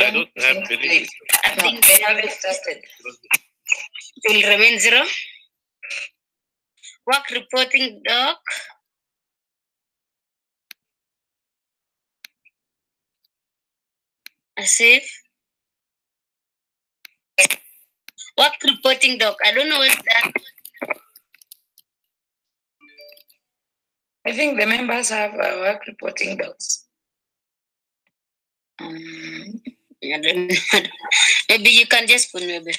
I don't have billing. I think they haven't started. It will remain 0. Work reporting doc. Save. Work reporting doc. I don't know what's that. I think the members have work reporting docs. I don't know. Maybe you can just put maybe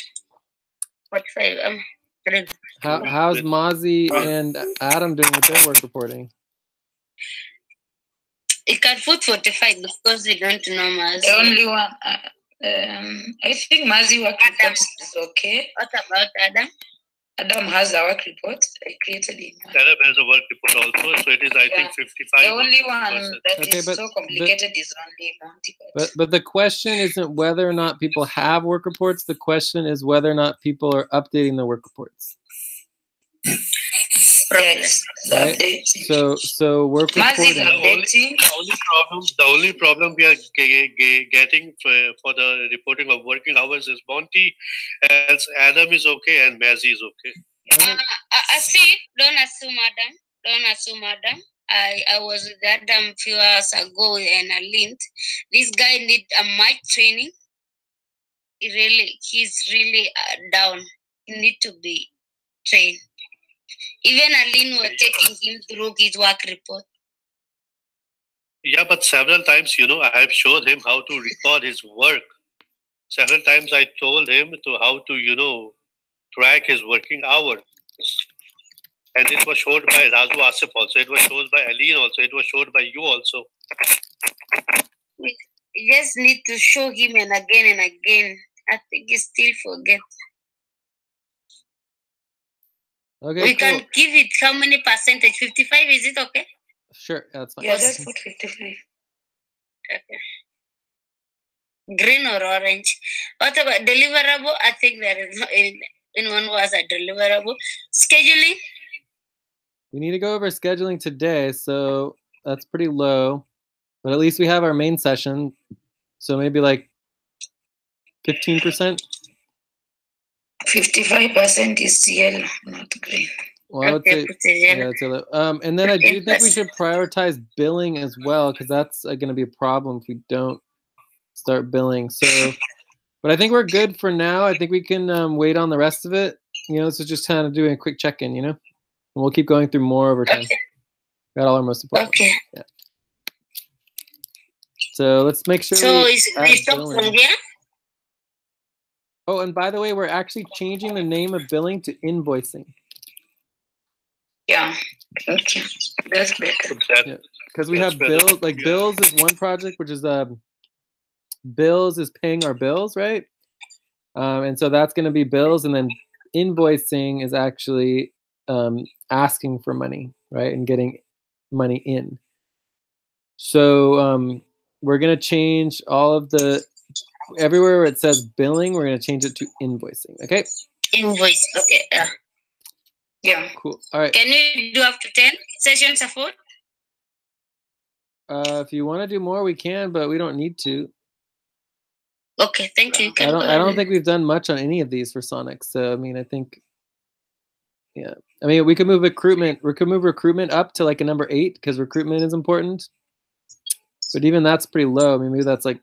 45. How's Mozzie and Adam doing with their work reporting? You can put 45 because we don't know Mozzie. The only one, I think Mozzie work report is okay. What about Adam? Adam has a work report. I created it. Adam has a work report also, so it is, I think, 55. The only one that is but- so complicated is only Monty. But the question isn't whether or not people have work reports. The question is whether or not people are updating their work reports. Yes, Right? So work Mozzie is reporting. updating. The only problem we are getting for the reporting of working hours is Monty, else Adam is okay and Mazzy is okay. See, don't assume Adam. Don't assume Adam. I was with Adam a few hours ago and Aline. This guy need a mic training. He's really down. He need to be trained. Even Aline was taking him through his work report. Yeah, but several times, I have showed him how to record his work. Several times I told him how to, track his working hours. And it was showed by Razu Asif also. It was showed by Aline also. It was showed by you also. We just need to show him and again. I think he still forgets. Okay, We cool. can give it how many percentage? 55, is it okay? Sure, that's fine. Yeah, just put 55. Okay. Green or orange? What about deliverable? I think there is no anyone who has a deliverable. Scheduling? We need to go over scheduling today, so that's pretty low. But at least we have our main session, so maybe like 15%. 55% is yellow, not green. Well, I would say, yeah, it's yellow. And then I do think we should prioritize billing as well, because that's going to be a problem if we don't start billing. So, but I think we're good for now. I think we can wait on the rest of it. So just kind of doing a quick check-in, and we'll keep going through more over time. Got all our most important. Okay. Yeah. So let's make sure. So is from here? Oh, and by the way, we're actually changing the name of billing to invoicing. Yeah. Okay. That's better. Yeah. Because we have bills. Like bills is one project, which is bills is paying our bills, right? And so that's going to be bills, and then invoicing is actually asking for money, right, and getting money in. So we're going to change all of the everywhere where it says billing, we're going to change it to invoicing. Okay. Invoice. Okay. Yeah. Cool. All right. Can you do after 10 session support? If you want to do more, we can, but we don't need to. Okay, thank you. I don't think we've done much on any of these for Sonic. So I mean, I think, yeah. I mean, we could move recruitment. We could move recruitment up to like a number 8 because recruitment is important. But even that's pretty low. I mean, maybe that's like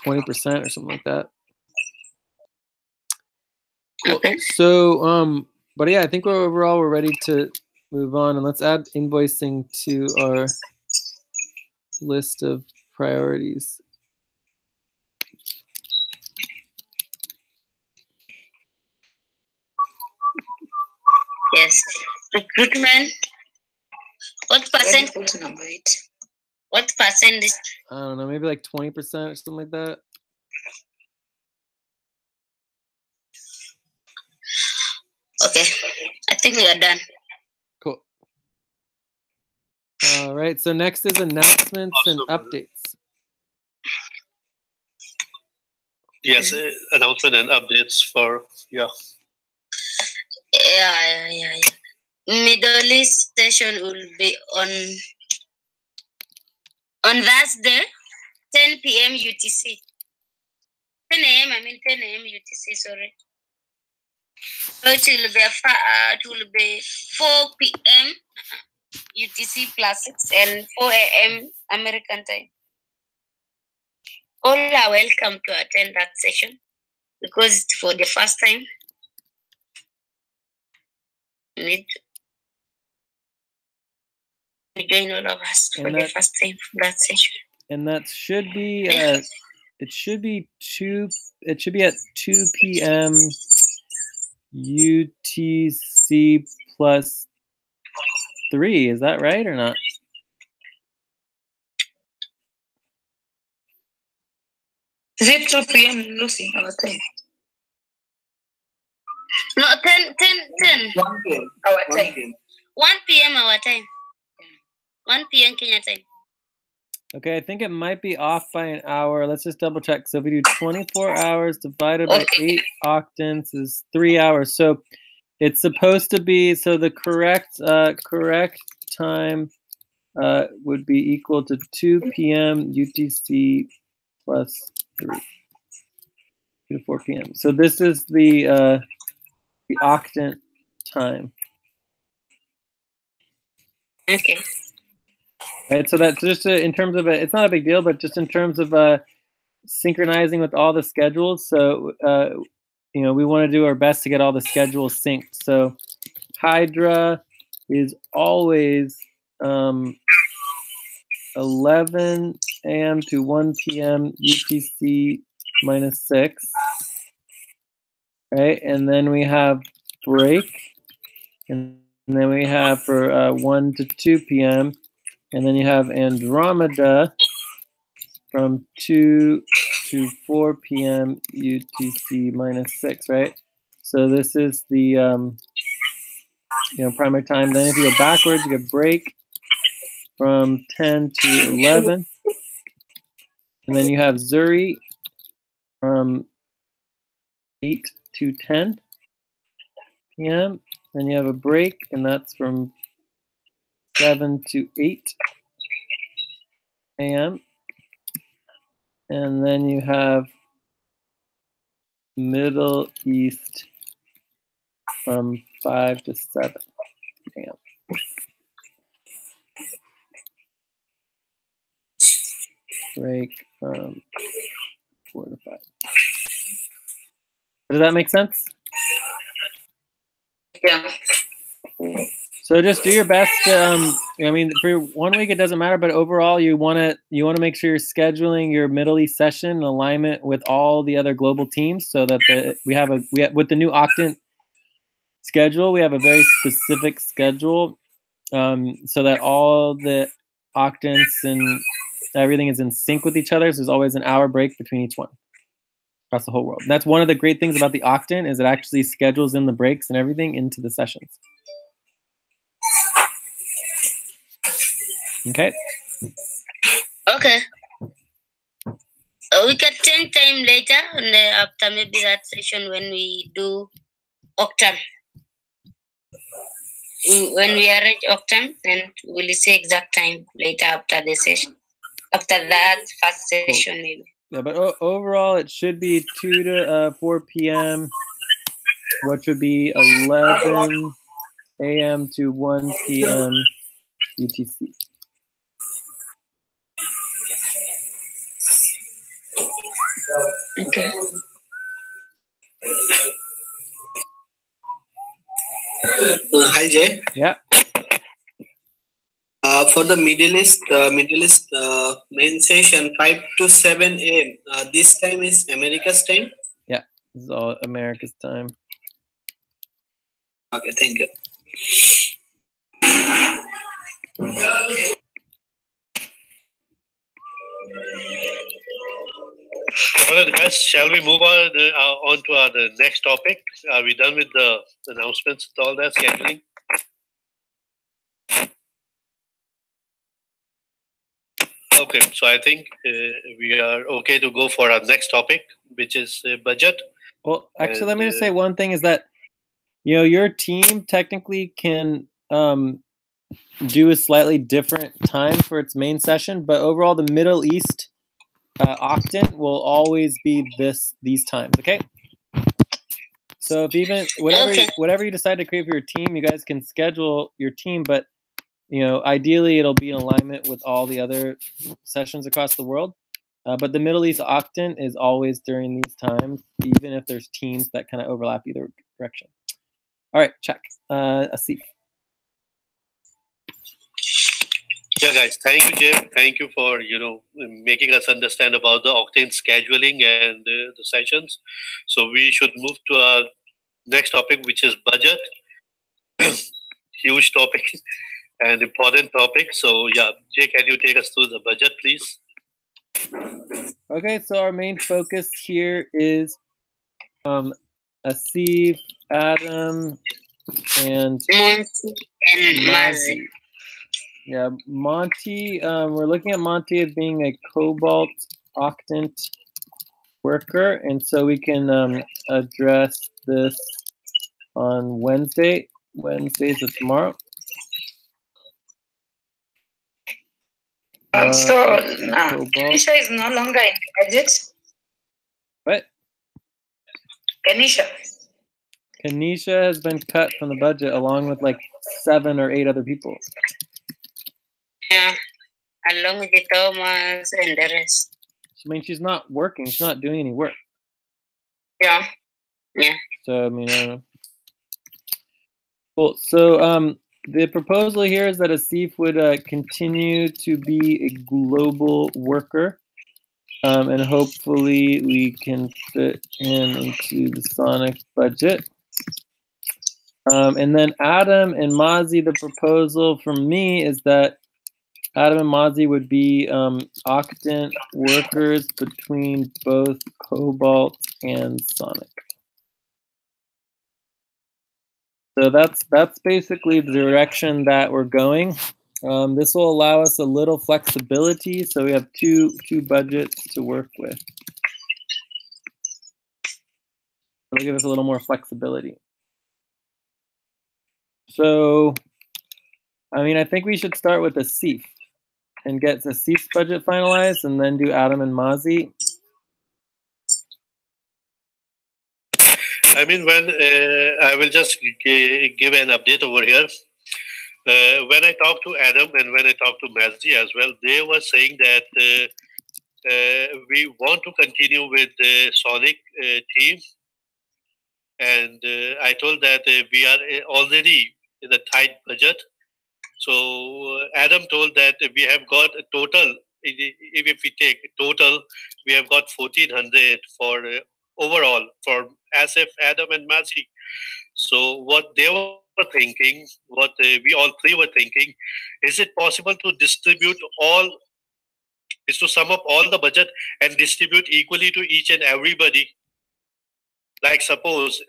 20% or something like that. Cool. Okay. So, but yeah, I think overall we're ready to move on, and let's add invoicing to our list of priorities. Yes. Recruitment. What percent? Put number 8. What percent is? I don't know, maybe like 20% or something like that. Okay. I think we are done. Cool. All right. So next is announcements and updates. Yes, announcement and updates for Yeah. Middle East session will be on Thursday, 10 p.m. UTC. 10 a.m. I mean 10 a.m. UTC. Sorry. So it will be 4 p.m. UTC plus 6 and 4 a.m. American time. All are welcome to attend that session because it's for the first time. You need to join all of us for the first time for that session. And that should be it should be at 2 p.m. UTC plus 3. Is that right or not? Is it 2 p.m. Lucy? Our time. No, 10. 1 p.m. Our time. 1 p.m. our time. 1 p.m. Kenya time. Okay, I think it might be off by an hour. Let's just double check. So if we do 24 hours divided by 8 octants is 3 hours. So it's supposed to be, so the correct time would be equal to 2 p.m. UTC plus 3. 2 to 4 p.m. So this is the octant time. Okay. Right, so that's just in terms of it's not a big deal, but just in terms of synchronizing with all the schedules. So we want to do our best to get all the schedules synced. So Hydra is always 11 a.m. to 1 p.m. UTC minus 6. Right, and then we have break, and then we have for 1 to 2 p.m. And then you have Andromeda from 2 to 4 p.m. UTC minus 6, right? So this is the primary time. Then if you go backwards, you get break from 10 to 11. And then you have Zuri from 8 to 10 p.m. Then you have a break, and that's from 7 to 8 a.m. And then you have Middle East from 5 to 7 a.m. Break from 4 to 5. Does that make sense? Yeah. So just do your best. I mean, for 1 week it doesn't matter, but overall you want to make sure you're scheduling your Middle East session in alignment with all the other global teams, so that with the new octant schedule, we have a very specific schedule, so that all the octants and everything is in sync with each other. So there's always an hour break between each one across the whole world. And that's one of the great things about the octant, is it actually schedules in the breaks and everything into the sessions. Okay. Okay. We can change time later, and after maybe that session when we do octant. When we arrange octant, then we'll see exact time later after the session. After that first session, maybe. Yeah, but overall it should be 2 to 4 p.m., which would be 11 a.m. to 1 p.m. UTC. Okay. Hi Jay. Yeah. For the Middle East main session, 5 to 7 a.m. This time is America's time. Yeah, this is all America's time. Okay, thank you. All right, guys, shall we move on to the next topic? Are we done with the announcements and all that scheduling? Okay, so I think we are okay to go for our next topic, which is budget. Well, actually, let me just say one thing is that, your team technically can do a slightly different time for its main session, but overall the Middle East Octant will always be these times. Okay. So if even whatever you decide to create for your team, you guys can schedule your team, but ideally it'll be in alignment with all the other sessions across the world. But the Middle East Octant is always during these times, even if there's teams that kind of overlap either direction. All right, check. Asif. Yeah, guys. Thank you, Jim. Thank you for making us understand about the Octant scheduling and the sessions. So we should move to our next topic, which is budget. Huge topic and important topic. So yeah, Jay, can you take us through the budget, please? Okay, so our main focus here is Asif, Adam, and Mazi. Yeah, Monty. We're looking at Monty as being a Cobalt Octant worker, and so we can address this on Wednesday. Wednesday, so tomorrow. So Kanisha is no longer in budget. What? Kanisha. Kanisha has been cut from the budget along with like 7 or 8 other people. Yeah, along with the Thomas and the rest. I mean, she's not working. She's not doing any work. Yeah. Yeah. So, I mean, I don't know. Cool. So, the proposal here is that Asif would continue to be a global worker, and hopefully we can fit him into the Sonic budget. And then Adam and Mazi, the proposal from me is that Adam and Mazi would be Octant workers between both Cobalt and Sonic. So that's basically the direction that we're going. This will allow us a little flexibility, so we have two budgets to work with. It'll give us a little more flexibility. So, I mean, I think we should start with Asif and get Asif's budget finalized, and then do Adam and Mazi. I mean, when I will just give an update over here. When I talked to Adam and when I talked to Mazi as well, they were saying that we want to continue with the Sonic team. And I told that we are already in a tight budget. So Adam told that we have got a total, if we take total, we have got 1,400 for overall for Asif, Adam, and Mazi. So what they were thinking, what we all three were thinking, is it possible to distribute all, is to sum up all the budget and distribute equally to each and everybody? Like suppose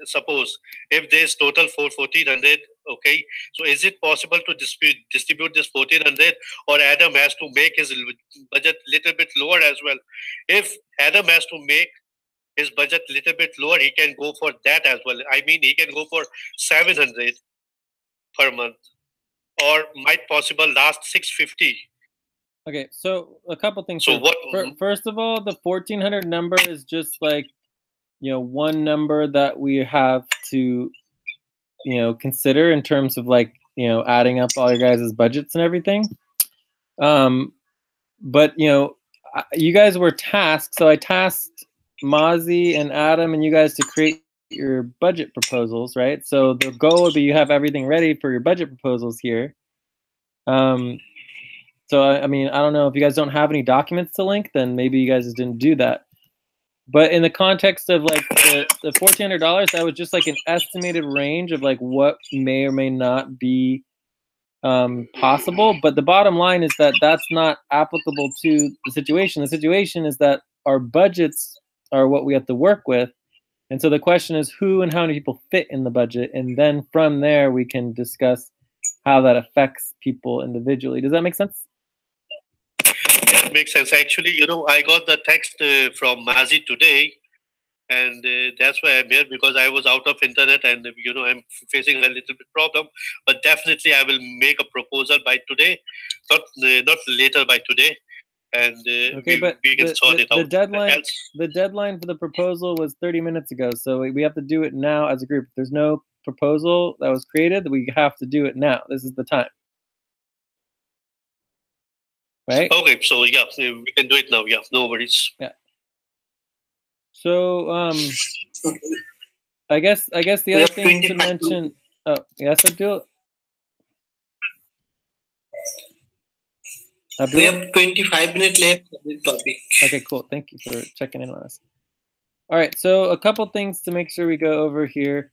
if there's total for 1,400, okay, so is it possible to distribute this 1,400, or Adam has to make his budget little bit lower as well? If Adam has to make his budget little bit lower, he can go for that as well. I mean, he can go for 700 per month, or might possible last 650. Okay, so a couple things. So what? First of all, the 1,400 number is just like, one number that we have to, consider in terms of like, adding up all your guys' budgets and everything. But, you guys were tasked. So I tasked Mazi and Adam and you guys to create your budget proposals, right? So the goal would be you have everything ready for your budget proposals here. So, I mean, I don't know if you guys don't have any documents to link, then maybe you guys just didn't do that. But in the context of like the $1,400, that was just like an estimated range of like what may or may not be possible. But the bottom line is that that's not applicable to the situation. The situation is that our budgets are what we have to work with. And so the question is who and how many people fit in the budget. And then from there, we can discuss how that affects people individually. Does that make sense? Makes sense. Actually, I got the text from Mazi today, and that's why I'm here, because I was out of internet and I'm facing a little bit problem. But definitely I will make a proposal by today, not later by today. and okay, but we can sort it out. The deadline for the proposal was 30 minutes ago, so we have to do it now as a group. There's no proposal that was created. We have to do it now. This is the time. Right? Okay, so yeah, we can do it now. Yeah, no worries. Yeah. So I guess the other thing to mention. Oh, yes, Abdul. We have 25 minutes left for this topic. Okay, cool. Thank you for checking in on us. All right, so a couple things to make sure we go over here.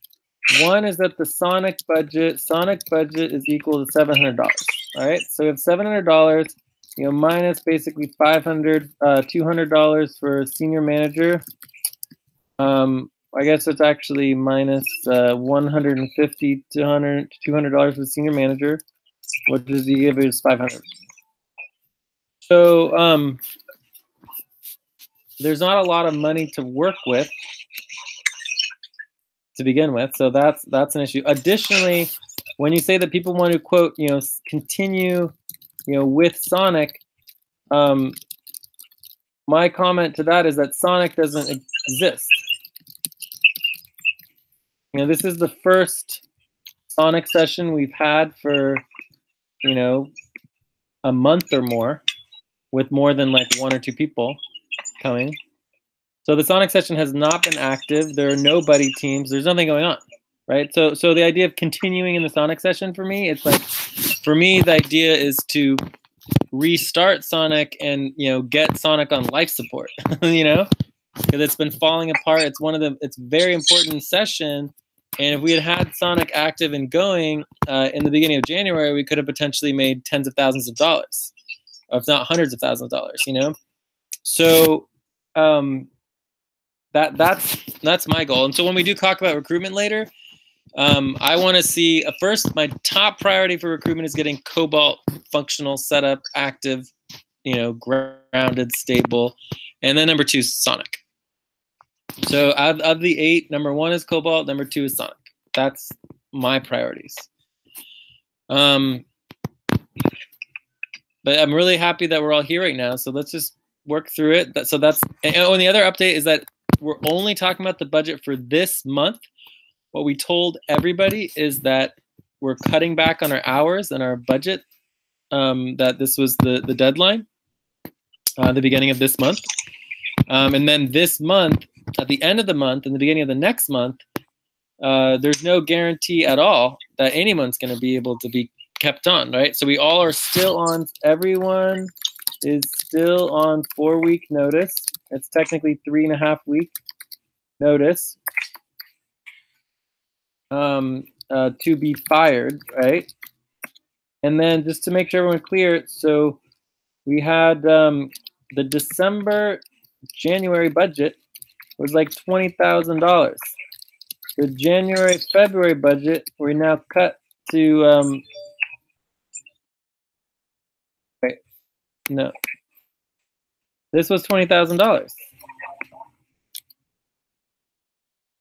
One is that the Sonic budget is equal to $700. All right, so we have $700, you know, minus basically $200 for senior manager. I guess it's actually minus $150 to $200 for senior manager, which is the average is $500. So there's not a lot of money to work with to begin with, so that's an issue. Additionally, when you say that people want to quote, you know, continue, you know, with Sonic, my comment to that is that Sonic doesn't exist. You know, this is the first Sonic session we've had for, you know, a month or more, with more than like 1 or 2 people coming. So the Sonic session has not been active. There are no buddy teams. There's nothing going on, right? So the idea of continuing in the Sonic session for me, it's like, for me, the idea is to restart Sonic and, you know, get Sonic on life support, you know, because it's been falling apart. It's it's a very important session. And if we had Sonic active and going in the beginning of January, we could have potentially made tens of thousands of dollars, if not hundreds of thousands of dollars, you know? So that's my goal. And so when we do talk about recruitment later, I want to see, first, my top priority for recruitment is getting Cobalt functional, setup, active, you know, grounded, stable. And then number 2 is Sonic. So of the 8, number 1 is Cobalt, number 2 is Sonic. That's my priorities. But I'm really happy that we're all here right now. So let's just work through it. And the other update is that we're only talking about the budget for this month. What we told everybody is that we're cutting back on our hours and our budget, that this was the deadline, the beginning of this month. And then this month, at the end of the month and the beginning of the next month, there's no guarantee at all that anyone's going to be able to be kept on, right? So we all are still on, everyone is still on 4-week notice. It's technically 3.5 week notice to be fired, right? And then just to make sure everyone clear, so we had the January budget was like $20,000. The January-February budget, we're now cut to wait, no. This was $20,000.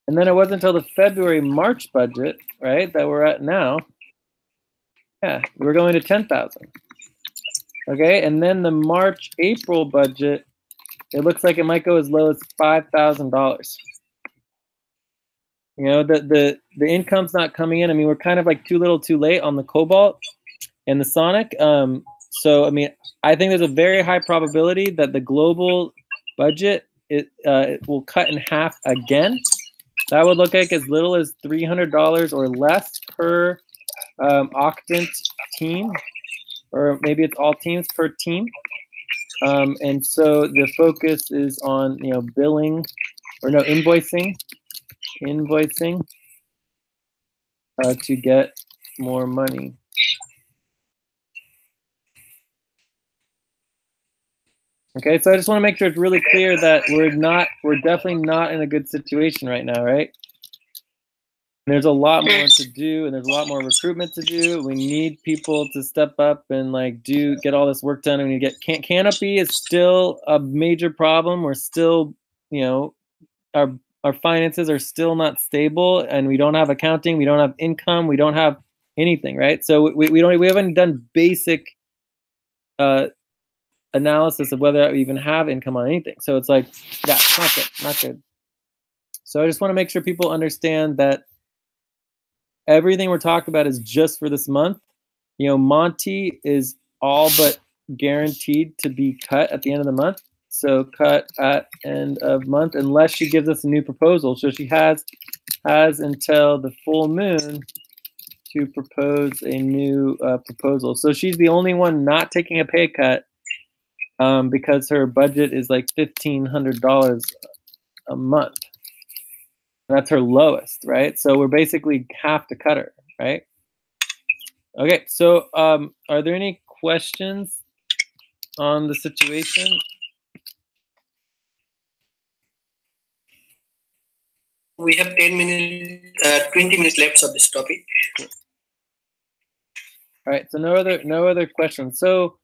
And then it wasn't until the February-March budget, right, that we're at now. Yeah, we're going to 10,000. Okay, and then the March-April budget, it looks like it might go as low as $5,000. You know, the income's not coming in. I mean, we're kind of like too little too late on the Cobalt and the Sonic. So, I mean, I think there's a very high probability that the global budget, it will cut in half again. That would look like as little as $300 or less per Octant team, or maybe it's all teams per team. And so the focus is on, you know, billing, or no, invoicing to get more money. Okay, so I just want to make sure it's really clear that we're definitely not in a good situation right now, right? And there's a lot more to do, and there's a lot more recruitment to do. We need people to step up and like get all this work done. And you get Canopy is still a major problem. We're still, you know, our finances are still not stable, and we don't have accounting, we don't have income, we don't have anything, right? So we haven't done basic analysis of whether we even have income on anything. So it's like, yeah, it's not good, not good. So I just want to make sure people understand that everything we're talking about is just for this month. You know, Monty is all but guaranteed to be cut at the end of the month. So cut at end of month, unless she gives us a new proposal. So she has until the full moon to propose a new proposal. So she's the only one not taking a pay cut because her budget is like $1,500 a month. That's her lowest, right? So we're basically have to cut her, right? Okay, so are there any questions on the situation? We have 10 minutes, 20 minutes left of this topic. All right, so no other questions. So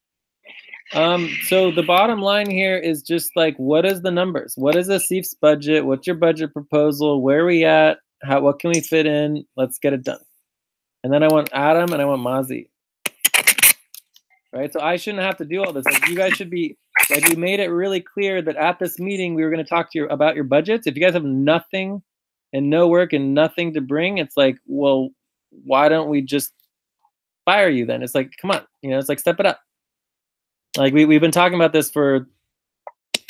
so the bottom line here is just like, what is the numbers? What is Asif's budget? What's your budget proposal? Where are we at? What can we fit in? Let's get it done. And then I want Adam and I want Mazi. Right? So I shouldn't have to do all this. Like, you guys should be, like, we made it really clear that at this meeting we were going to talk to you about your budgets. If you guys have nothing and no work and nothing to bring, it's like, well, why don't we just fire you then? It's like, come on, you know, it's like, step it up. Like, we've been talking about this for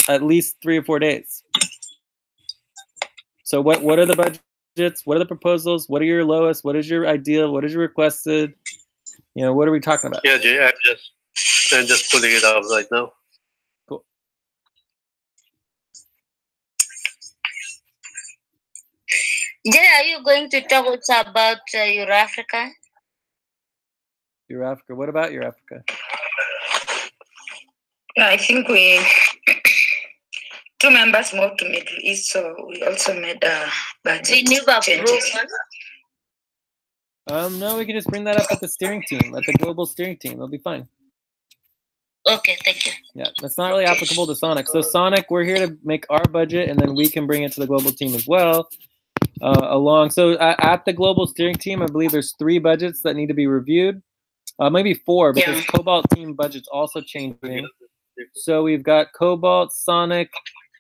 at least 3 or 4 days. So what are the budgets? What are the proposals? What are your lowest? What is your ideal? What is your requested? You know, what are we talking about? Yeah, Jay, I'm just pulling it out right now. Cool. Jay, are you going to talk also about Eurafrica? Eurafrica. What about Eurafrica? Yeah, I think we 2 members moved to Middle East, so we also made a budget changes. No, we can just bring that up at the steering team, at the global steering team. They'll be fine. Okay, thank you. Yeah, that's not really applicable to Sonic. So Sonic, we're here to make our budget, and then we can bring it to the global team as well. So at the global steering team, I believe there's 3 budgets that need to be reviewed. Maybe 4, because Cobalt team budget's also changing. So we've got Cobalt, Sonic,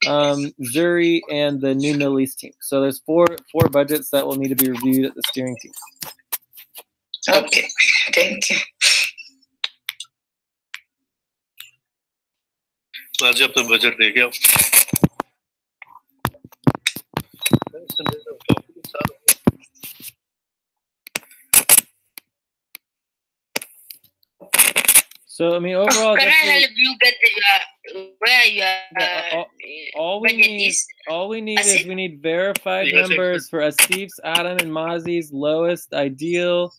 Zuri, and the new Middle East team. So there's four budgets that will need to be reviewed at the steering team. Okay, thank you. आज अपना budget देखे आप So I mean, overall, can I help you get where you are? All we need is we need verified numbers for Asif's, Adam, and Mazi's lowest, ideal,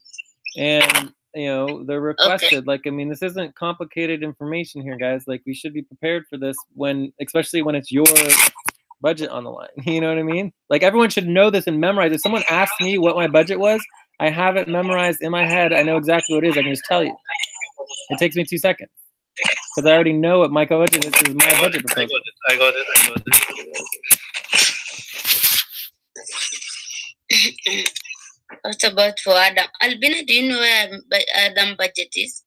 and they're requested. Okay. Like, I mean, this isn't complicated information here, guys. Like, we should be prepared for this especially when it's your budget on the line. You know what I mean? Like, everyone should know this and memorize. If someone asks me what my budget was, I have it memorized in my head. I know exactly what it is. I can just tell you. It takes me 2 seconds because I already know what my budget is. This is my budget proposal. I got it. What about for Adam? Albina, do you know where Adam budget is?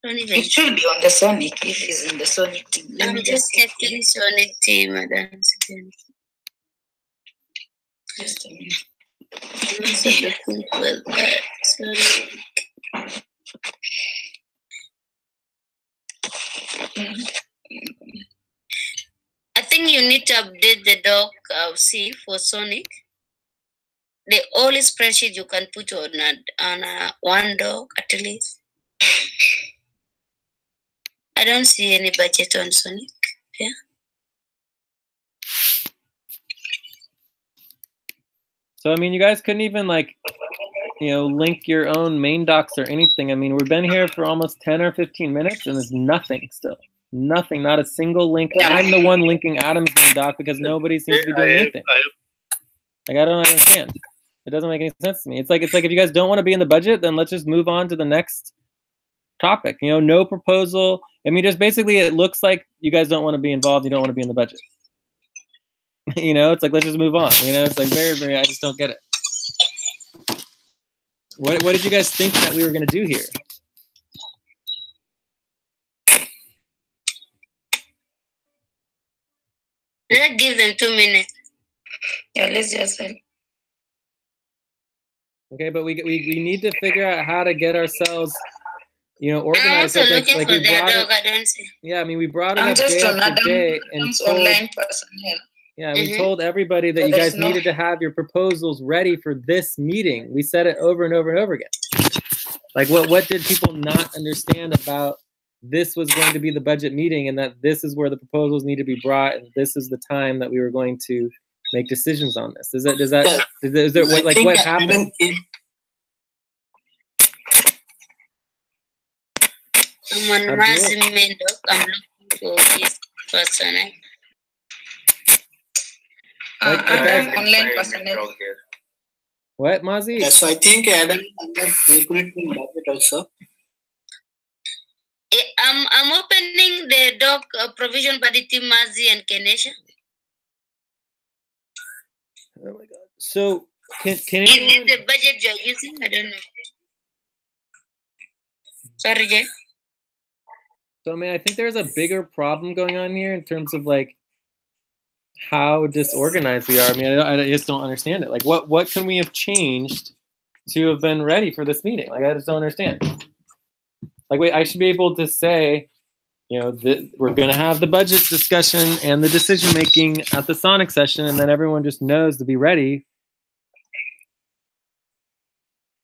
Don't even. It should be on the Sonic if he's in the Sonic team. Let me just checking Sonic team, Madam. Just a minute. I'm also looking for Sonic. I think you need to update the doc C for Sonic. The only spreadsheet you can put on one doc at least. I don't see any budget on Sonic. Yeah. So I mean, you guys couldn't even link your own main docs or anything. I mean, we've been here for almost 10 or 15 minutes and there's nothing still. Nothing, not a single link. I'm the one linking Adam's main doc because nobody seems to be doing anything. Like, I don't understand. It doesn't make any sense to me. It's like if you guys don't want to be in the budget, then let's just move on to the next topic. No proposal. I mean, just basically it looks like you guys don't want to be involved. You don't want to be in the budget. It's like, let's just move on. It's like very, very, I just don't get it. What did you guys think that we were going to do here? Let's give them 2 minutes. Yeah, let's just say. Okay, but we need to figure out how to get ourselves, you know, organized. I'm also looking like for we their brought dog. it, I don't see. yeah, I mean, we brought it I'm up just day on after day and Adam's told, online personnel. yeah, we told everybody that So you there's guys no- needed to have your proposals ready for this meeting. We said it over and over and over again. Like, what did people not understand about this was going to be the budget meeting, and that this is where the proposals need to be brought, and this is the time that we were going to make decisions on this? Is there what happened? I'm on Abdul? Mazi main dog. I'm looking for this person. Adam online personnel. What, Mazi? Yeah, so I think Adam under recruitment budget also. I'm opening the dog provision budget team, Mazi and Kenesha. Oh my God. So can Is this anyone, the budget you're using? I don't know. Sorry, Jay. so I mean, I think there's a bigger problem going on here in terms of like how disorganized we are. I mean, I just don't understand it. Like, what can we have changed to have been ready for this meeting? Like, I just don't understand. Like, wait, I should be able to say, you know, we're going to have the budget discussion and the decision making at the Sonic session, and then everyone just knows to be ready.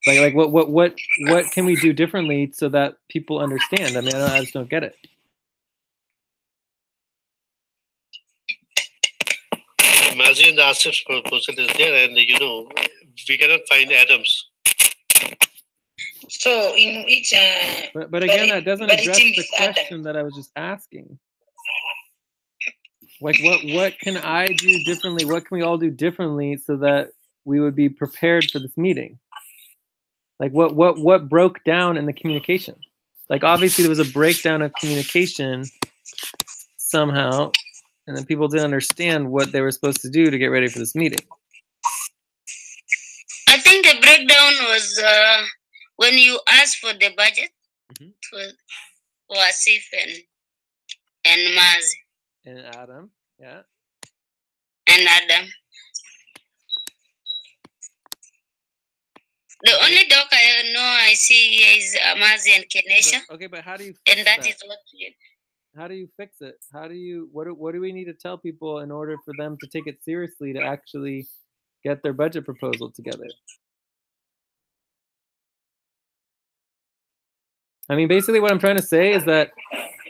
Like what can we do differently so that people understand? I mean, I just don't get it. Mazi and Asif's proposal is there, and you know, we cannot find Adams. So in which But again, that doesn't but address team the is Adam. question that I was just asking. Like, what can I do differently? What can we all do differently so that we would be prepared for this meeting? Like, what broke down in the communication? Like, obviously, there was a breakdown of communication somehow, and then people didn't understand what they were supposed to do to get ready for this meeting. I think the breakdown was when you asked for the budget for Asif and Mazi And Adam, yeah. and Adam. The only dog I know I see here is Mazi and Kenesha, Okay, but how do you fix and that that? is what we How do you fix it? How do you what do we need to tell people in order for them to take it seriously to actually get their budget proposal together? I mean, basically what I'm trying to say is that,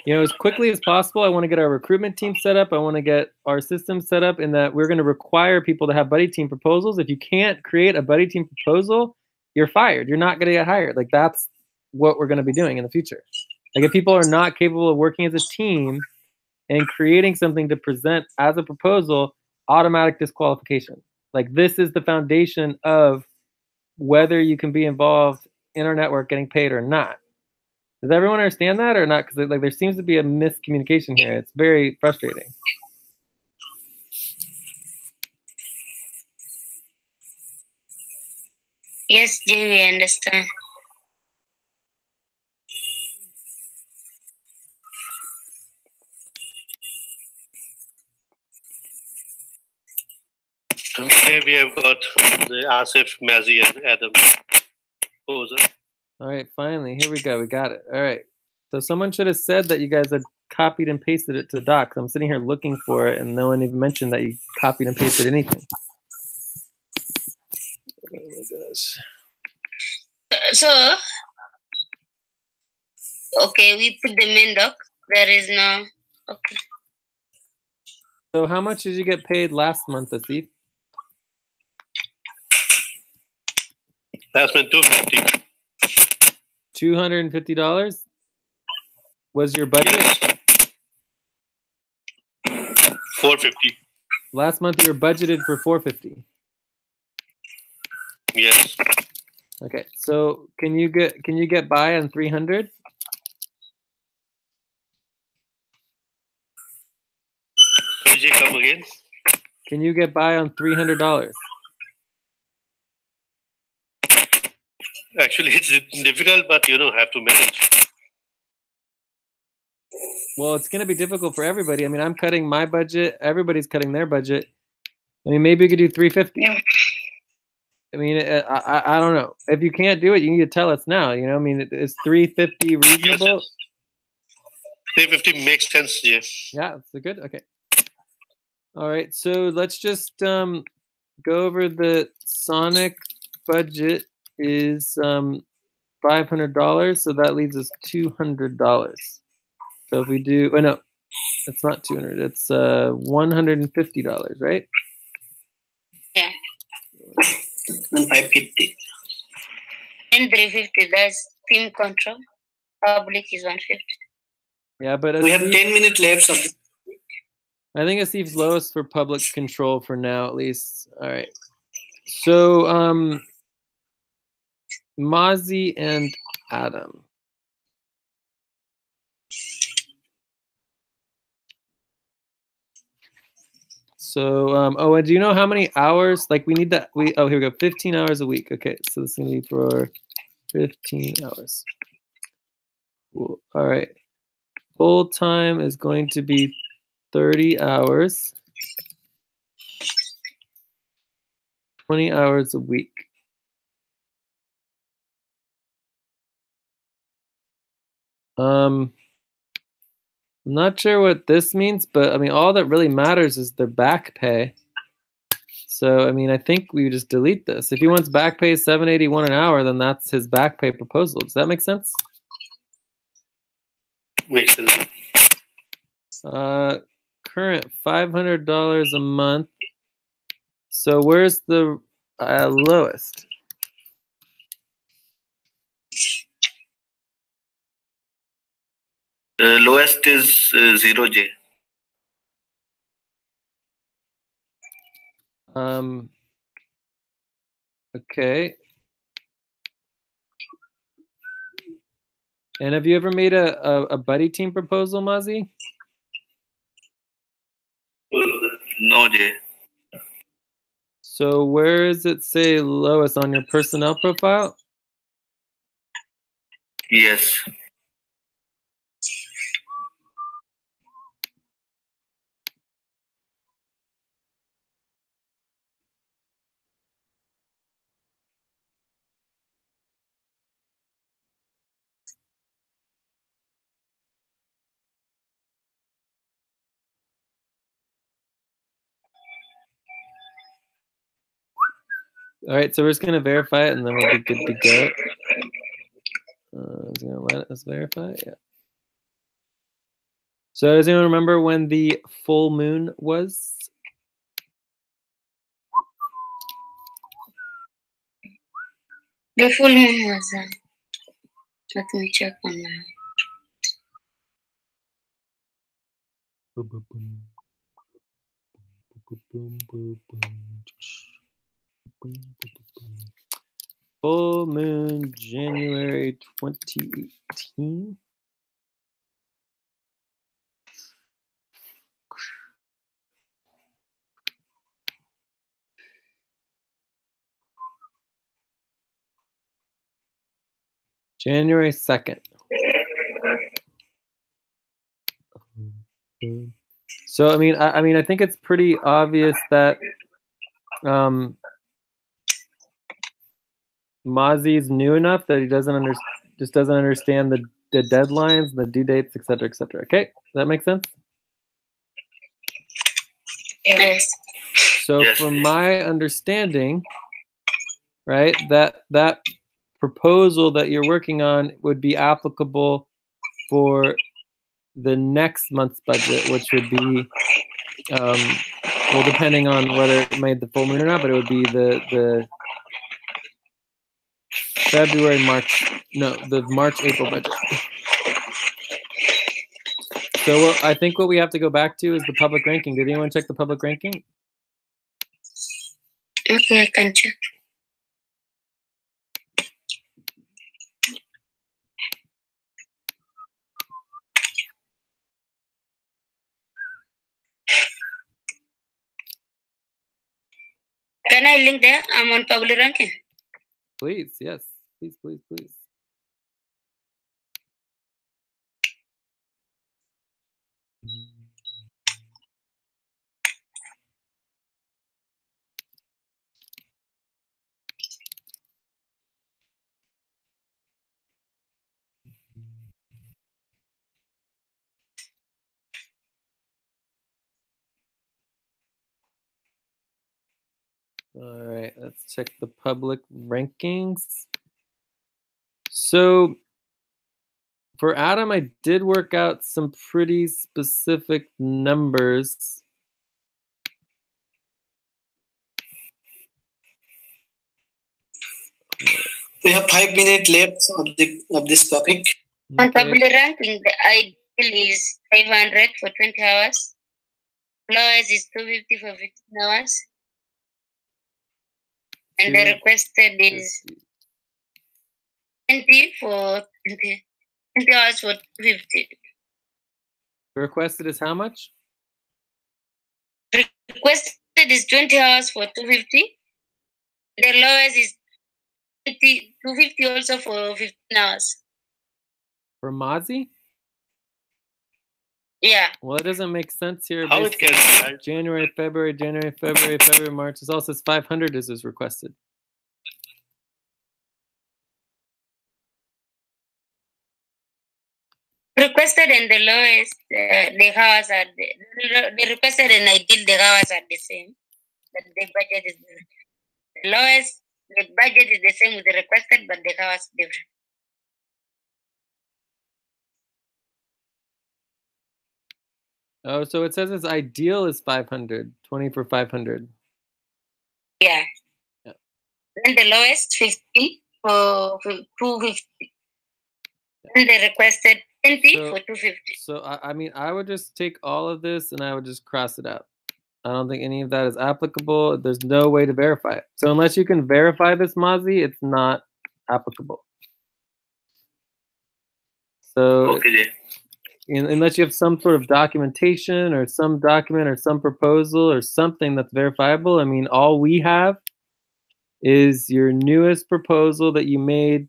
you know, as quickly as possible, I want to get our recruitment team set up. I want to get our system set up in that we're going to require people to have buddy team proposals. If you can't create a buddy team proposal, you're fired. You're not going to get hired. Like, that's what we're going to be doing in the future. Like, if people are not capable of working as a team and creating something to present as a proposal, automatic disqualification. Like, this is the foundation of whether you can be involved in our network getting paid or not. Does everyone understand that or not? Because like there seems to be a miscommunication here. It's very frustrating. Yes, Jay, we understand. Okay, we have got the Asif, Mazi, and Adam proposal. All right, finally, here we go. We got it. All right. So someone should have said that you guys had copied and pasted it to the doc. I'm sitting here looking for it, and no one even mentioned that you copied and pasted anything. Oh my gosh. So, okay, we put the main doc. There is no, okay. So how much did you get paid last month, Asif? That's been $250. $250 was your budget? $450. Last month you were budgeted for $450. Yes. Okay, so can you get by on 300? Could you come again? Can you get by on $300? Actually, it's difficult, but you know, have to manage. Well, it's going to be difficult for everybody. I mean, I'm cutting my budget. Everybody's cutting their budget. I mean, maybe we could do 350. Yeah. I mean, I don't know. If you can't do it, you need to tell us now. You know, I mean, is 350 reasonable? 350 makes sense, yeah. Yeah, it's good. Okay. All right. So let's just go over the Sonic budget is $500. So that leaves us $200. So if we do, oh no, it's not 200. It's $150, right? Yeah. And 550. And 350, that's team control. Public is 150. Yeah, but We have 10 minutes left. So I think it leaves lowest for public control for now, at least. All right. So Mozzie and Adam. So, oh, and do you know how many hours? Like, we need that. Oh, here we go. 15 hours a week. Okay, so this is gonna be for 15 hours. Cool. All right. Full time is going to be 30 hours. 20 hours a week. I'm not sure what this means, but I mean, all that really matters is their back pay. So, I mean, I think we just delete this. If he wants back pay $7.81 an hour, then that's his back pay proposal. Does that make sense? Makes sense. Current $500 a month. So where's the lowest? the lowest is 0J. Okay. And have you ever made a buddy team proposal, Mozzie? No, J. So where does it say lowest on your personnel profile? Yes. All right, so we're just going to verify it, and then we'll be good to go. Is it going to let us verify? Yeah. So does anyone remember when the full moon was? The full moon was, let me check on that. Full moon, January 2018. January 2nd. So I mean, I think it's pretty obvious that Mozzie's new enough that he doesn't just doesn't understand the deadlines, the due dates, etc., etc. Okay, does that make sense? Yes. So from my understanding, right, that proposal that you're working on would be applicable for the next month's budget, which would be, well, depending on whether it made the full moon or not, but it would be the February, March, no, the March, April budget. So I think what we have to go back to is the public ranking. Did anyone check the public ranking? Okay, I can check. Can I link there? I'm on public ranking. Please, yes. Please, please, please. All right, let's check the public rankings. So for Adam, I did work out some pretty specific numbers. We have 5 minutes left of this topic. On public ranking, the ideal is 500 for 20 hours. Lowest is 250 for 15 hours. And the requested is 20 for 20 hours for 250. Requested is how much? Requested is 20 hours for 250. The lowest is 250 also for 15 hours. For Mozzie? Yeah. Well, it doesn't make sense here. How it can be? January, February, March. It also says 500 is requested. Requested and the lowest, the hours are the requested and ideal, the hours are the same, but the budget is different. The lowest, the budget is the same with the requested, but the hours different. Oh, so it says its ideal is 500, 20 for 500. Yeah. And the lowest 50 for 250. And the requested 20 for 250. So I mean, I would just take all of this and I would just cross it out. I don't think any of that is applicable. There's no way to verify it. So unless you can verify this, Mozzie, it's not applicable. So Okay. Unless you have some sort of documentation or some document or some proposal or something that's verifiable, I mean, all we have is your newest proposal that you made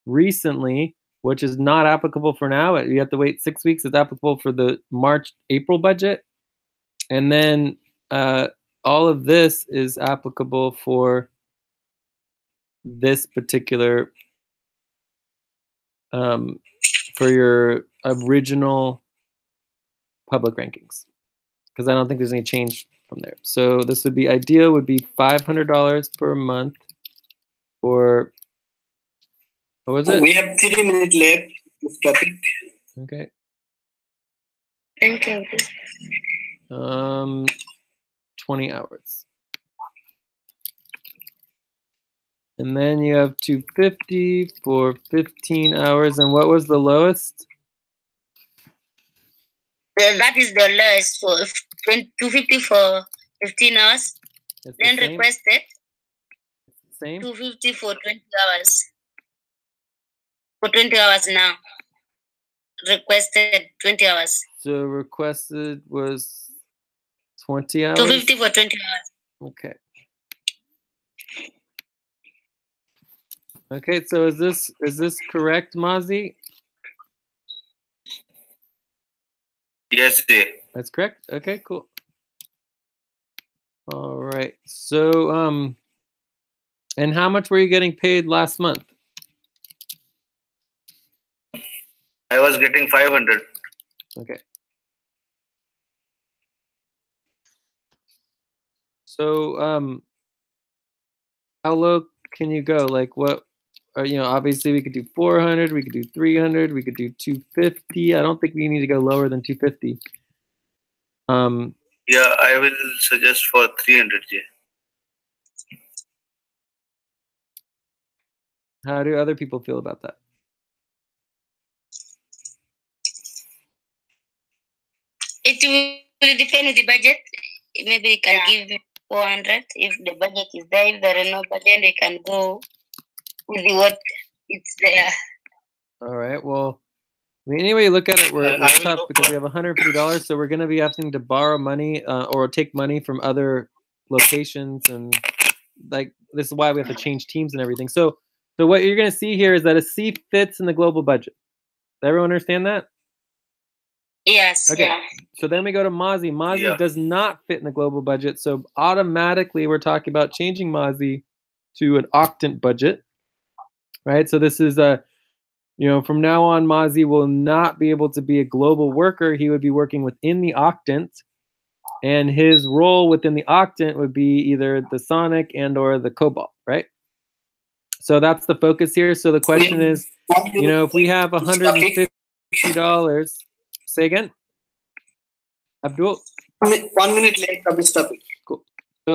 recently, which is not applicable for now. You have to wait 6 weeks. It's applicable for the March-April budget. And then all of this is applicable for this particular, for your original public rankings, because I don't think there's any change from there. So this would be ideal, would be $500 per month for, what was it? We have 3 minutes left this topic. Okay. Thank you. 20 hours. And then you have 250 for 15 hours. And what was the lowest? That is the lowest for 250 for 15 hours. It's Then the same? requested Same? 250 for 20 hours. For 20 hours now. Requested 20 hours. So requested was 20 hours? 250 for 20 hours. Okay. Okay, so is this correct, Mozzie? Yes, sir. That's correct? Okay, cool. All right. So and how much were you getting paid last month? I was getting 500. Okay. So how low can you go? Like what, you know, obviously we could do 400, we could do 300, we could do 250. I don't think we need to go lower than 250. Yeah, I will suggest for 300. Yeah. How do other people feel about that? It will depend on the budget. Maybe we can give 400 if the budget is there. If there is no budget, we can go with what it's there. All right. Well, I mean, anyway you look at it, we're tough because we have $150, so we're going to be having to borrow money or take money from other locations, and like this is why we have to change teams and everything. So what you're going to see here is that a C fits in the global budget. Does everyone understand that? Yes. Okay. Yeah. So then we go to Mozzie. Mozzie Yeah. does not fit in the global budget, so automatically we're talking about changing Mozzie to an octant budget, right? So this is You know, from now on, Mozzie will not be able to be a global worker. He would be working within the octant, and his role within the octant would be either the Sonic and or the Cobalt, right? So that's the focus here. So the question is, you know, if we have $150, say again, Abdul. 1 minute late of this topic. Cool.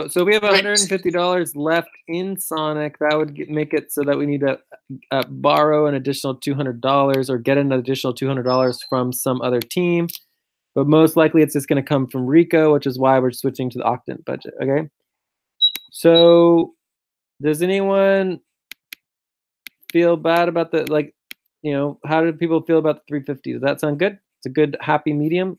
So we have $150 left in Sonic. That would make it so that we need to borrow an additional $200 or get an additional $200 from some other team. But most likely it's just going to come from Rico, which is why we're switching to the octant budget. Okay. So does anyone feel bad about the, like, you know, how do people feel about the 350? Does that sound good? It's a good happy medium.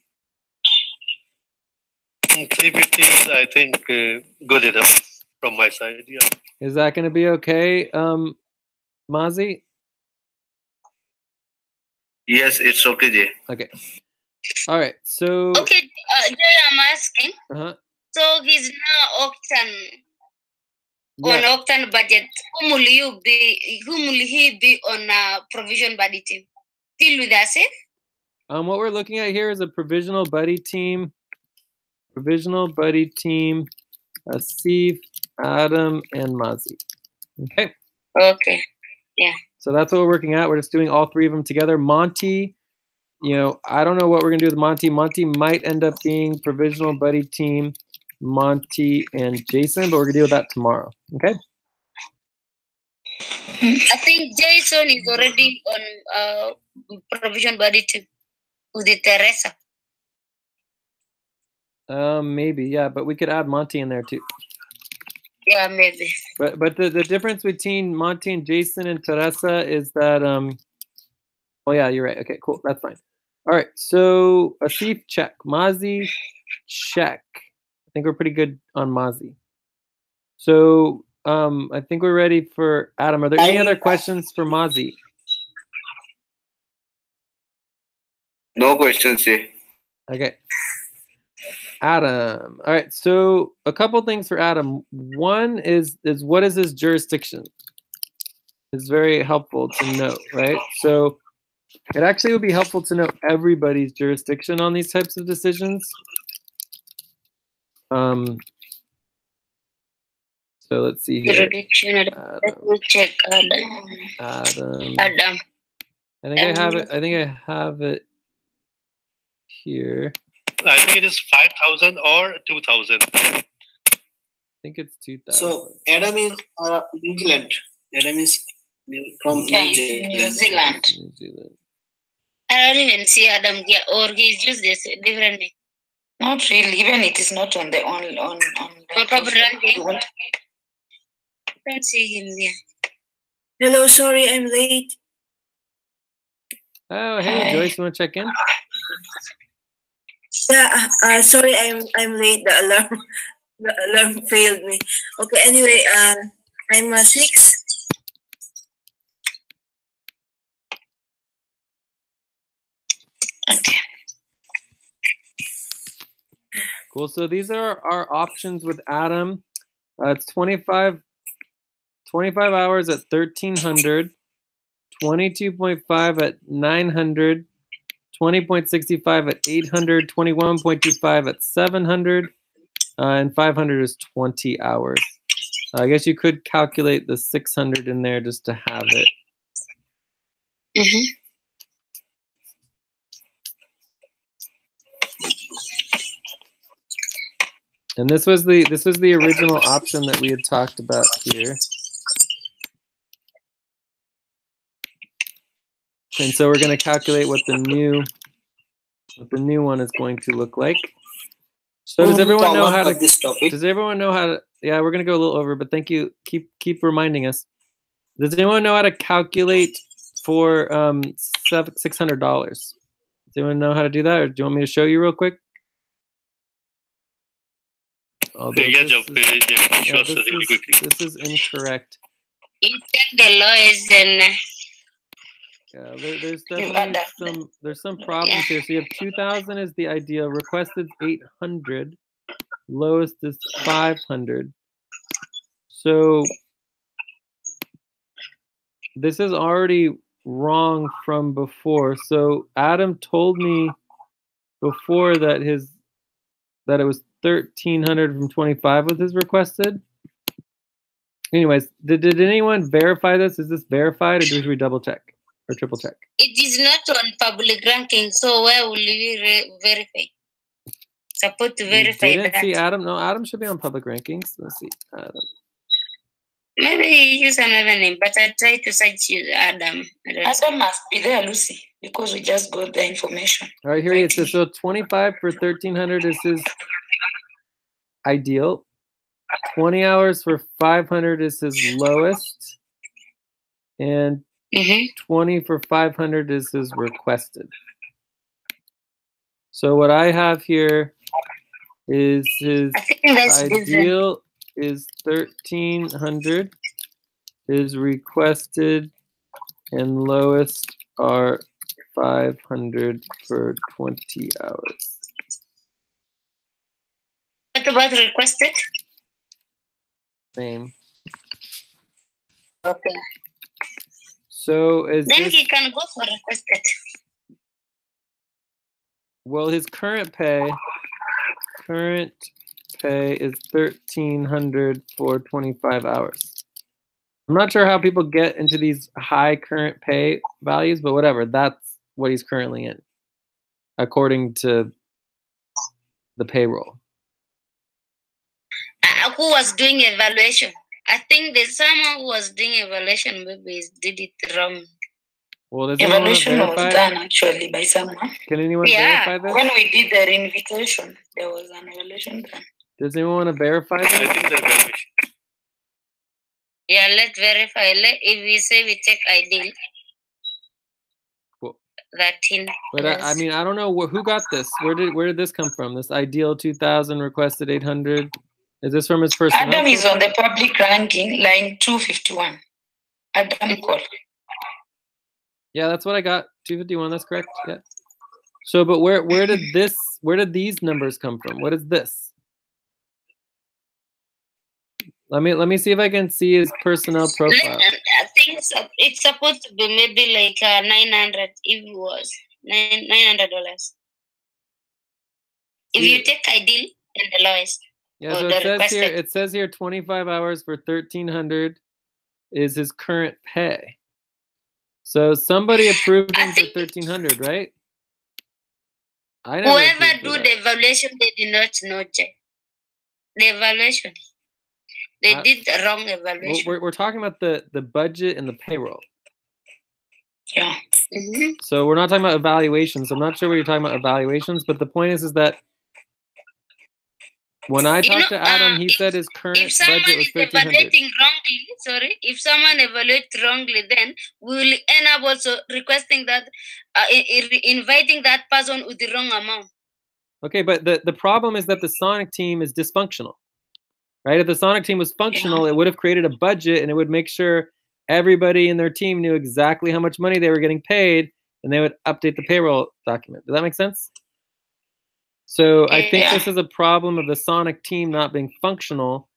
350 is, I think, good enough from my side. Yeah. Is that going to be okay, Mozzie? Yes, it's okay, Jay. Okay. All right. So. Okay, Jay, I'm asking. So he's now on octant budget. Whom will he be on provision buddy team? Still with Asif? What we're looking at here is a provisional buddy team. Asif, Adam, and Mozzie. Okay. Okay. Yeah. So that's what we're working at. We're just doing all three of them together. Monty, you know, I don't know what we're gonna do with Monty. Monty might end up being provisional buddy team, Monty and Jason, but we're gonna deal with that tomorrow. Okay. I think Jason is already on provision buddy team with the Teresa. Maybe, yeah, but we could add Monty in there too. Yeah, maybe. But the difference between Monty and Jason and Teresa is that oh yeah, you're right. Okay, cool. That's fine. All right. So Asif, check. Mozzie, check. I think we're pretty good on Mozzie. So I think we're ready for Adam. Are there any other questions for Mozzie? No questions, Jay. Okay. Adam. All right. So a couple things for Adam. One is what is his jurisdiction? It's very helpful to know, right? So it actually would be helpful to know everybody's jurisdiction on these types of decisions. So let's see here. Jurisdiction. Let me check. Adam. Adam. I think I have it. I think I have it here. I think it is 5,000 or 2,000. I think it's 2,000. So Adam is New Zealand. Adam is from New Zealand. New Zealand. I don't even see Adam here, or he's just this different name. Not really. Even it is not on the on the don't see him there. Hello, sorry, I'm late. Oh, hey, Joyce, you want to check in? Yeah, sorry, I'm late. The alarm failed me. Okay, anyway, I'm 6. Okay. Cool. So these are our options with Adam. It's 25 hours at 1,300, 22.5 at 900, 20.65 at 800, 21.25 at 700, and 500 is 20 hours. I guess you could calculate the 600 in there just to have it. Mm-hmm. And this was the original option that we had talked about here. And so we're going to calculate what the new one is going to look like. So does everyone know how to? Does everyone know how to? Yeah, we're going to go a little over, but thank you. Keep reminding us. Does anyone know how to calculate for $600? Does anyone know how to do that, or do you want me to show you real quick? This is incorrect. You check the laws and. Yeah, there's definitely some problems here. So you have 2,000 is the ideal. Requested 800. Lowest is 500. So this is already wrong from before. So Adam told me before that it was 1,300 from 25 was his requested. Anyways, did anyone verify this? Is this verified, or should we double check or triple check? It is not on public ranking, so where will we verify? Support to verify you didn't that. see Adam? No, Adam should be on public rankings. Let's see, Adam. Maybe you use another name, but I try to search you, Adam. Adam must be there, Lucy, because we just got the information. All right, here he is. So 25 for 1,300 is his ideal. 20 hours for 500 is his lowest. And 20 for 500 is his requested. So what I have here is his ideal is 1,300, his requested and lowest are 500 for 20 hours. What about requested? Same. Okay. So is then this, he can go for requested. well, his current pay is 1,300 for 25 hours. I'm not sure how people get into these high current pay values, but whatever, that's what he's currently in, according to the payroll. Who was doing evaluation? I think there's someone who was doing evaluation, maybe did it wrong. Well, does Evaluation anyone was verify? done actually by someone. Can anyone verify this? When we did the invitation, there was an evaluation done. Does anyone want to verify I this? think the evaluation. Yeah, let's verify. If we say we take ideal, Cool. 13. But I mean, I don't know who got this. Where did this come from? This ideal 2,000 requested 800. Is this from his personnel? Adam is on the public ranking, line 251. Adam call. Yeah, that's what I got. 251. That's correct. Yeah. So, but where did these numbers come from? What is this? Let me see if I can see his personnel profile. I think it's supposed to be maybe like 900 if it was $900. If you take ideal and the lowest. Yeah, so it says here 25 hours for 1,300 is his current pay. So somebody approved him for 1,300, right? Whoever do the evaluation, they did not know, Jay. The evaluation. They did the wrong evaluation. We're talking about the budget and the payroll. Yeah. So we're not talking about evaluations. I'm not sure what you're talking about evaluations, but the point is that when I talked to Adam, he said his current budget was 1,300. If someone evaluates wrongly, then we will end up also requesting that, inviting that person with the wrong amount. Okay, but the problem is that the Sonic team is dysfunctional, right? If the Sonic team was functional, it would have created a budget and it would make sure everybody in their team knew exactly how much money they were getting paid, and they would update the payroll document. Does that make sense? So I think this is a problem of the Sonic team not being functional,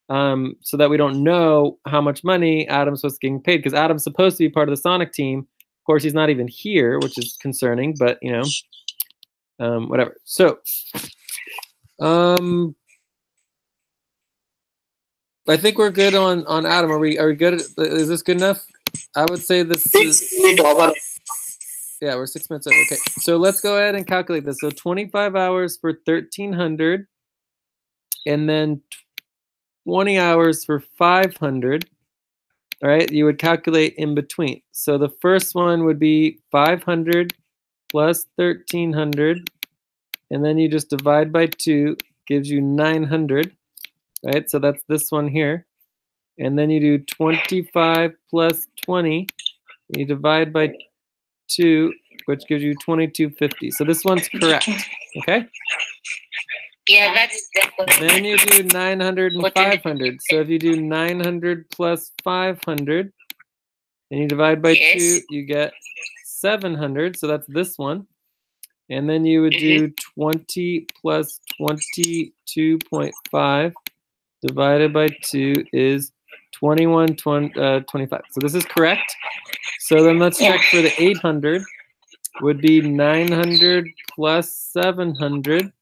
so that we don't know how much money Adam's supposed to be getting paid, because Adam's supposed to be part of the Sonic team. Of course, he's not even here, which is concerning, but you know, whatever. So, I think we're good on Adam. Are we good? Is this good enough? I would say this is. Yeah, we're 6 minutes over. Okay, so let's go ahead and calculate this. So 25 hours for 1,300, and then 20 hours for 500. All right, you would calculate in between. So the first one would be 500 plus 1,300, and then you just divide by 2, gives you 900. Right, so that's this one here. And then you do 25 plus 20, you divide by 2, which gives you 2250. So this one's correct. Okay? Yeah, that's definitely. Then you do 900 and 500. So if you do 900 plus 500, and you divide by 2, you get 700. So that's this one. And then you would do 20 plus 22.5 divided by 2 is 25. So this is correct. So then let's check for the 800. Would be 900 plus 700,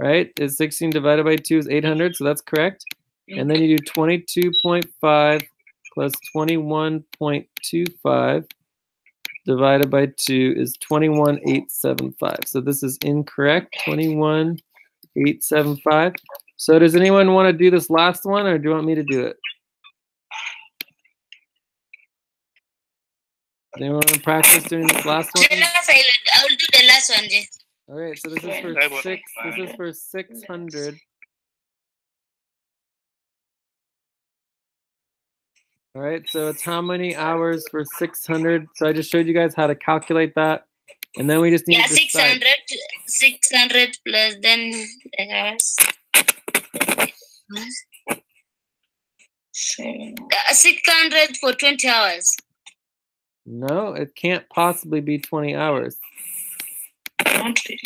right? Is 16 divided by 2 is 800, so that's correct. And then you do 22.5 plus 21.25 divided by 2 is 21,875. So this is incorrect, 21,875. So does anyone want to do this last one, or do you want me to do it? Anyone want to practice doing this last one? I'll do the last one, Jay. All right, so this is for This is for 600. All right, so it's how many hours for 600? So I just showed you guys how to calculate that, and then we just need to decide. 600 plus then the hours. 600 for 20 hours. No, it can't possibly be 20 hours. Okay,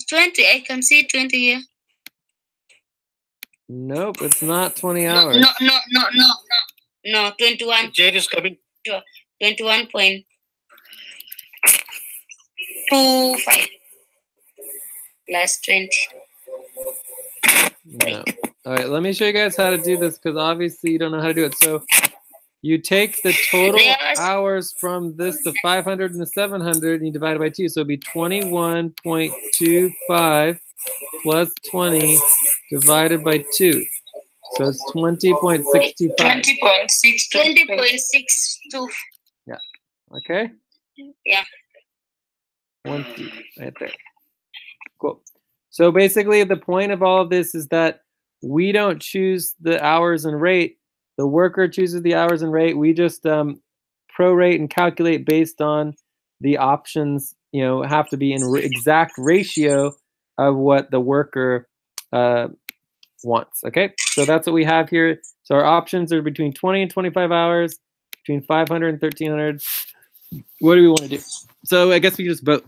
20. I can see 20 here. Nope, it's not 20 hours. No, 21. Jade is coming. 21.25 plus 20. No. All right, let me show you guys how to do this, because obviously you don't know how to do it. So you take the total hours from this, the 500 and the 700, and you divide it by 2. So it'd be 21.25 plus 20 divided by 2. So it's 20.65. 20.62. Yeah. Okay? Yeah. 20 right there. Cool. So basically the point of all of this is that we don't choose the hours and rate. The worker chooses the hours and rate. We just prorate and calculate based on the options, have to be in exact ratio of what the worker wants. Okay, so that's what we have here. So our options are between 20 and 25 hours, between 500 and 1300. What do we want to do? So I guess we just vote.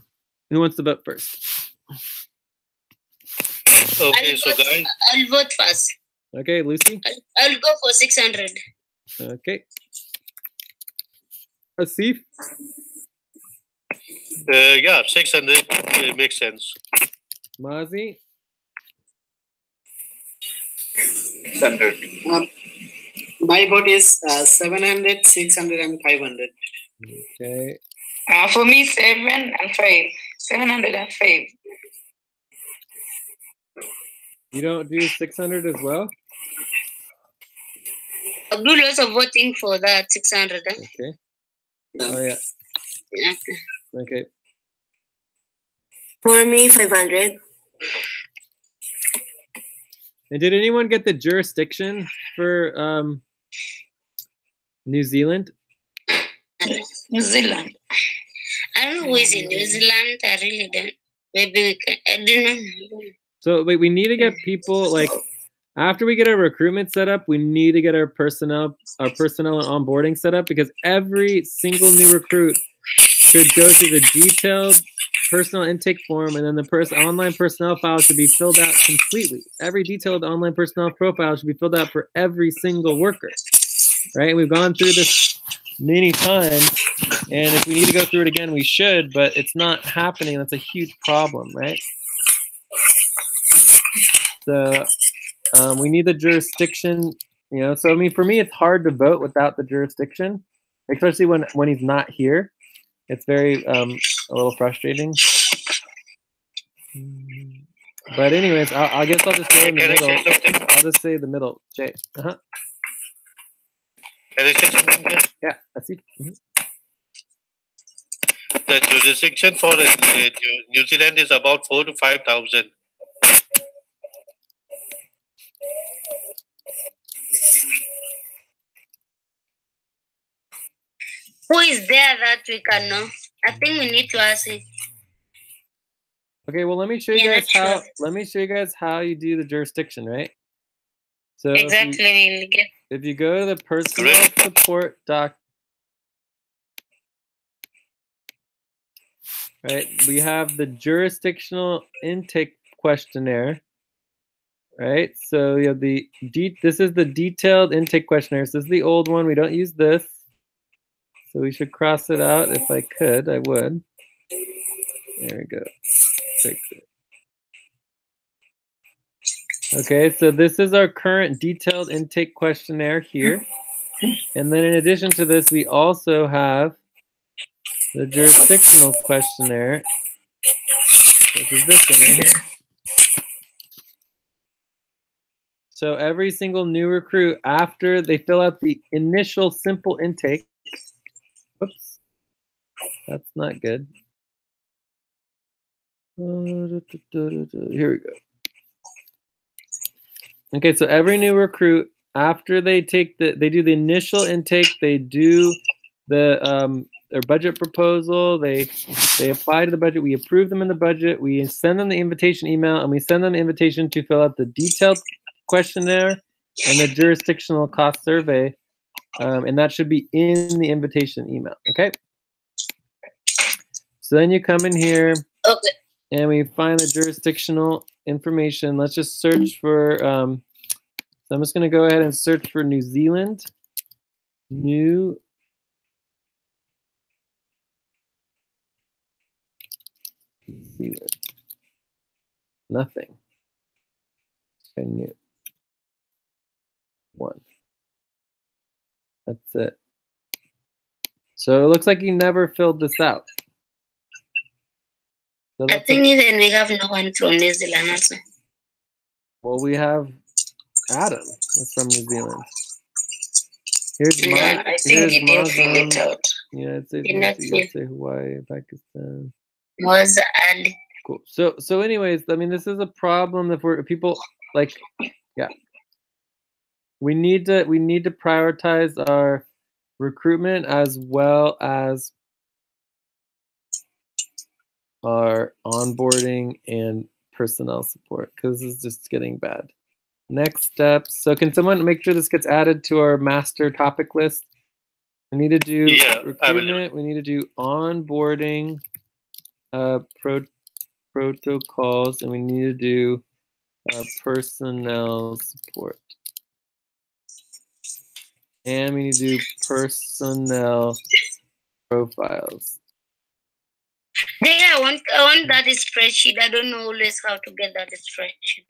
Who wants to vote first? Okay, so guys, I'll vote first. Okay, Lucy? I'll go for 600. Okay. Asif? Yeah, 600 makes sense. Mazi? 600. My vote is 700, 600, and 500. Okay. For me, 7 and 5. 705. You don't do 600 as well? Abdul also voting for that 600. Huh? Okay. Oh, yeah. Okay. For me, 500. And did anyone get the jurisdiction for New Zealand? New Zealand. I don't know who is in New Zealand. I really don't. Maybe we can. I don't know. So we need to get people, like, after we get our recruitment set up, we need to get our personnel and onboarding set up, because every single new recruit should go through the detailed personnel intake form, and then the online personnel file should be filled out completely. Every detail of the online personnel profile should be filled out for every single worker, right? We've gone through this many times, and if we need to go through it again, we should, but it's not happening. That's a huge problem, right? So we need the jurisdiction, So I mean, for me, it's hard to vote without the jurisdiction, especially when he's not here. It's very a little frustrating. But anyways, I guess I'll just go in the middle. I'll just say the middle. Jay. Can I say something? Yeah, I see. The jurisdiction for New Zealand is about 4,000 to 5,000. Who is there that we can know? I think we need to ask it. Okay, well, let me show you guys how. Let me show you guys how you do the jurisdiction, right? So exactly. If you go to the personal support doc, right? We have the jurisdictional intake questionnaire, right? So you have this is the detailed intake questionnaire. So this is the old one. We don't use this. So we should cross it out. If I could, I would. There we go. Fix it. Okay, so this is our current detailed intake questionnaire here. And then in addition to this, we also have the jurisdictional questionnaire, which is this one right here. So every single new recruit, after they fill out the initial simple intake, whoops, that's not good. Here we go. Okay, so every new recruit, after they take they do the initial intake, they do the their budget proposal, they apply to the budget, we approve them in the budget, we send them the invitation email, and we send them the invitation to fill out the detailed questionnaire and the jurisdictional cost survey, and that should be in the invitation email. Okay. So then you come in here, Okay. and we find the jurisdictional information. Let's just search for. So I'm just going to go ahead and search for New Zealand. New. Zealand. Nothing. I knew. One. That's it. So it looks like you never filled this out. So I think even we have no one from New Zealand also. Well, we have Adam. That's from New Zealand. Here's Yeah, I think he didn't fill it out. United States, USA, Hawaii, Pakistan. Was Ali. Cool. So anyways, I mean, this is a problem if people like, yeah. We need to prioritize our recruitment as well as our onboarding and personnel support, because this is just getting bad. Next steps. So can someone make sure this gets added to our master topic list? We need to do recruitment. We need to do onboarding protocols, and we need to do personnel support. And we need to do personnel profiles. Yeah, I want that spreadsheet. I don't know always how to get that spreadsheet.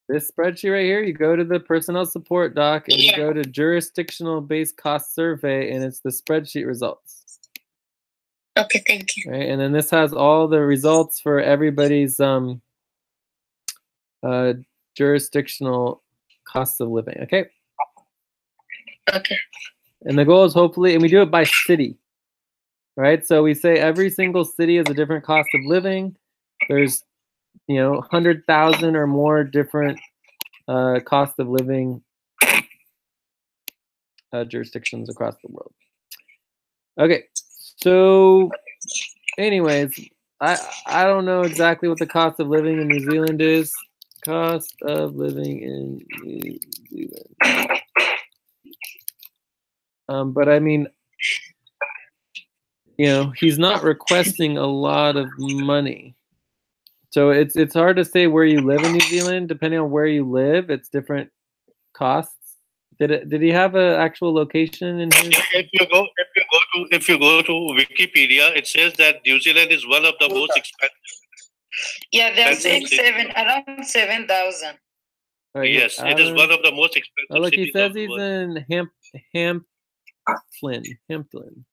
This spreadsheet right here, you go to the personnel support doc and you go to jurisdictional based cost survey, and it's the spreadsheet results. Okay, thank you. Right, and then this has all the results for everybody's jurisdictional costs of living. Okay. Okay. And the goal is hopefully, and we do it by city, right? So we say every single city has a different cost of living. There's, 100,000 or more different cost of living jurisdictions across the world. Okay, so anyways, I don't know exactly what the cost of living in New Zealand is. Cost of living in New Zealand. But I mean, he's not requesting a lot of money. So it's hard to say where you live in New Zealand. Depending on where you live, it's different costs. Did he have an actual location in his? If you go to Wikipedia, it says that New Zealand is one of the most expensive. Yeah, they're saying around 7,000. Right, yes, it is one of the most expensive. Oh, look, he says he's world. in Hampton. Hamilton.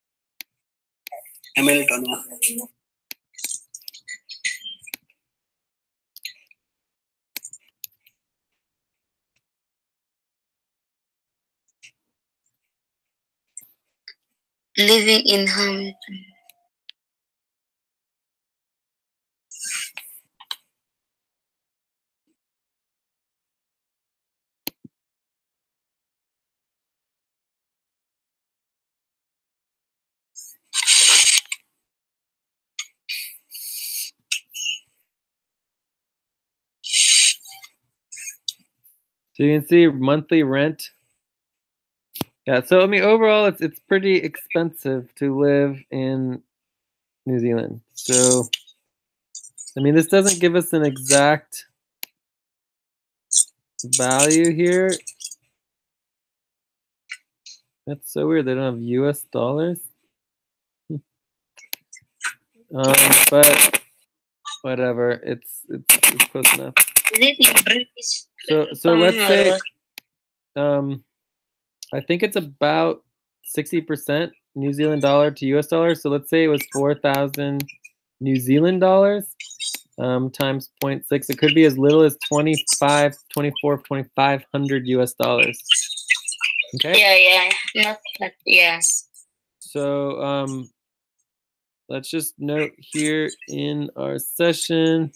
Living in Hamilton. So you can see monthly rent. Yeah, so I mean overall it's pretty expensive to live in New Zealand. So I mean this doesn't give us an exact value here. That's so weird. They don't have US dollars. But whatever, it's close enough. Is it in British? So let's say I think it's about 60% New Zealand dollar to US dollar. So let's say it was 4,000 New Zealand dollars times 0.6. It could be as little as 2,500 US dollars. Okay. Yeah. Not yes. So let's just note here in our session,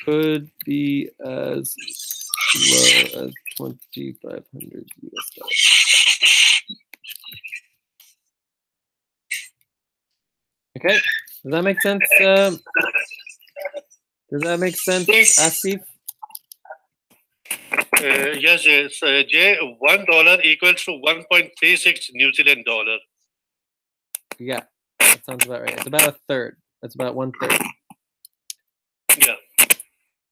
could be as low as 2,500 US dollars. Okay, does that make sense? Does that make sense, Yes. Asif? Yes, Jay, $1 equals to 1.36 New Zealand dollar. Yeah, that sounds about right. It's about a third. That's about 1/3. Yeah.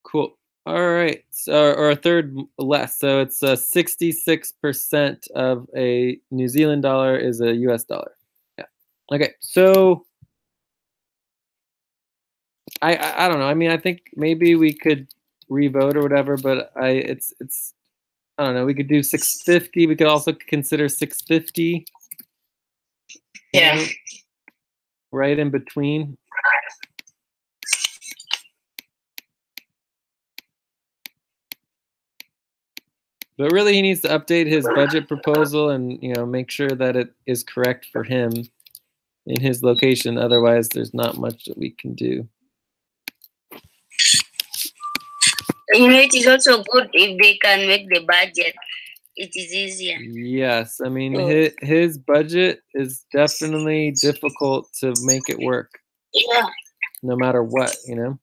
Cool. All right, so, or a third less. So it's 66% of a New Zealand dollar is a US dollar. Yeah. Okay, so I don't know. I mean, I think maybe we could revote or whatever, but it's I don't know. We could do 650. We could also consider 650. Yeah. know, right in between. But really, he needs to update his budget proposal and make sure that it is correct for him in his location. Otherwise, there's not much that we can do. It is also good if they can make the budget. It is easier. Yes, I mean his budget is definitely difficult to make it work. Yeah. No matter what, So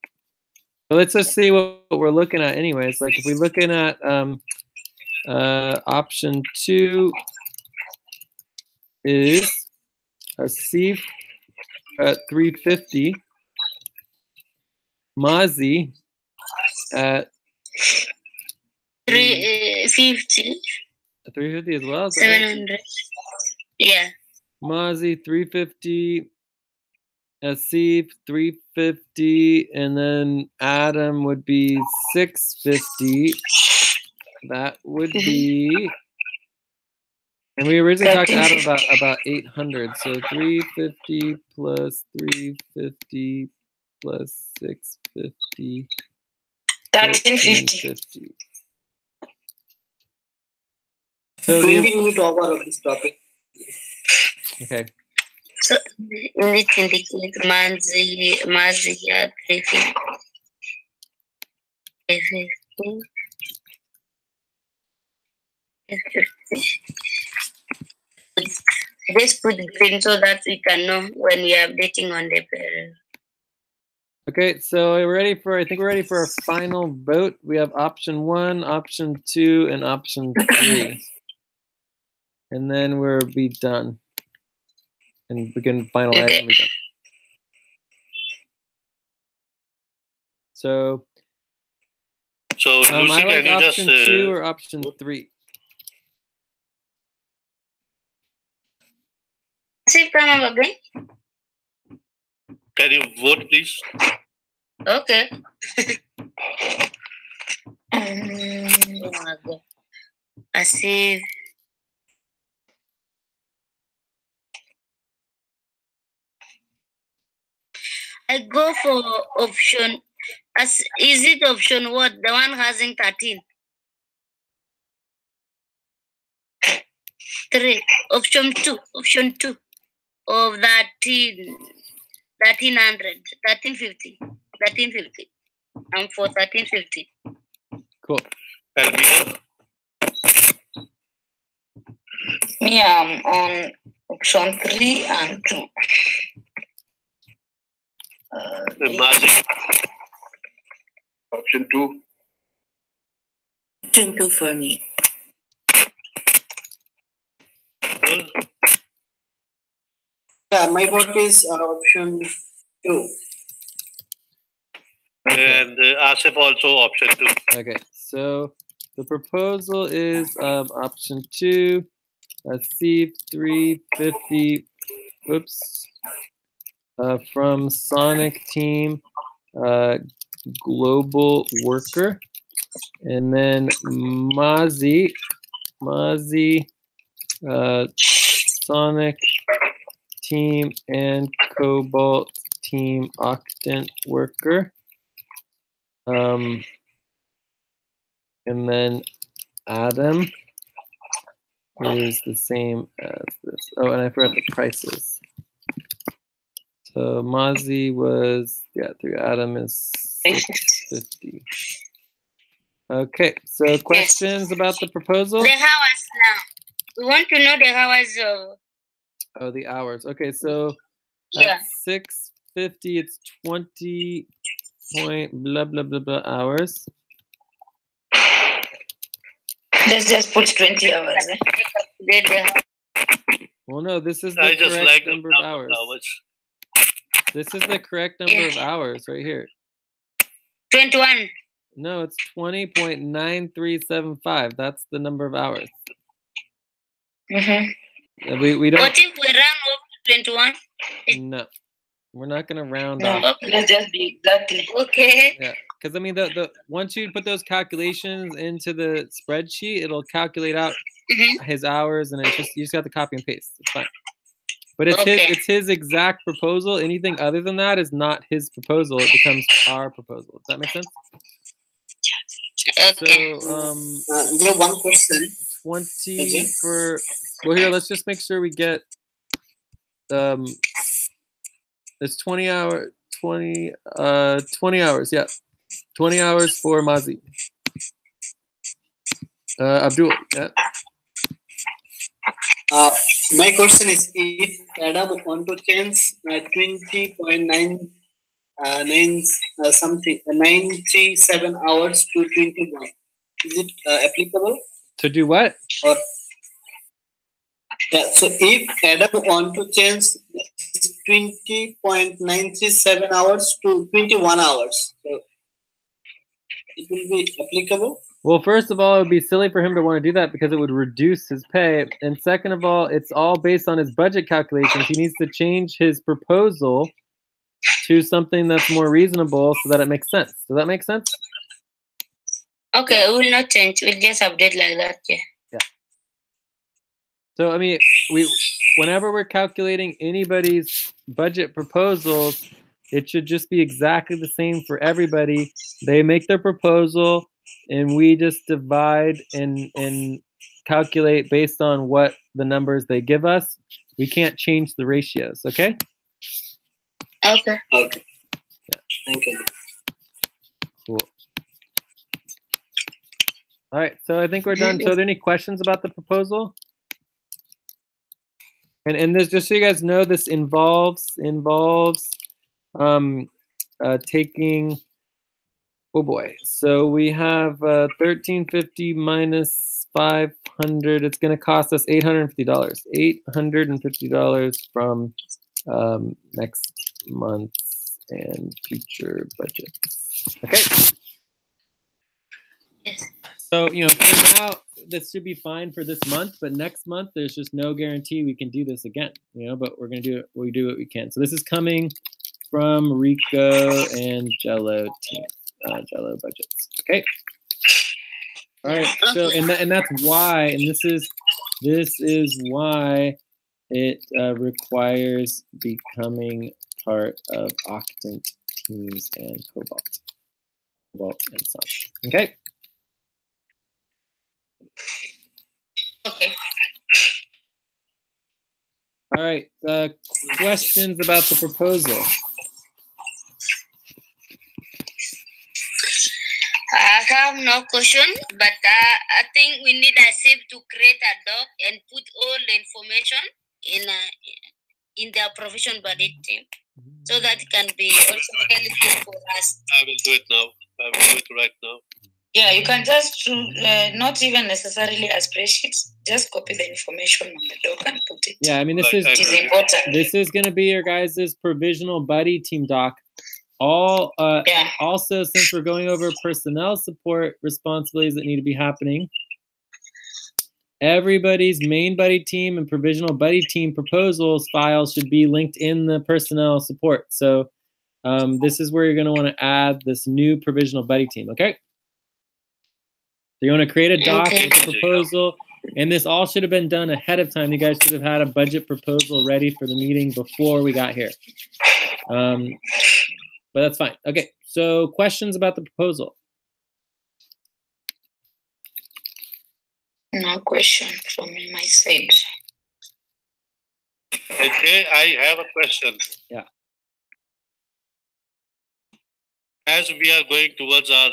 let's just see what we're looking at. Anyways, like if we're looking at option 2 is Asif at 350, Mazi at 350. 350 as well. Is that right? 700. Yeah. Mazi 350, Asif 350, and then Adam would be 650. That would be, and we originally talked to Adam about 800. So 350 plus 350 plus 650. 1350. So we need to talk about this topic. Okay. So let's indicate Mazi at 350. 350. Just put the pin so that we can know when we are updating on the parent. Okay, so we're ready for, I think we're ready for a final vote. We have option 1, option 2, and option 3. And then we'll be done. And we can finalize Okay. and be done. So Lucy, I like can you option just 2 or option 3? See, come up again. can you vote, please? Okay. Oh my God. Asif. I go for option. Is it option what? The one having 13. 3. Option 2. Option 2 of 1300. 1350. 1350. I'm for 1350. Cool. And Me, I'm on option 3 and 2. Mazi, Option 2. Option 2 for me. Yeah, my vote is option 2. and Asif also option 2. Okay, so the proposal is option 2, Asif 350, oops, from Sonic Team, global worker, and then Mozzie, Sonic Team and Cobalt Team Octant worker. And then Adam is the same as this. Oh, and I forgot the prices. So Mozzie was, yeah, through Adam is $650. Okay, so questions about the proposal? The hours now. We want to know the hours of. Oh, the hours. Okay, so Yeah. at $650, it's 20 point blah blah blah blah hours. Let's just put 20 hours. Well, no, this is the I just correct like the number of hours. This is the correct number of hours right here. 21. No, it's 20.9375. That's the number of hours. Mm-hmm. We don't. What if we round up to 21? No, we're not gonna round No, off. let's just be exactly. Okay. Yeah, because I mean, the once you put those calculations into the spreadsheet, it'll calculate out his hours, and it's just you just got to copy and paste. It's fine. But it's his exact proposal. Anything other than that is not his proposal. It becomes our proposal. Does that make sense? Okay. So We have one question. 20 for. Well, here, let's just make sure we get. It's 20 hours. 20 hours. Yeah, 20 hours for Mozzie. Abdul. Yeah. My question is, if Adam want to change 20.9 something 97 hours to 21, is it applicable? To do what? Or yeah, so if Adam want to change 20.97 hours to 21 hours, so it will be applicable? Well, first of all, it would be silly for him to want to do that because it would reduce his pay. And second of all, it's all based on his budget calculations. He needs to change his proposal to something that's more reasonable so that it makes sense. Does that make sense? Okay, we will not change. We'll just update like that. Yeah. So, I mean, whenever we're calculating anybody's budget proposals, it should just be exactly the same for everybody. They make their proposal, and we just divide and calculate based on what the numbers they give us. We can't change the ratios, okay? Okay. Okay. Yeah. Thank you. Cool. All right, so I think we're done. So are there any questions about the proposal? And this, just so you guys know, this involves taking, oh boy. So we have 1350 minus 500. It's going to cost us $850. $850 from next month's and future budgets. Okay. Yes. So, you know, for now, this should be fine for this month, but next month, there's just no guarantee we can do this again, you know, but we're going to do it. We do what we can. So this is coming from Rico and Jello team, Jello budgets. Okay. All right. So, and that's why, and this is why it requires becoming part of Octant teams and Cobalt and such. Okay. Okay. All right. Questions about the proposal? I have no question, but I think we need a SIP to create a doc and put all the information in their provision budget team, so that it can be also helpful for us. I will do it now. I will do it right now. Yeah, you can just not even necessarily as spreadsheets. Just copy the information on the doc and put it. Yeah, I mean, this is important. This is going to be your guys' provisional buddy team doc. Also, since we're going over personnel support responsibilities that need to be happening, everybody's main buddy team and provisional buddy team proposals files should be linked in the personnel support. So this is where you're going to want to add this new provisional buddy team, okay? So you want to create a doc with a proposal, and this all should have been done ahead of time. You guys should have had a budget proposal ready for the meeting before we got here. But that's fine. Okay, so questions about the proposal? No question from my side. Okay, I have a question. Yeah. As we are going towards our,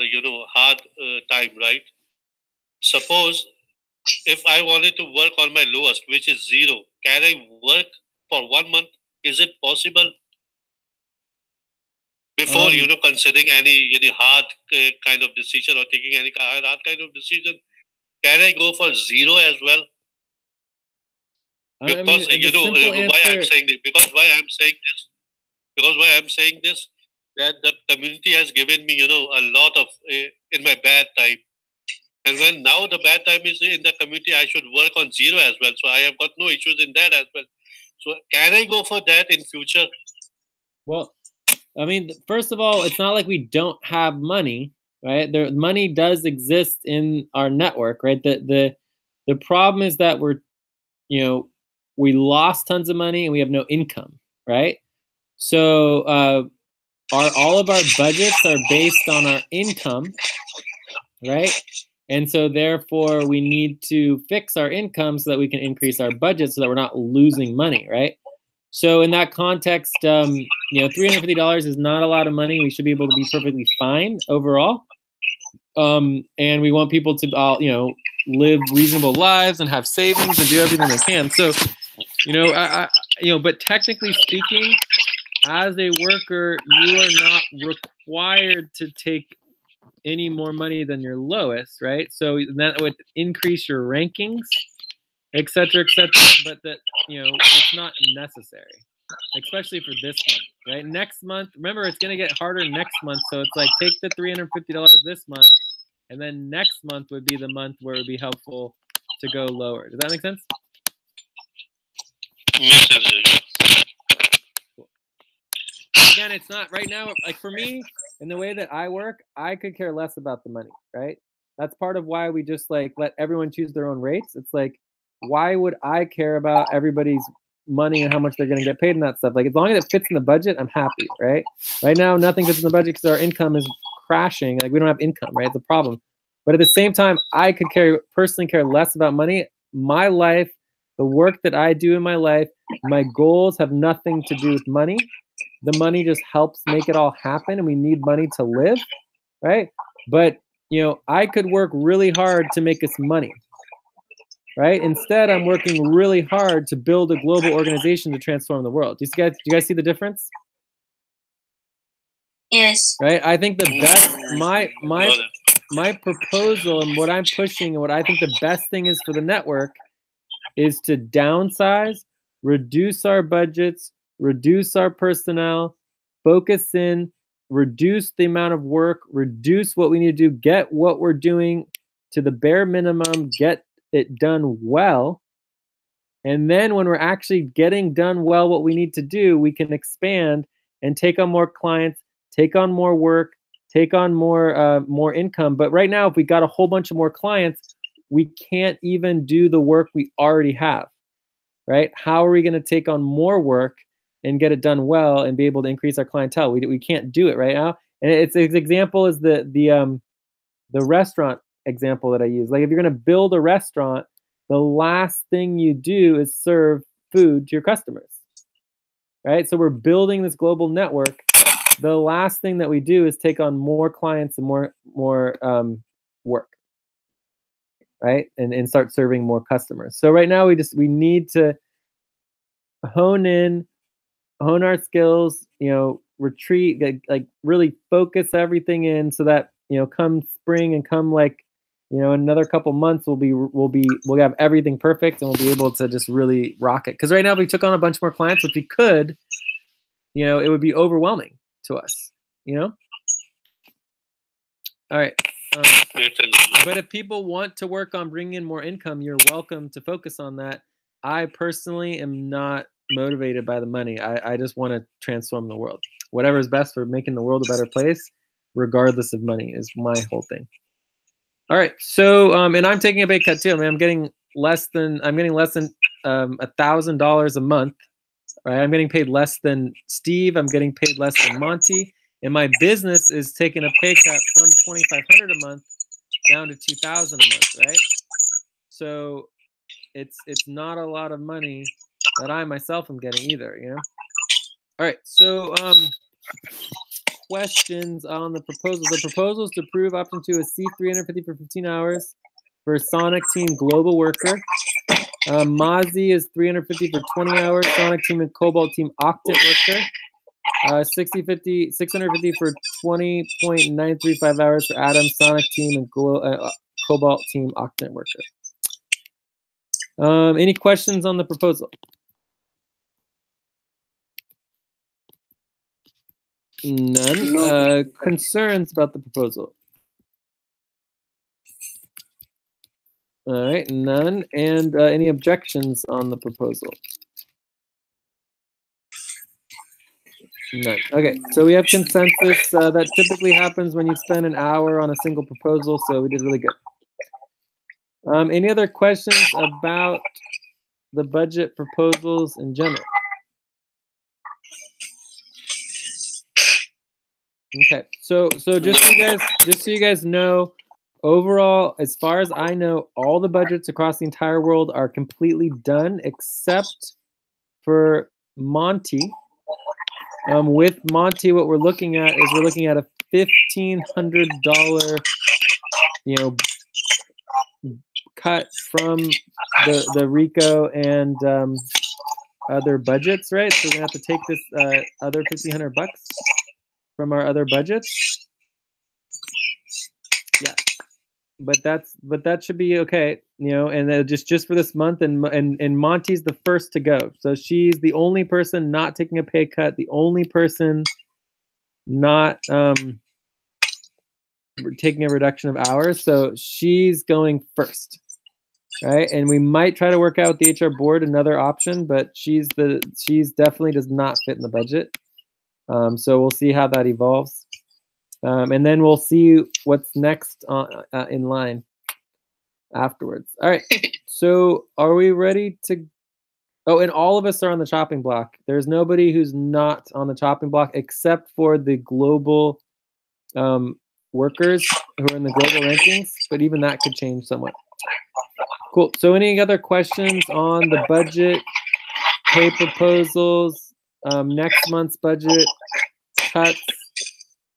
hard time, right? Suppose if I wanted to work on my lowest, which is 0, can I work for 1 month? Is it possible? Before, considering any hard kind of decision or taking any hard kind of decision, can I go for 0 as well? Because why I'm saying this? Because why I'm saying this? That the community has given me, a lot of in my bad time, and when now the bad time is in the community, I should work on 0 as well. So I have got no issues in that as well. So can I go for that in future? Well, I mean, first of all, it's not like we don't have money, right? Money does exist in our network, right? The problem is that we lost tons of money and we have no income, right? So all of our budgets are based on our income, right? And so therefore we need to fix our income so that we can increase our budget so that we're not losing money, right? So in that context, $350 is not a lot of money. We should be able to be perfectly fine overall. And we want people to all, live reasonable lives and have savings and do everything they can. So, but technically speaking, as a worker, you are not required to take any more money than your lowest, right? So that would increase your rankings, et cetera, but that, it's not necessary, especially for this month, right? Next month, remember, it's going to get harder next month. So it's like, take the $350 this month, and then next month would be the month where it would be helpful to go lower. Does that make sense? Makes sense. Again, it's not right now, like for me, in the way that I work, I could care less about the money, right? That's part of why we just let everyone choose their own rates. It's like, why would I care about everybody's money and how much they're going to get paid and that stuff? Like, as long as it fits in the budget, I'm happy, right? Right now, nothing fits in the budget because our income is crashing. Like, we don't have income, right? It's a problem. But at the same time, I could personally care less about money. My life, the work that I do in my life, my goals have nothing to do with money. The money just helps make it all happen, and we need money to live, right? But, I could work really hard to make us money, right? Instead, I'm working really hard to build a global organization to transform the world. Do you guys see the difference? Yes. Right? I think the best, my proposal and what I'm pushing and what I think the best thing is for the network is to downsize, reduce our budgets, reduce our personnel, focus in, reduce the amount of work, reduce what we need to do, get what we're doing to the bare minimum, get it done well. And then when we're actually getting done well what we need to do, we can expand and take on more clients, take on more work, take on more income. But right now, if we got a whole bunch of more clients, we can't even do the work we already have, right? How are we going to take on more work and get it done well and be able to increase our clientele? We can't do it right now. And its example is the restaurant example that I use. Like, if you're going to build a restaurant, the last thing you do is serve food to your customers, right? So we're building this global network. The last thing that we do is take on more clients and more work, right? And start serving more customers. So right now we need to hone our skills, retreat, like really focus everything in so that, come spring and come in another couple months, we'll have everything perfect and we'll be able to just really rock it. Because right now, if we took on a bunch more clients, which we could, it would be overwhelming to us, All right. But if people want to work on bringing in more income, you're welcome to focus on that. I personally am not motivated by the money. I just want to transform the world. Whatever is best for making the world a better place, regardless of money, is my whole thing. All right. So, and I'm taking a pay cut too. I mean, I'm getting less than $1,000 a month. Right. I'm getting paid less than Steve. I'm getting paid less than Monty. And my business is taking a pay cut from $2,500 a month down to $2,000 a month. Right. So it's not a lot of money that I myself am getting either. You know. All right. So questions on the proposals. The proposals to approve option 2 is C350 for 15 hours for Sonic Team Global Worker. Mozzie is 350 for 20 hours. Sonic Team and Cobalt Team Octant Worker. 650 for 20.935 hours for Adam, Sonic Team, and Cobalt Team Octant Worker. Any questions on the proposal? None. Concerns about the proposal? All right, none. And any objections on the proposal? None. Okay, so we have consensus. That typically happens when you spend an hour on a single proposal, so we did really good. Any other questions about the budget proposals in general? Okay, so just so you guys know, overall, as far as I know, all the budgets across the entire world are completely done except for Monty. With Monty, what we're looking at is a $1,500, cut from the RICO and other budgets, right? So we're gonna have to take this other $1,500 from our other budgets. Yeah, but that should be okay, and just for this month, and Monty's the first to go, so she's the only person not taking a pay cut, the only person not taking a reduction of hours, so she's going first, right? And we might try to work out with the HR board another option, but she's definitely does not fit in the budget. So we'll see how that evolves. And then we'll see what's next in line afterwards. All right. So are we ready to? Oh, and all of us are on the chopping block. There's nobody who's not on the chopping block except for the global workers who are in the global rankings. But even that could change somewhat. Cool. So any other questions on the budget, pay proposals, next month's budget, cuts?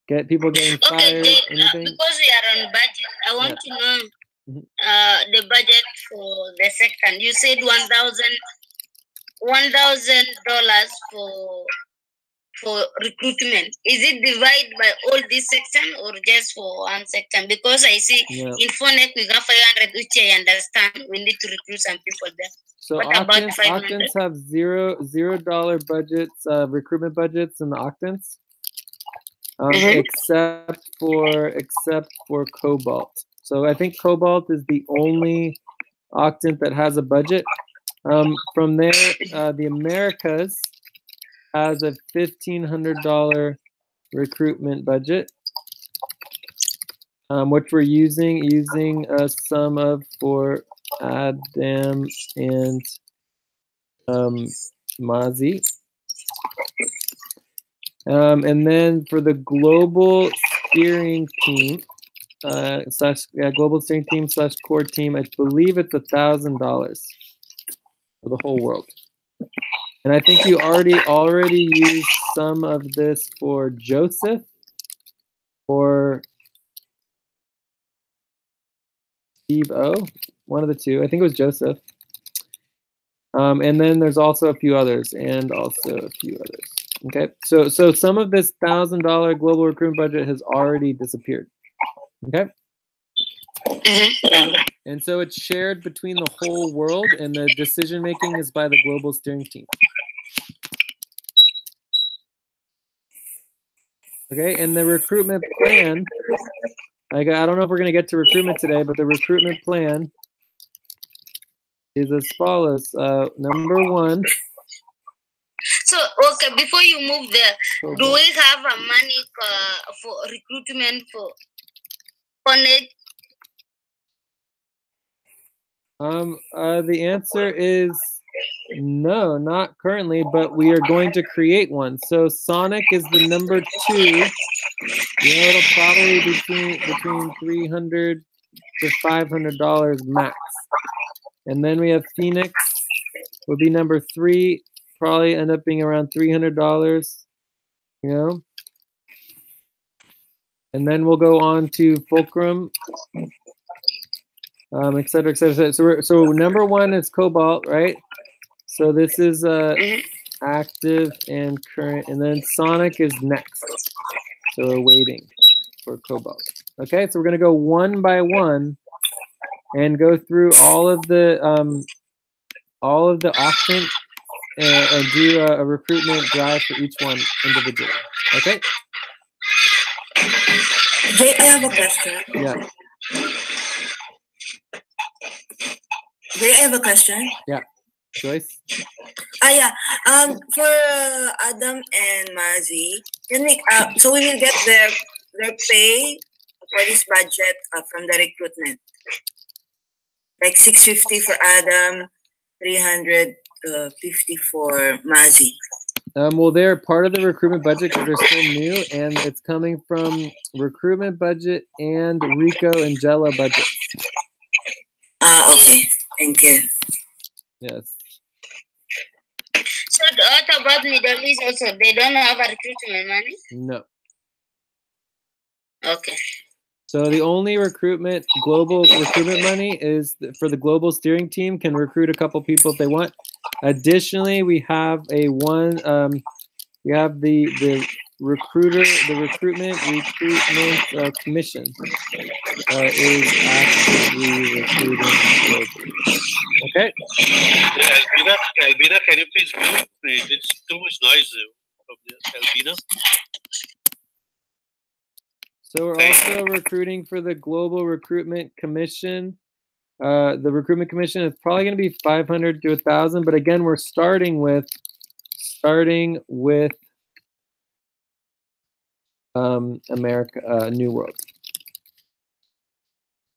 Get people getting fired. Anything? Because we are on budget, I want to know the budget for the section. You said $1,000 for recruitment. Is it divided by all this section or just for one section? Because I see in Phoenix we got 500, which I understand. We need to recruit some people there. So Octants have $0 budgets, recruitment budgets in the Octants. Except for Cobalt. So I think Cobalt is the only Octant that has a budget. From there, the Americas has a $1,500 recruitment budget, which we're using a sum of for Adam and Mozzie. And then for the global steering team, global steering team / core team, I believe it's $1,000 for the whole world. And I think you already used some of this for Joseph or Steve O, one of the two. I think it was Joseph. And then there's also a few others, Okay, so some of this $1,000 global recruitment budget has already disappeared. Okay, and so it's shared between the whole world, and the decision making is by the global steering team. Okay, and the recruitment plan I don't know if we're going to get to recruitment today, but the recruitment plan is as follows. Number one. So, okay, before you move there, do we have a money for recruitment for Connect? The answer is no, not currently, but we are going to create one. So Sonic is the number 2. You know, it'll probably be between $300 to $500 max. And then we have Phoenix would be number 3, probably end up being around $300, you know. And then we'll go on to Fulcrum, et cetera, et cetera. So number 1 is Cobalt, right? So this is active and current, and then Sonic is next. So we're waiting for Cobalt. Okay, so we're gonna go one by one and go through all of the auction and do a recruitment drive for each one individually. Okay. Jay, I have a question. Yeah. Jay, I have a question. Yeah. Joyce? Yeah. For Adam and Mazi, can we, so we will get their pay for this budget from the recruitment. Like $650 for Adam, $350 for Mazi. Well, they're part of the recruitment budget because they're still new, and it's coming from recruitment budget and Rico and Jella budget. Okay. Thank you. Yes. So what about Middle East also? They don't have a recruitment money? No. Okay. So the only global recruitment money is for the global steering team can recruit a couple people if they want. Additionally, we have the recruitment commission is actively recruiting globally. Okay. Albina, can you please mute? It's too much noise from there. Albina. So we're also recruiting for the Global Recruitment Commission. The Recruitment Commission is probably going to be 500 to 1,000, but again, we're starting with America, New World.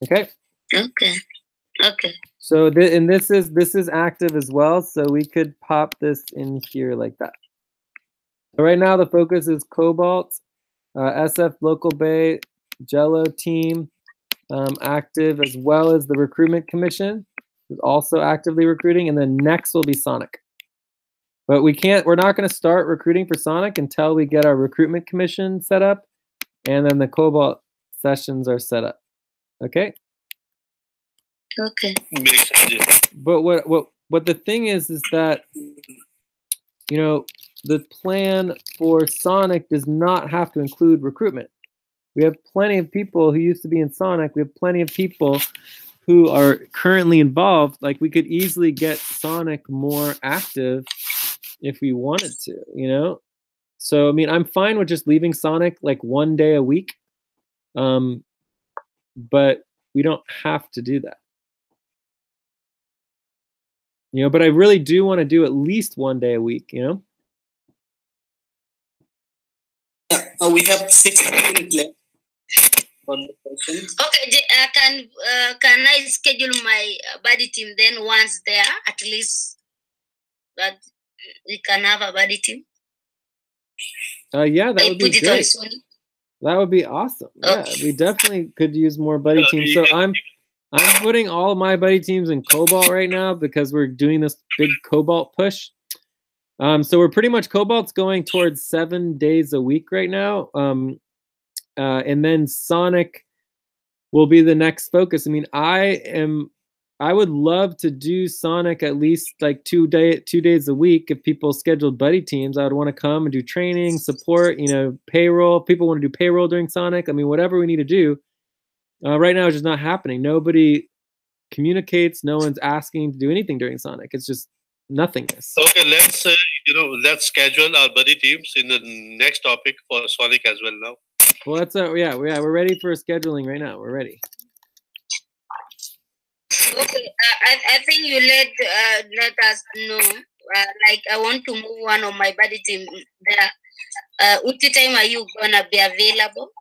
Okay. Okay. Okay. So and this is active as well, so we could pop this in here like that. So right now the focus is Cobalt. SF Local Bay, Jello team, active, as well as the Recruitment Commission is also actively recruiting, and then next will be Sonic. But we're not going to start recruiting for Sonic until we get our Recruitment Commission set up, and then the Cobalt sessions are set up. Okay? Okay. But what the thing is that, you know, the plan for Sonic does not have to include recruitment. We have plenty of people who used to be in Sonic. We have plenty of people who are currently involved. Like, we could easily get Sonic more active if we wanted to, you know? So, I mean, I'm fine with just leaving Sonic like 1 day a week. But we don't have to do that. You know, but I really do want to do at least 1 day a week, you know? We have 6 minutes left on the question. Okay, can I schedule my buddy team then once there, at least that we can have a buddy team? Yeah, that would be great. That would be awesome. Okay. Yeah, we definitely could use more buddy teams. So I'm putting all of my buddy teams in Cobalt right now because we're doing this big Cobalt push. So we're pretty much Cobalt's going towards 7 days a week right now. And then Sonic will be the next focus. I mean, I would love to do Sonic at least like 2 days a week. If people scheduled buddy teams, I would want to come and do training, support, you know, payroll. People want to do payroll during Sonic. I mean, whatever we need to do. Right now, it's just not happening. Nobody communicates. No one's asking to do anything during Sonic. It's just nothingness. Okay, let's schedule our buddy teams in the next topic for Sonic as well now. Well, that's yeah, we're ready for scheduling right now. We're ready. Okay, I think you let us know. Like I want to move one of my buddy team there. Which time are you gonna be available?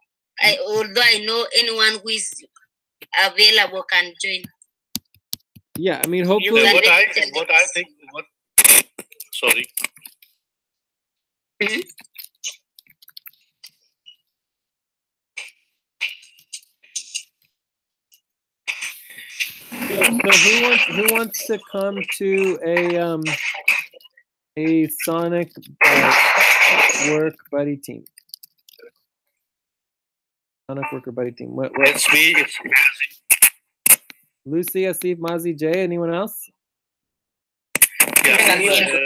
Although I know anyone who is available can join. Yeah, I mean, hopefully. Sorry. Mm-hmm. So who wants to come to a Sonic work buddy team? Sonic worker buddy team. What? It's me. It's Lucy, Asif, Mazi, Jay. Anyone else? Yeah.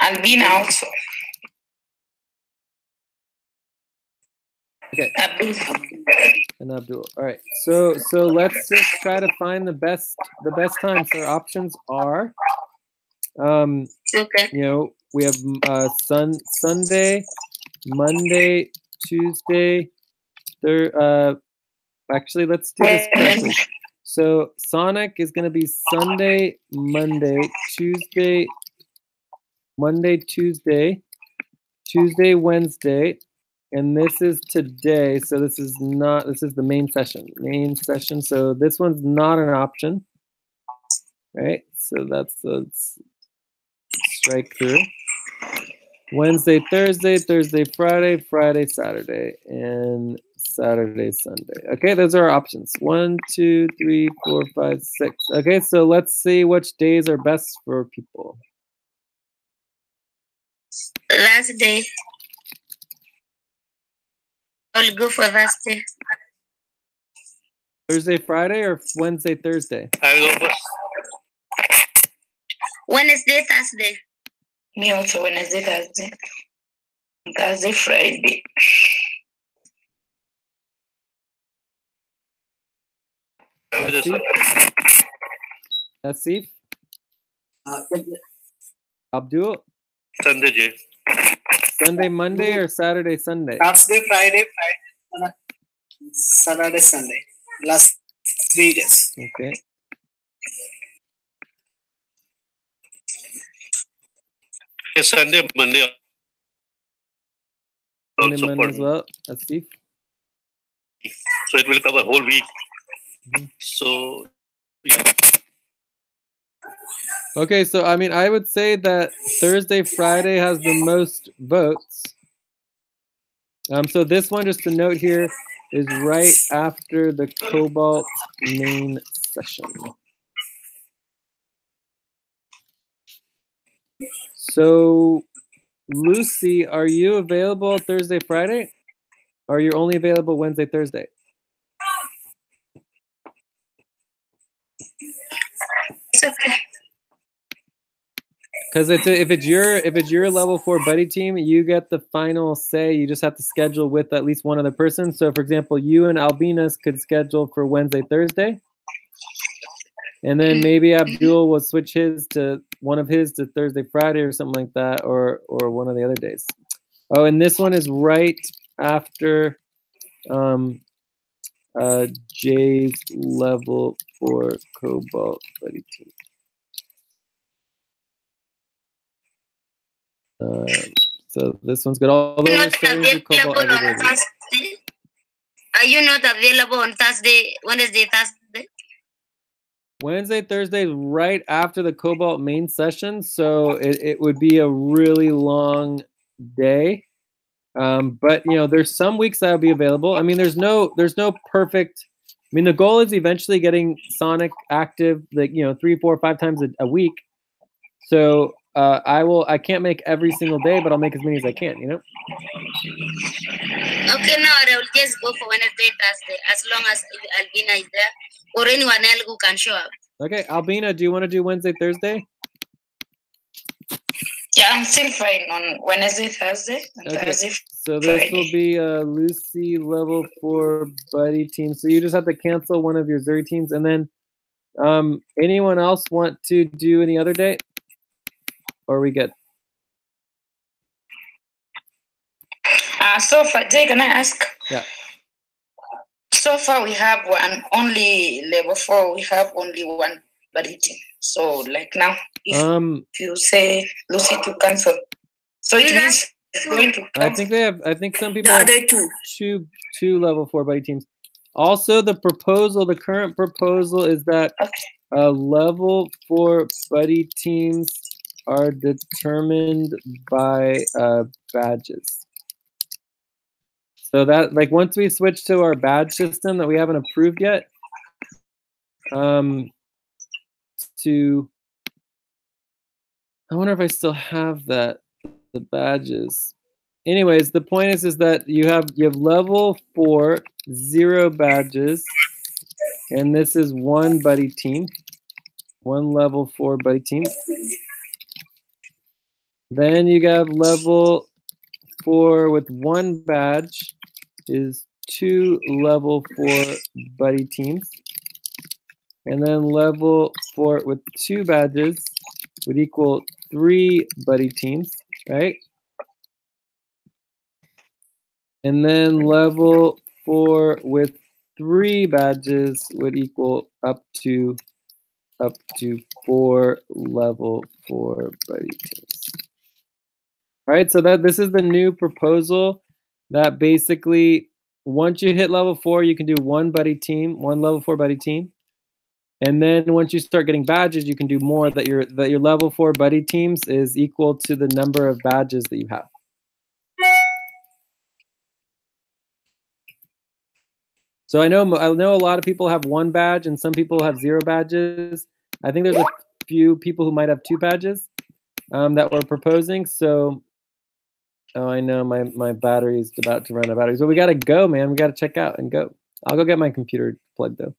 Albina also. Okay. And Abdul. All right. So let's just try to find the best time. So our options are, Okay. you know, we have Sunday, Monday, Tuesday, actually, let's do this correctly. So Sonic is going to be Sunday, Monday, Tuesday, Tuesday, Wednesday, and this is today. So this is the main session. So this one's not an option, right? So let's strike through. Wednesday, Thursday, Friday, Saturday, and Saturday, Sunday. Okay, those are our options. 1, 2, 3, 4, 5, 6. Okay, so let's see which days are best for people. Last day. I'll go for last day. Thursday, Friday, or Wednesday, Thursday? I will go for Wednesday, Thursday. Me also Wednesday, Thursday. Thursday, Friday. Asif? Abdul? Sunday, Jay. Sunday, Monday, or Saturday, Sunday? Thursday, Friday, Saturday, Sunday. Last 3 days. Okay. Sunday, Monday. Sunday, Monday as well. Asif? So it will cover whole week. So, yeah. Okay, so I mean, I would say that Thursday, Friday has the most votes. So this one, just to note here, is right after the Cobalt main session. So, Lucy, are you available Thursday, Friday? Or are you only available Wednesday, Thursday? It's okay. Because if it's your level 4 buddy team, you get the final say. You just have to schedule with at least one other person. So, for example, you and Albinas could schedule for Wednesday, Thursday, and then maybe Abdul will switch one of his to Thursday, Friday, or something like that, or one of the other days. Oh, and this one is right after Jay's level 4 Cobalt buddy team. So this one's good. All those Cobalt every day. Are you not available on Thursday, Wednesday, Thursday? Wednesday, Thursday, right after the Cobalt main session. So it would be a really long day. But you know, there's some weeks that'll be available. I mean, there's no perfect. I mean, the goal is eventually getting Sonic active, like, you know, 3, 4, 5 times a week. So I can't make every single day, but I'll make as many as I can, you know? Okay, no, I will just go for Wednesday, Thursday, as long as Albina is there, or anyone else who can show up. Okay, Albina, do you want to do Wednesday, Thursday? Yeah, I'm still fine on Wednesday, Thursday. Okay. Thursday, so this will be Lucy level 4 buddy team. So you just have to cancel one of your Zuri teams, and then anyone else want to do any other day? Or are we good? So, Jay, can I ask? Yeah. So far, we have only level 4. We have only one buddy team. So, like now, if you say Lucy to cancel, so it means it's going to cancel. I think some people have two level 4 buddy teams. Also, the current proposal is that level 4 buddy teams are determined by badges. So that, like, once we switch to our badge system that we haven't approved yet, I wonder if I still have the badges. Anyways, the point is that you have level 4 0 badges, and this is one buddy team, one level 4 buddy team. Then you have level 4 with 1 badge is 2 level 4 buddy teams. And then level 4 with 2 badges would equal 3 buddy teams, right? And then level 4 with 3 badges would equal up to 4 level 4 buddy teams. All right, so this is the new proposal that basically once you hit level 4, you can do one level 4 buddy team. And then once you start getting badges, you can do more, that your level 4 buddy teams is equal to the number of badges that you have. So I know a lot of people have 1 badge and some people have 0 badges. I think there's a few people who might have 2 badges that we're proposing. So, oh, I know my battery's about to run out of batteries. But we got to go, man. We got to check out and go. I'll go get my computer plugged, though.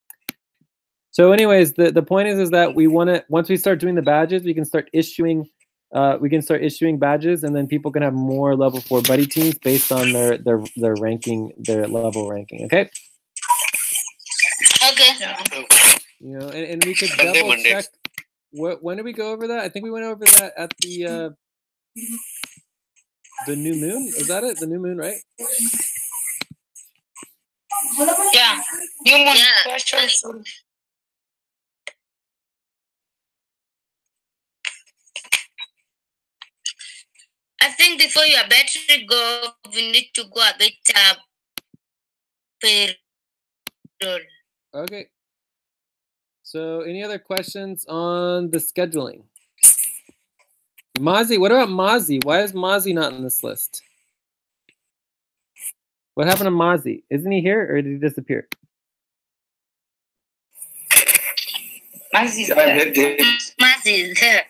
So anyways, the point is that we want to, once we start doing the badges, we can start issuing badges, and then people can have more level 4 buddy teams based on their ranking, their level ranking. Okay. Okay. You know, and we could double check. When did we go over that? I think we went over that at the new moon. Is that it? The new moon, right? Yeah. New moon. Yeah. I think before your battery go, we need to go a bit payroll. Okay. So any other questions on the scheduling? Mozzie, what about Mozzie? Why is Mozzie not in this list? What happened to Mozzie? Isn't he here, or did he disappear? Mozzie's there. Mozzie's there.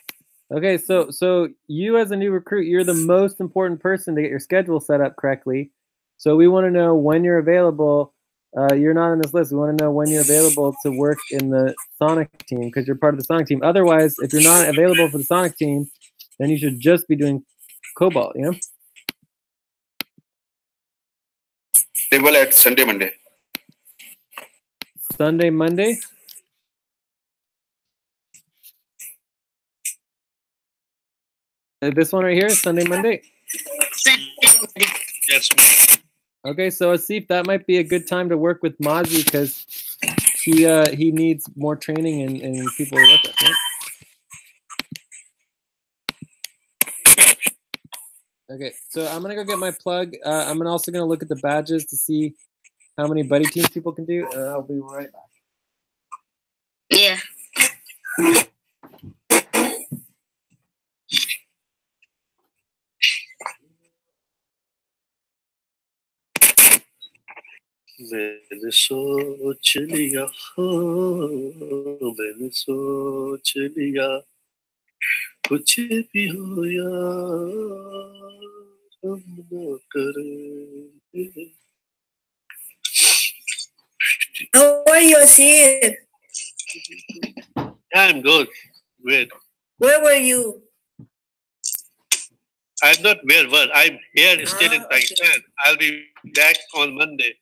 Okay, so you as a new recruit, you're the most important person to get your schedule set up correctly. So we want to know when you're available. You're not on this list. We want to know when you're available to work in the Sonic team, because you're part of the Sonic team. Otherwise, if you're not available for the Sonic team, then you should just be doing Cobalt, you know? Table at Sunday, Monday. Sunday, Monday? This one right here, Sunday, Monday? Yes. Okay, so Asif, that might be a good time to work with Mozzie, because he needs more training and people to work with, right? Okay, so I'm gonna go get my plug. I'm also gonna look at the badges to see how many buddy teams people can do, and I'll be right back. Yeah. मैंने सोच लिया मैंने सोच लिया कुछ भी हो यार हम न करेंगे. How are you, Asif? I'm good. Great. Where were you? I'm not where. I'm here still in Pakistan. I'll be back on Monday.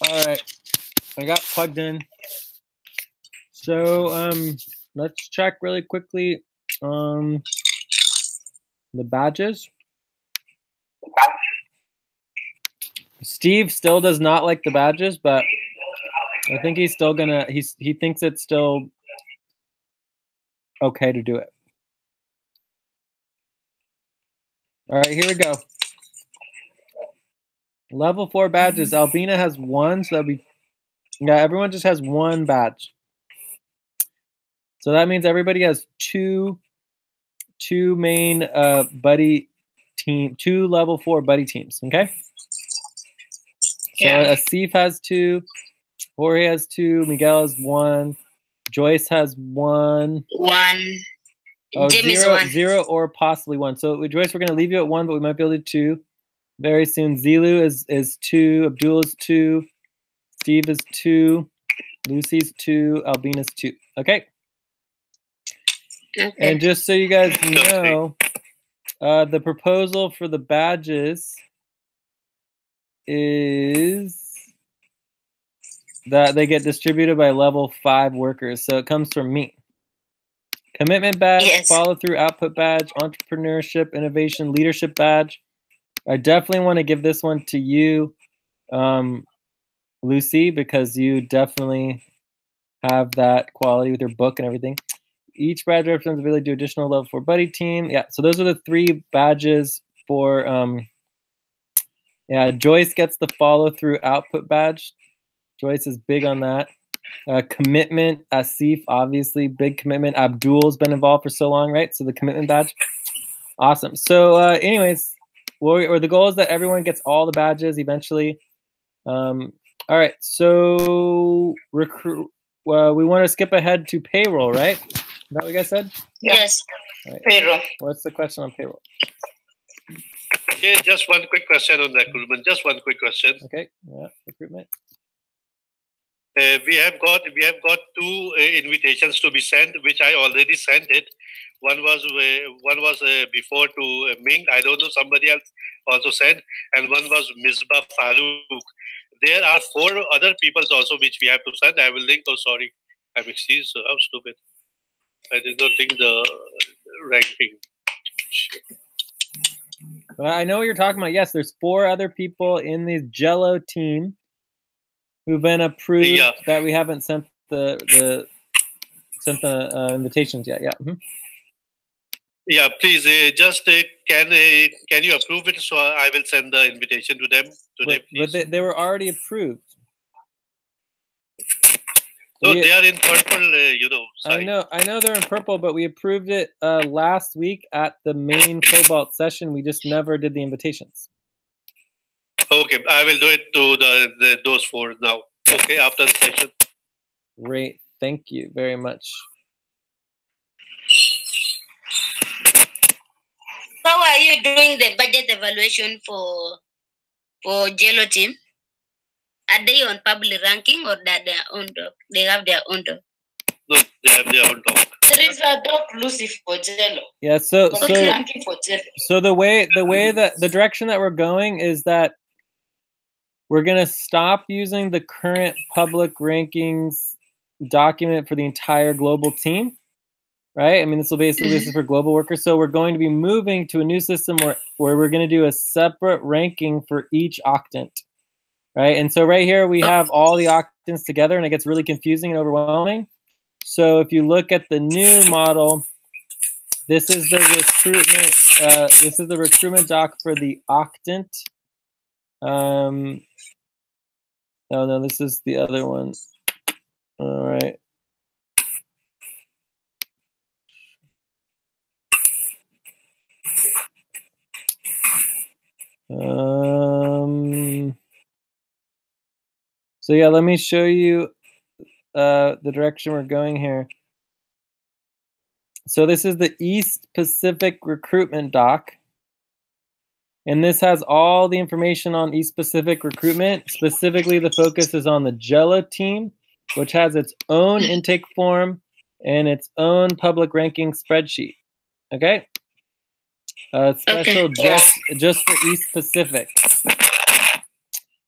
All right, I got plugged in. So let's check really quickly. The badges. Steve still does not like the badges, but I think he's still gonna. He thinks it's still okay to do it. All right, here we go. Level 4 badges. Albina has 1, so that'd be, yeah, everyone just has 1 badge. So that means everybody has two main buddy team, 2 level 4 buddy teams. Okay. Yeah. So Asif has 2, Jorge has 2, Miguel has 1, Joyce has 1. 1. Oh, Jim is 0, 1. 0 or possibly 1. So Joyce, we're gonna leave you at 1, but we might be able to do 2 very soon. Zilu is 2, Abdul is 2, Steve is 2, Lucy's 2, Albina's 2. Okay. Okay. And just so you guys know, the proposal for the badges is that they get distributed by level 5 workers. So it comes from me. Commitment badge, Yes. follow through output badge, entrepreneurship, innovation, leadership badge. I definitely want to give this one to you, Lucy, because you definitely have that quality with your book and everything. Each badge represents the ability to do additional level 4 buddy team. Yeah, so those are the 3 badges for, yeah, Joyce gets the follow through output badge. Joyce is big on that. Commitment, Asif, obviously, big commitment. Abdul's been involved for so long, right? So the commitment badge. Awesome. So anyways, or the goal is that everyone gets all the badges eventually. All right, so recruit. Well, we want to skip ahead to payroll, right? Is that what you guys said? Yes. Right. Payroll. What's the question on payroll? Yeah, just one quick question on recruitment. Just one quick question. Okay, yeah, recruitment. We have got 2 invitations to be sent, which I already sent it. One was before to Ming. I don't know, somebody else also sent, and one was Misbah Farouk. There are 4 other people also which we have to send. I will link. Oh, sorry, I'm excused. So how stupid! I did not think the ranking. Well, I know what you're talking about. Yes, there's 4 other people in the Jello team who've been approved, Yeah. that we haven't sent the invitations yet. Yeah. Mm-hmm. Yeah, please just can you approve it? So I will send the invitation to them today. But they were already approved. So they are in purple, side. I know they're in purple, but we approved it last week at the main Cobalt session. We just never did the invitations. Okay, I will do it to those 4 now. Okay, after the session. Great, thank you very much. How are you doing the budget evaluation for Jello team? Are they on public ranking or that their own doc? They have their own doc. No, they have their own doc. There is a doc, Lucy, for Jello. Yeah, so Ranking for Jello. So the way that the direction that we're going is that we're going to stop using the current public rankings document for the entire global team, right? I mean, this is for global workers. So we're going to be moving to a new system where we're going to do a separate ranking for each octant, right? And so right here we have all the octants together, and it gets really confusing and overwhelming. So if you look at the new model, this is the recruitment. This is the recruitment doc for the octant. Oh no, this is the other one. All right. So yeah, let me show you the direction we're going here. So this is the East Pacific recruitment doc. And this has all the information on East Pacific recruitment. Specifically, the focus is on the Jello team, which has its own intake form and its own public ranking spreadsheet. Okay? Special just for East Pacific.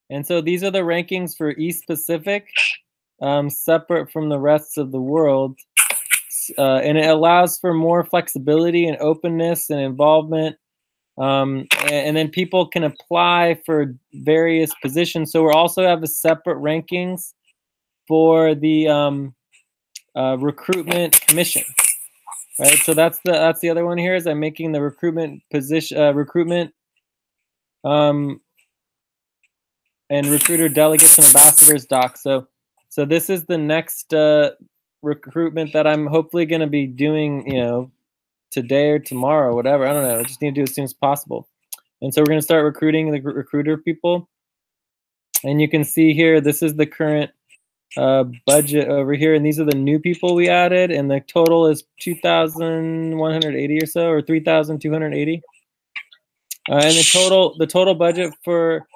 And so these are the rankings for East Pacific, separate from the rest of the world. and it allows for more flexibility and openness and involvement. And then people can apply for various positions. So we also have a separate rankings for the recruitment commission, right? So that's the other one here. Is I'm making the recruitment position and recruiter delegates and ambassadors doc. So this is the next recruitment that I'm hopefully going to be doing, today or tomorrow, whatever. I don't know. I just need to do it as soon as possible. And so we're going to start recruiting the recruiter people. And you can see here, this is the current budget over here. And these are the new people we added. And the total is 2,180 or so, or 3,280. And the total budget for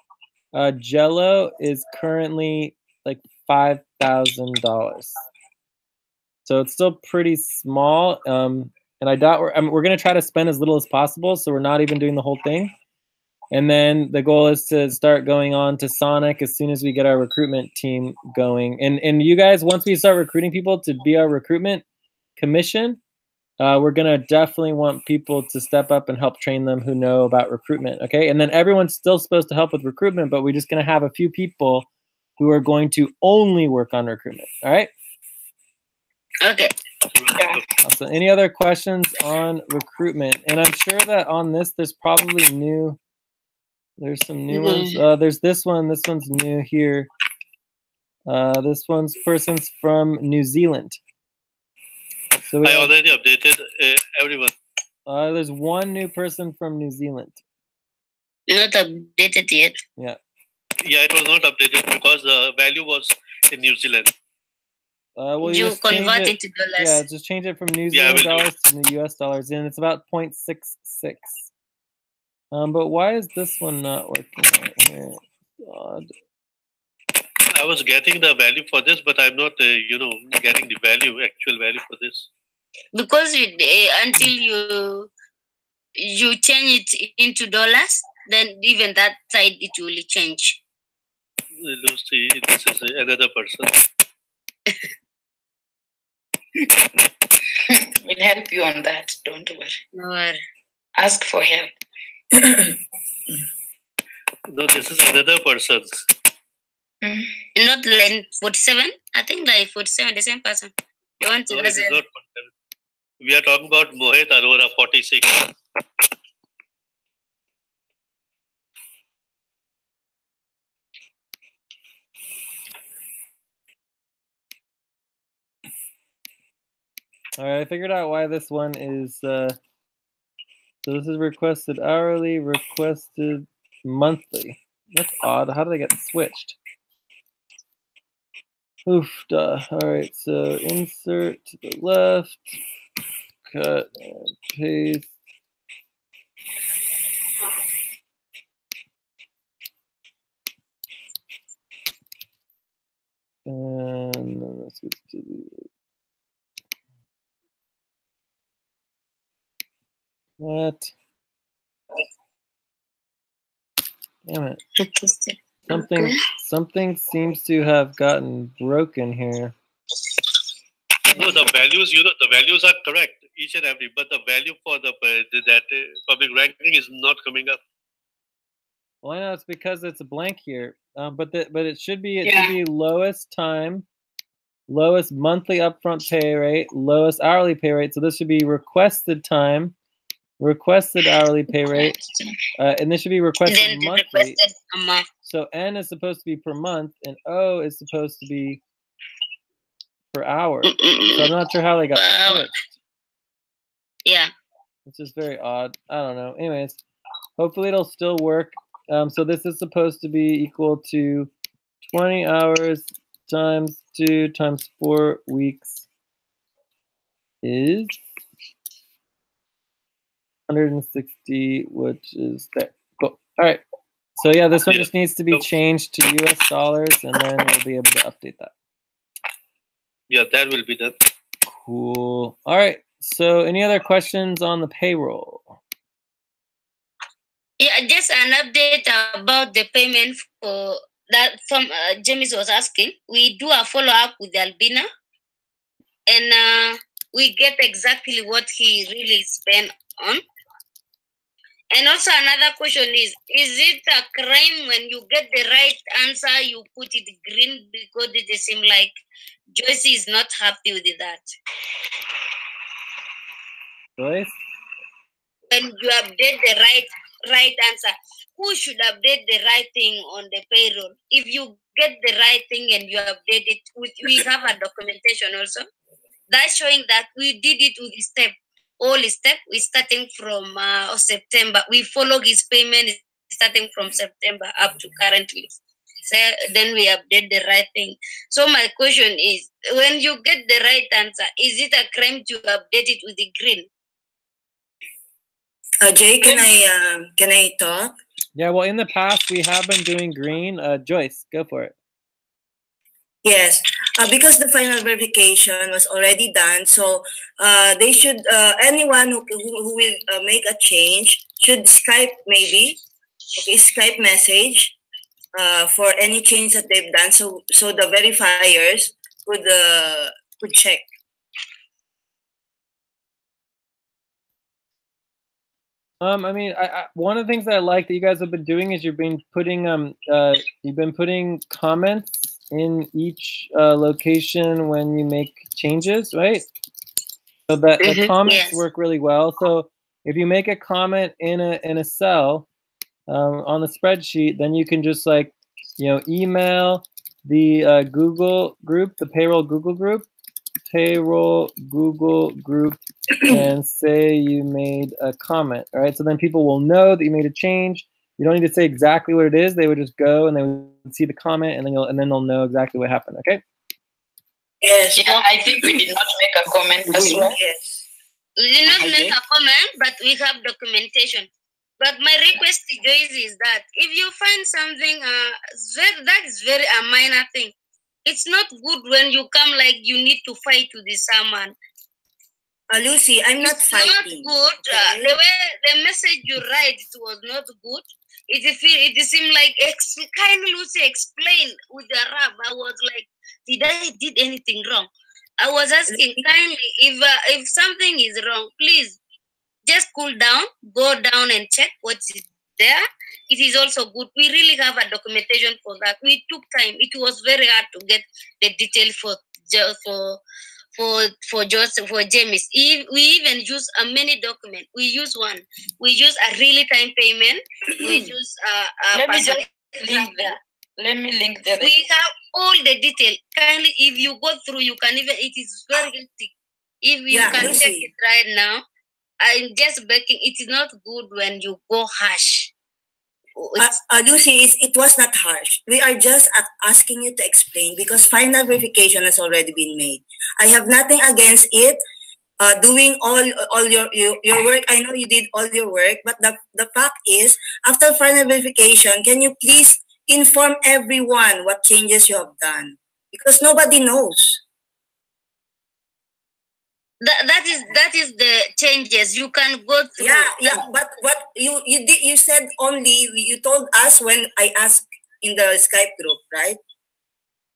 Jello is currently like $5,000. So it's still pretty small. And I doubt we're going to try to spend as little as possible, so we're not even doing the whole thing. And then the goal is to start going on to Sonic as soon as we get our recruitment team going. And you guys, once we start recruiting people to be our recruitment commission, we're going to definitely want people to step up and help train them who know about recruitment, okay? And then everyone's still supposed to help with recruitment, but we're just going to have a few people who are going to only work on recruitment, all right? Okay. So any other questions on recruitment? And I'm sure that on this, there's probably there's some new ones. There's this one. This one's new here. This person's from New Zealand. So I already updated everyone. There's one new person from New Zealand. Not updated yet. Yeah. Yeah, it was not updated because the value was in New Zealand. Well, you convert it to dollars. Yeah, just change it from New Zealand dollars to the US dollars, and it's about 0.66. But why is this one not working right here? God. I was getting the value for this, but I'm not, getting the actual value for this. Because until you change it into dollars, then even that side it will change. Lucy, this is another person. We'll help you on that. Don't worry. No worry. Ask for help. No, this is another person. Not line 47. I think line 47, the same person. You want to? No, it is not 47. We are talking about Mohit Arora, 46. All right, I figured out why this one is. So this is requested hourly, requested monthly. That's odd. How did I get switched? Oof, duh. All right, so insert to the left, cut and paste. And then let's switch to the. What? Damn it. Something seems to have gotten broken here. No, the values, the values are correct, each and every, but the value for that public ranking is not coming up. Well, I know it's because it's a blank here, but it should be lowest time, lowest monthly upfront pay rate, lowest hourly pay rate. So this should be requested time, requested hourly pay rate, and this should be requested monthly. Requested a month. So N is supposed to be per month, and O is supposed to be per hour. So I'm not sure how they got switched. Yeah. It's just very odd. I don't know. Anyways, hopefully it'll still work. So this is supposed to be equal to 20 hours times 2 times 4 weeks is 160, which is there. Cool. All right. So yeah, this one just needs to be changed to US dollars, and then we'll be able to update that. Yeah, that will be done. Cool. All right. So any other questions on the payroll? Yeah, just an update about the payment for that from James was asking. We do a follow-up with Albina, and we get exactly what he really spent on. And also another question is it a crime when you get the right answer, you put it green because it seems like Joyce is not happy with that? Joyce? When you update the right answer, who should update the right thing on the payroll? If you get the right thing and you update it, we have a documentation also that's showing that we did it with all step. We starting from September. We follow his payment starting from September up to currently. So then we update the right thing. So my question is, when you get the right answer, is it a crime to update it with the green? Jay, can I talk? Yeah, well, in the past we have been doing green. Joyce, go for it. Yes, because the final verification was already done, so they should anyone who will make a change should Skype maybe, okay, Skype message for any change that they've done, so the verifiers could check. I mean, one of the things that I like that you guys have been doing is you've been putting comments in each location when you make changes, right? So that the comments work really well. So if you make a comment in a cell on the spreadsheet, then you can just like, email the Google group, the payroll Google group, and say you made a comment. All right, so then people will know that you made a change. You don't need to say exactly what it is. They would just go and they would see the comment, and then they'll know exactly what happened. Okay. Yes. Yeah, I think we did not make a comment as well. Yes. We did not make a comment, but we have documentation. But my request to Joyce is that if you find something that is very a minor thing, it's not good when you come like you need to fight with someone. Lucy, I'm not fighting. It's not good. The way the message you write, it was not good. It seemed like kindly Lucy explain with the Arab. I was like, did I did anything wrong? I was asking kindly if something is wrong, please just cool down, go down and check what is there. It is also good. We really have a documentation for that. We took time. It was very hard to get the detail for James. We even use a many document. We use one. We use a really time payment. We use Let me just link there. Let me link there. We have all the detail. Kindly, if you go through, you can even. It is very hectic. If you can check it right now, I'm just begging. It is not good when you go harsh. Lucy, it was not harsh. We are just asking you to explain because final verification has already been made. I have nothing against it. Doing all your work. I know you did all your work, but the fact is, after final verification, can you please inform everyone what changes you have done? Because nobody knows. That is the changes you can go through. Yeah. But what you did, you said only you told us when I asked in the Skype group, right?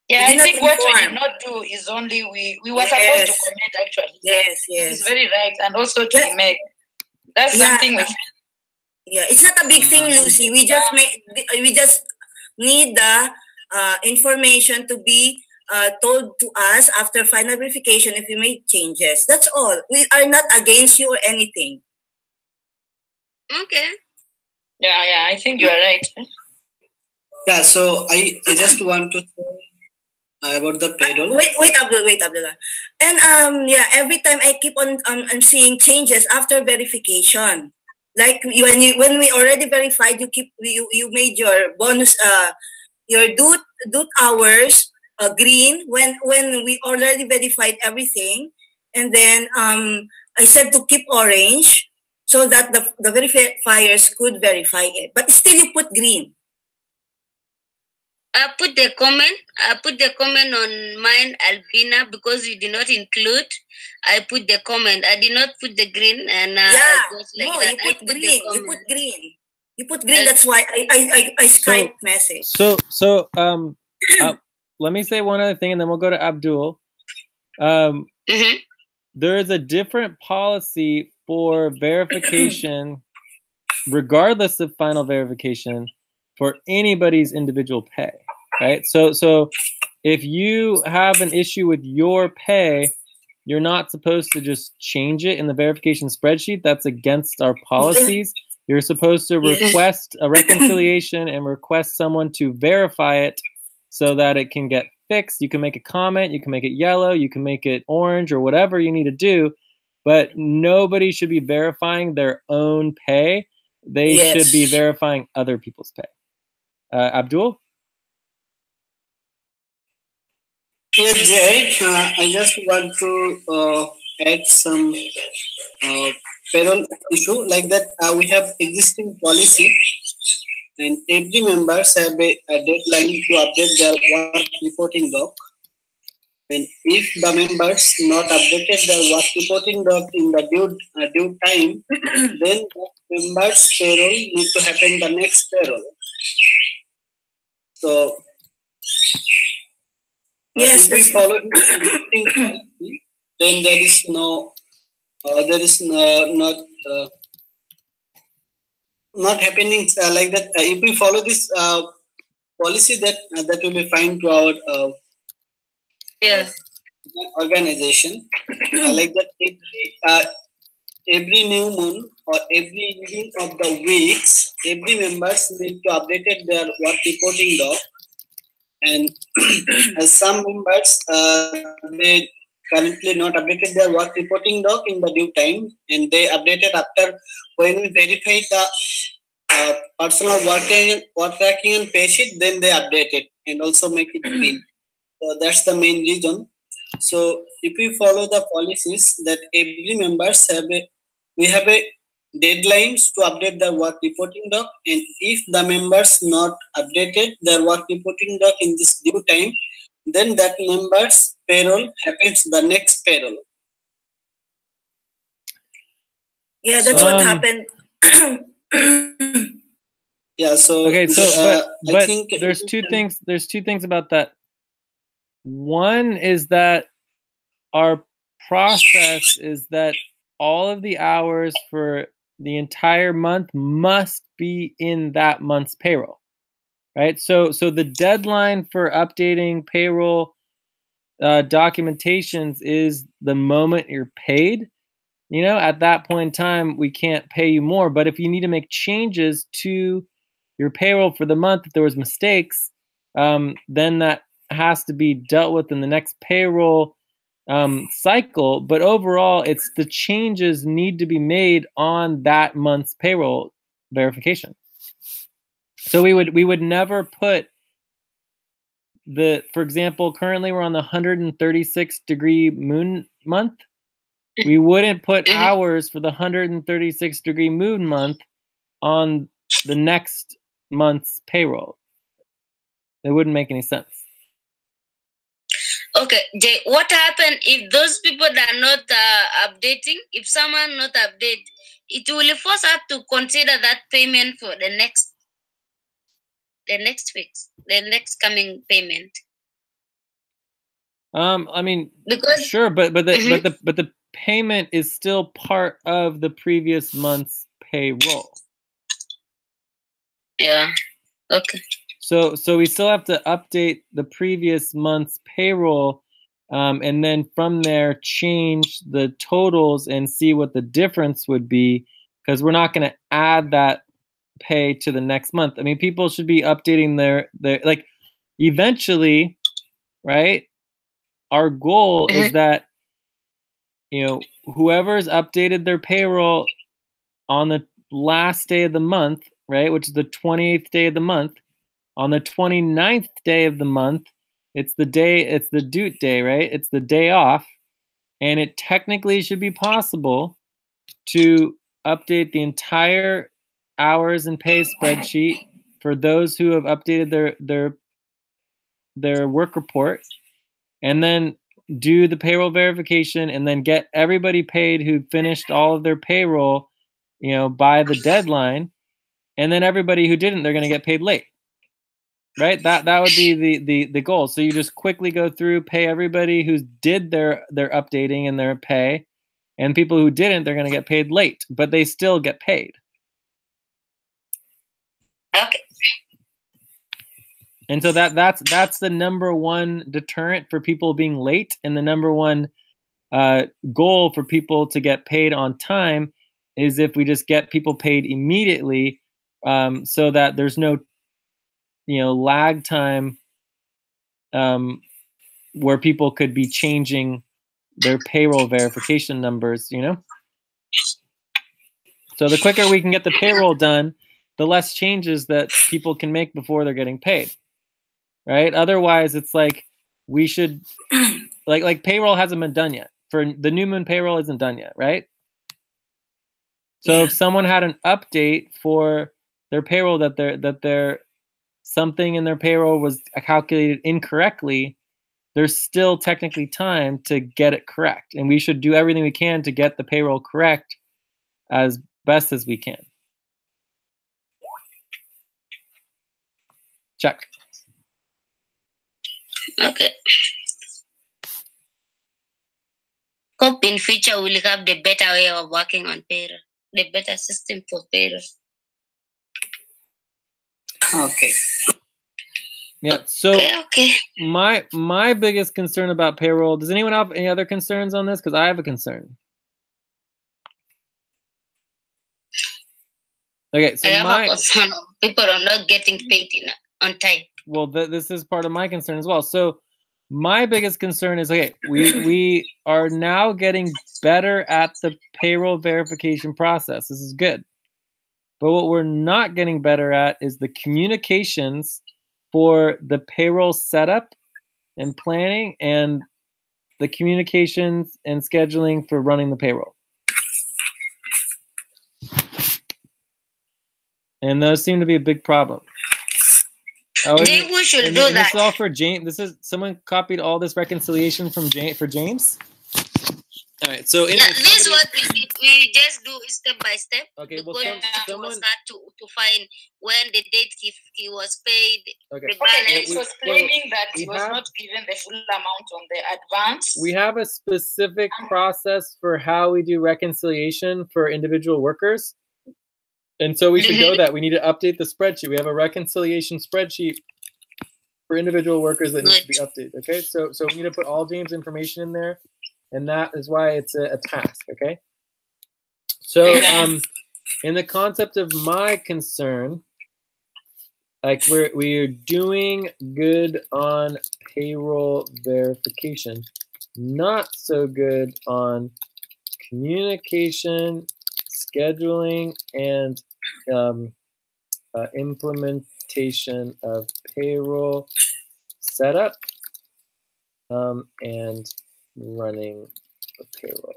Yeah, I think what we did not do is only we were supposed to comment actually. Yes. It's very right, and also to make. That's something we. Yeah, it's not a big thing, Lucy. We just need the information to be told to us after final verification if we make changes. That's all. We are not against you or anything. Okay. Yeah, I think you are right. Yeah, so I just want to say about the payroll. Wait, Abdullah. And every time I keep on I'm seeing changes after verification. Like when we already verified, you made your bonus your due hours green when we already verified everything, and then I said to keep orange so that the verifiers could verify it, but still you put green. I put the comment on mine, Albina, because you did not include. I put the comment. I did not put the green, and you put green. You put green. That's why I Skype message. So let me say one other thing, and then we'll go to Abdul. there is a different policy for verification, regardless of final verification, for anybody's individual pay, right? So if you have an issue with your pay, you're not supposed to just change it in the verification spreadsheet. That's against our policies. You're supposed to request a reconciliation and request someone to verify it so that it can get fixed. You can make a comment, you can make it yellow, you can make it orange, or whatever you need to do, but nobody should be verifying their own pay. They should be verifying other people's pay. Abdul? Yes, Jay, I just want to add some payroll issue like that. We have existing policy, and every members have a deadline to update their work reporting doc. And if the members not updated their work reporting doc in the due time, then the members' payroll need to happen the next payroll. So if we follow this existing policy, then there is not happening like that. If we follow this policy, that will be fine to our organization. Like that, every new moon or every evening of the weeks, every members need to update their work reporting doc. And some members they currently not updated their work reporting doc in the due time, and they updated after when we verify the personal work tracking and pay sheet, then they update it and also make it green. So that's the main reason. So if we follow the policies that every members we have a deadlines to update their work reporting doc, and if the members not updated their work reporting doc in this due time, then that members payroll happens the next payroll. Yeah, that's what happened. Yeah, so okay, so but I think there's two things about that. One is that our process is that all of the hours for the entire month must be in that month's payroll, right? So the deadline for updating payroll documentations is the moment you're paid. You know, at that point in time, we can't pay you more. But if you need to make changes to your payroll for the month, if there was mistakes, then that has to be dealt with in the next payroll cycle. But overall, it's the changes need to be made on that month's payroll verification. So we would never put for example, currently we're on the 136-degree moon month. We wouldn't put hours for the 136-degree moon month on the next month's payroll. It wouldn't make any sense. Okay, Jay, what happened if those people that are not updating, if someone not update, it will force us to consider that payment for the next week's, the next coming payment. I mean, because, sure, but the payment is still part of the previous month's payroll. Yeah. Okay. So we still have to update the previous month's payroll, and then from there change the totals and see what the difference would be, because we're not going to add that pay to the next month. I mean, people should be updating their like eventually, right? Our goal is that, you know, whoever's updated their payroll on the last day of the month, right, which is the 28th day of the month, on the 29th day of the month, it's the due day, right? It's the day off, and it technically should be possible to update the entire hours and pay spreadsheet for those who have updated their work report, and then do the payroll verification, and then get everybody paid who finished all of their payroll, you know, by the deadline, and then everybody who didn't, they're going to get paid late. right? That would be the goal. So you just quickly go through, pay everybody who did their updating and their pay, and people who didn't, they're going to get paid late, but they still get paid. Okay. And so that's the number one deterrent for people being late, and the number one goal for people to get paid on time is if we just get people paid immediately, so that there's no lag time where people could be changing their payroll verification numbers, So the quicker we can get the payroll done, the less changes that people can make before they're getting paid, right? Otherwise, it's like we should, like payroll hasn't been done yet. For the new moon payroll isn't done yet, right? So if someone had an update for their payroll that their something in their payroll was calculated incorrectly, there's still technically time to get it correct. And we should do everything we can to get the payroll correct as best as we can. Check. Okay. Hope in future we'll have the better way of working on payroll, the better system for payroll. Okay. Yeah. So okay. My biggest concern about payroll. Does anyone have any other concerns on this? Because I have a concern. Okay. So I have a concern of people are not getting paid on time. Well, this is part of my concern as well. So my biggest concern is, okay, we are now getting better at the payroll verification process. This is good. But what we're not getting better at is the communications for the payroll setup and planning, and the communications and scheduling for running the payroll. And those seem to be a big problem. Oh, maybe we should do that. This is all for James. This is someone copied all this reconciliation from James. All right, so this is what we just do step by step. Okay, well, someone start to find when the date he was paid. Okay, he was claiming that he was not given the full amount on the advance. We have a specific process for how we do reconciliation for individual workers. And so we should know that. We need to update the spreadsheet. We have a reconciliation spreadsheet for individual workers that needs to be updated. Okay, so we need to put all James' information in there, and that is why it's a task. Okay. So in the concept of my concern, like we're doing good on payroll verification, not so good on communication, scheduling, and implementation of payroll setup and running the payroll.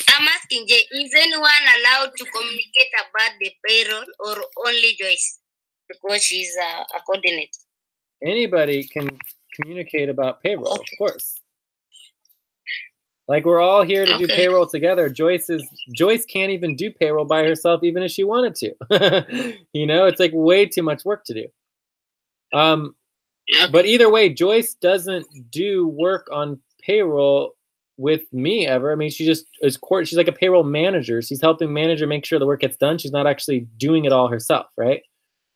I'm asking Jay, is anyone allowed to communicate about the payroll or only Joyce? Because she's a coordinator. Anybody can communicate about payroll, of course. Like, we're all here to do payroll together. Joyce can't even do payroll by herself, even if she wanted to. You know, it's like way too much work to do. But either way, Joyce doesn't do work on payroll with me ever. I mean, she just is she's like a payroll manager. She's helping manager make sure the work gets done. She's not actually doing it all herself, right?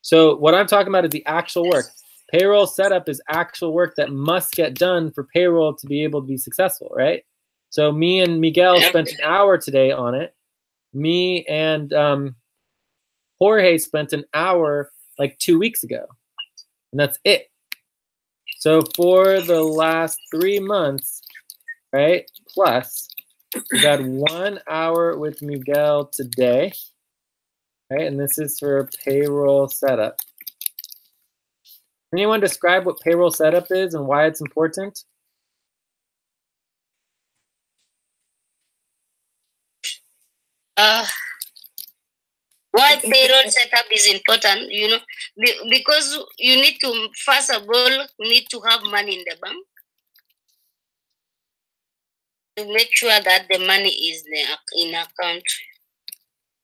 So what I'm talking about is the actual work. Payroll setup is actual work that must get done for payroll to be able to be successful, right? So me and Miguel spent an hour today on it. Me and Jorge spent an hour like 2 weeks ago. And that's it. So for the last 3 months, right, plus, we've had 1 hour with Miguel today, right? And this is for payroll setup. Can anyone describe what payroll setup is and why it's important? Why payroll setup is important, you know, because you need to, first of all, need to have money in the bank to make sure that the money is in account.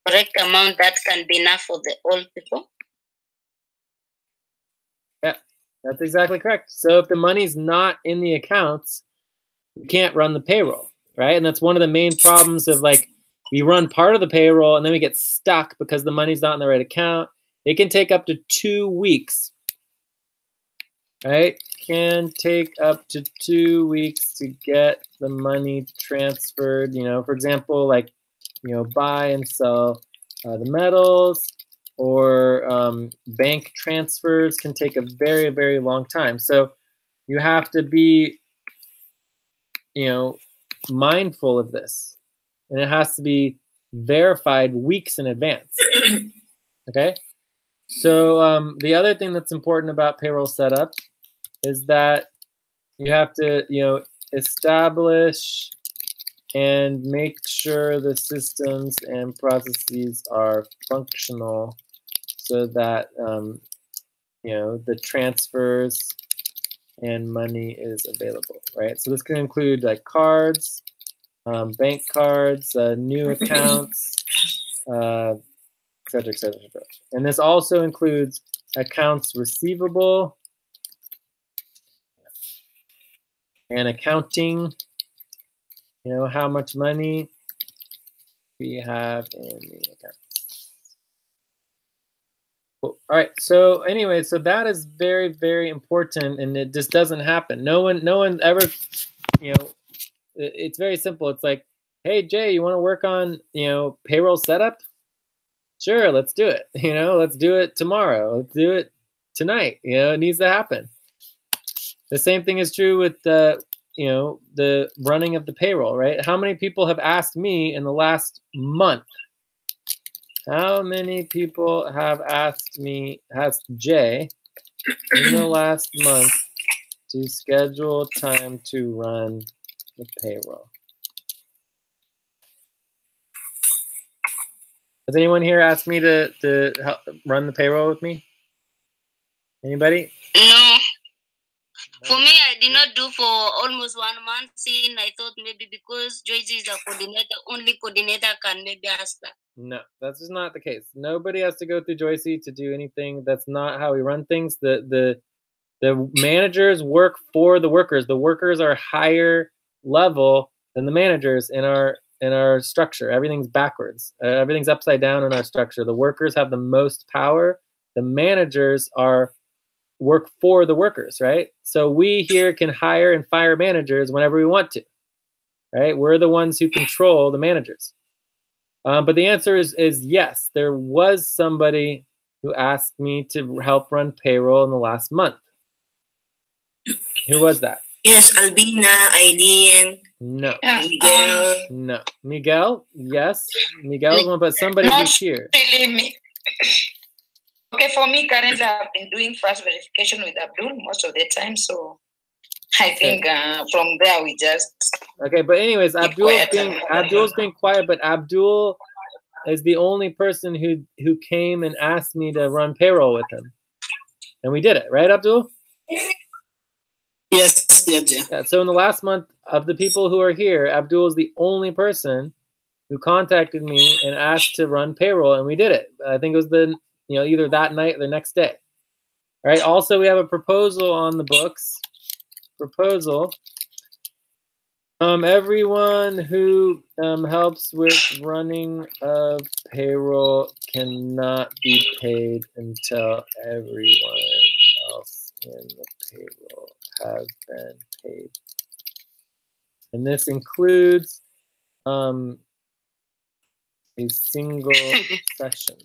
correct amount that can be enough for the old people? Yeah, that's exactly correct. So if the money's not in the accounts, you can't run the payroll, right? And that's one of the main problems of like, we run part of the payroll and then we get stuck because the money's not in the right account. It can take up to 2 weeks, right? Can take up to 2 weeks to get the money transferred. You know, for example, like, you know, buy and sell the metals, or bank transfers can take a very, very long time. So you have to be, you know, mindful of this, and it has to be verified weeks in advance. Okay. So the other thing that's important about payroll setup is that you have to, you know, establish and make sure the systems and processes are functional so that, you know, the transfers and money is available, right? So this can include like cards, bank cards, new accounts, et cetera, et cetera, et cetera. And this also includes accounts receivable and accounting. You know, how much money we have in the account. Cool. All right. So anyway, so that is very, very important, and it just doesn't happen. No one ever, you know, it's very simple. It's like, hey, Jay, you want to work on, you know, payroll setup? Sure, let's do it. You know, let's do it tomorrow. Let's do it tonight. You know, it needs to happen. The same thing is true with the, you know, the running of the payroll, right? How many people have asked me in the last month? How many people have asked Jay in the last month to schedule time to run the payroll? Has anyone here asked me to help run the payroll with me? Anybody? No. For me, I did not do for almost 1 month. Since I thought maybe because Joyce is a coordinator, only coordinator can maybe ask that. No, that's just not the case. Nobody has to go through Joyce to do anything. That's not how we run things. The managers work for the workers. The workers are higher level than the managers in our structure. Everything's backwards. Everything's upside down in our structure. The workers have the most power. The managers work for the workers, right? So we here can hire and fire managers whenever we want to, right? We're the ones who control the managers. But the answer is yes. There was somebody who asked me to help run payroll in the last month. Who was that? Yes, Albina, Eileen. No. Miguel. No. Miguel? Yes. Miguel is one, but somebody who's here. Really me. Okay, for me, currently I've been doing fast verification with Abdul most of the time, so I think from there we just. Okay, but anyways, Abdul's being quiet, but Abdul is the only person who came and asked me to run payroll with him, and we did it, right, Abdul? Yes, yes. Yeah. So in the last month, of the people who are here, Abdul is the only person who contacted me and asked to run payroll, and we did it. I think it was either that night or the next day. All right. Also, we have a proposal on the books. Everyone who helps with running of payroll cannot be paid until everyone else in the payroll has been paid. And this includes a single session.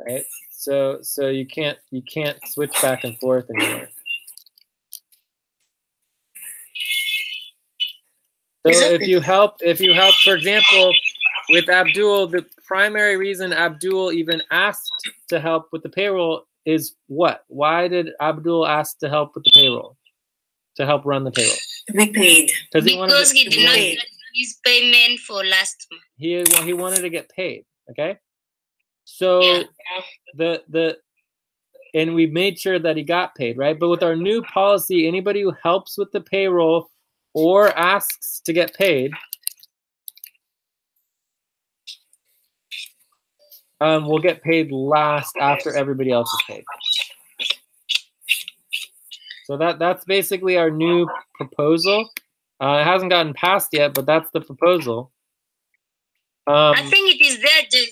Right? So you can't switch back and forth anymore. So if you help, for example, with Abdul, the primary reason Abdul even asked to help with the payroll is what? Why did Abdul ask to help with the payroll? To help run the payroll? To be paid. Because he did not get his payment for last month. He wanted to get paid. Okay. So yeah. And we made sure that he got paid, right? But with our new policy, anybody who helps with the payroll or asks to get paid will get paid last after everybody else is paid. So that's basically our new proposal. It hasn't gotten passed yet, but that's the proposal. I think it is there, Jay.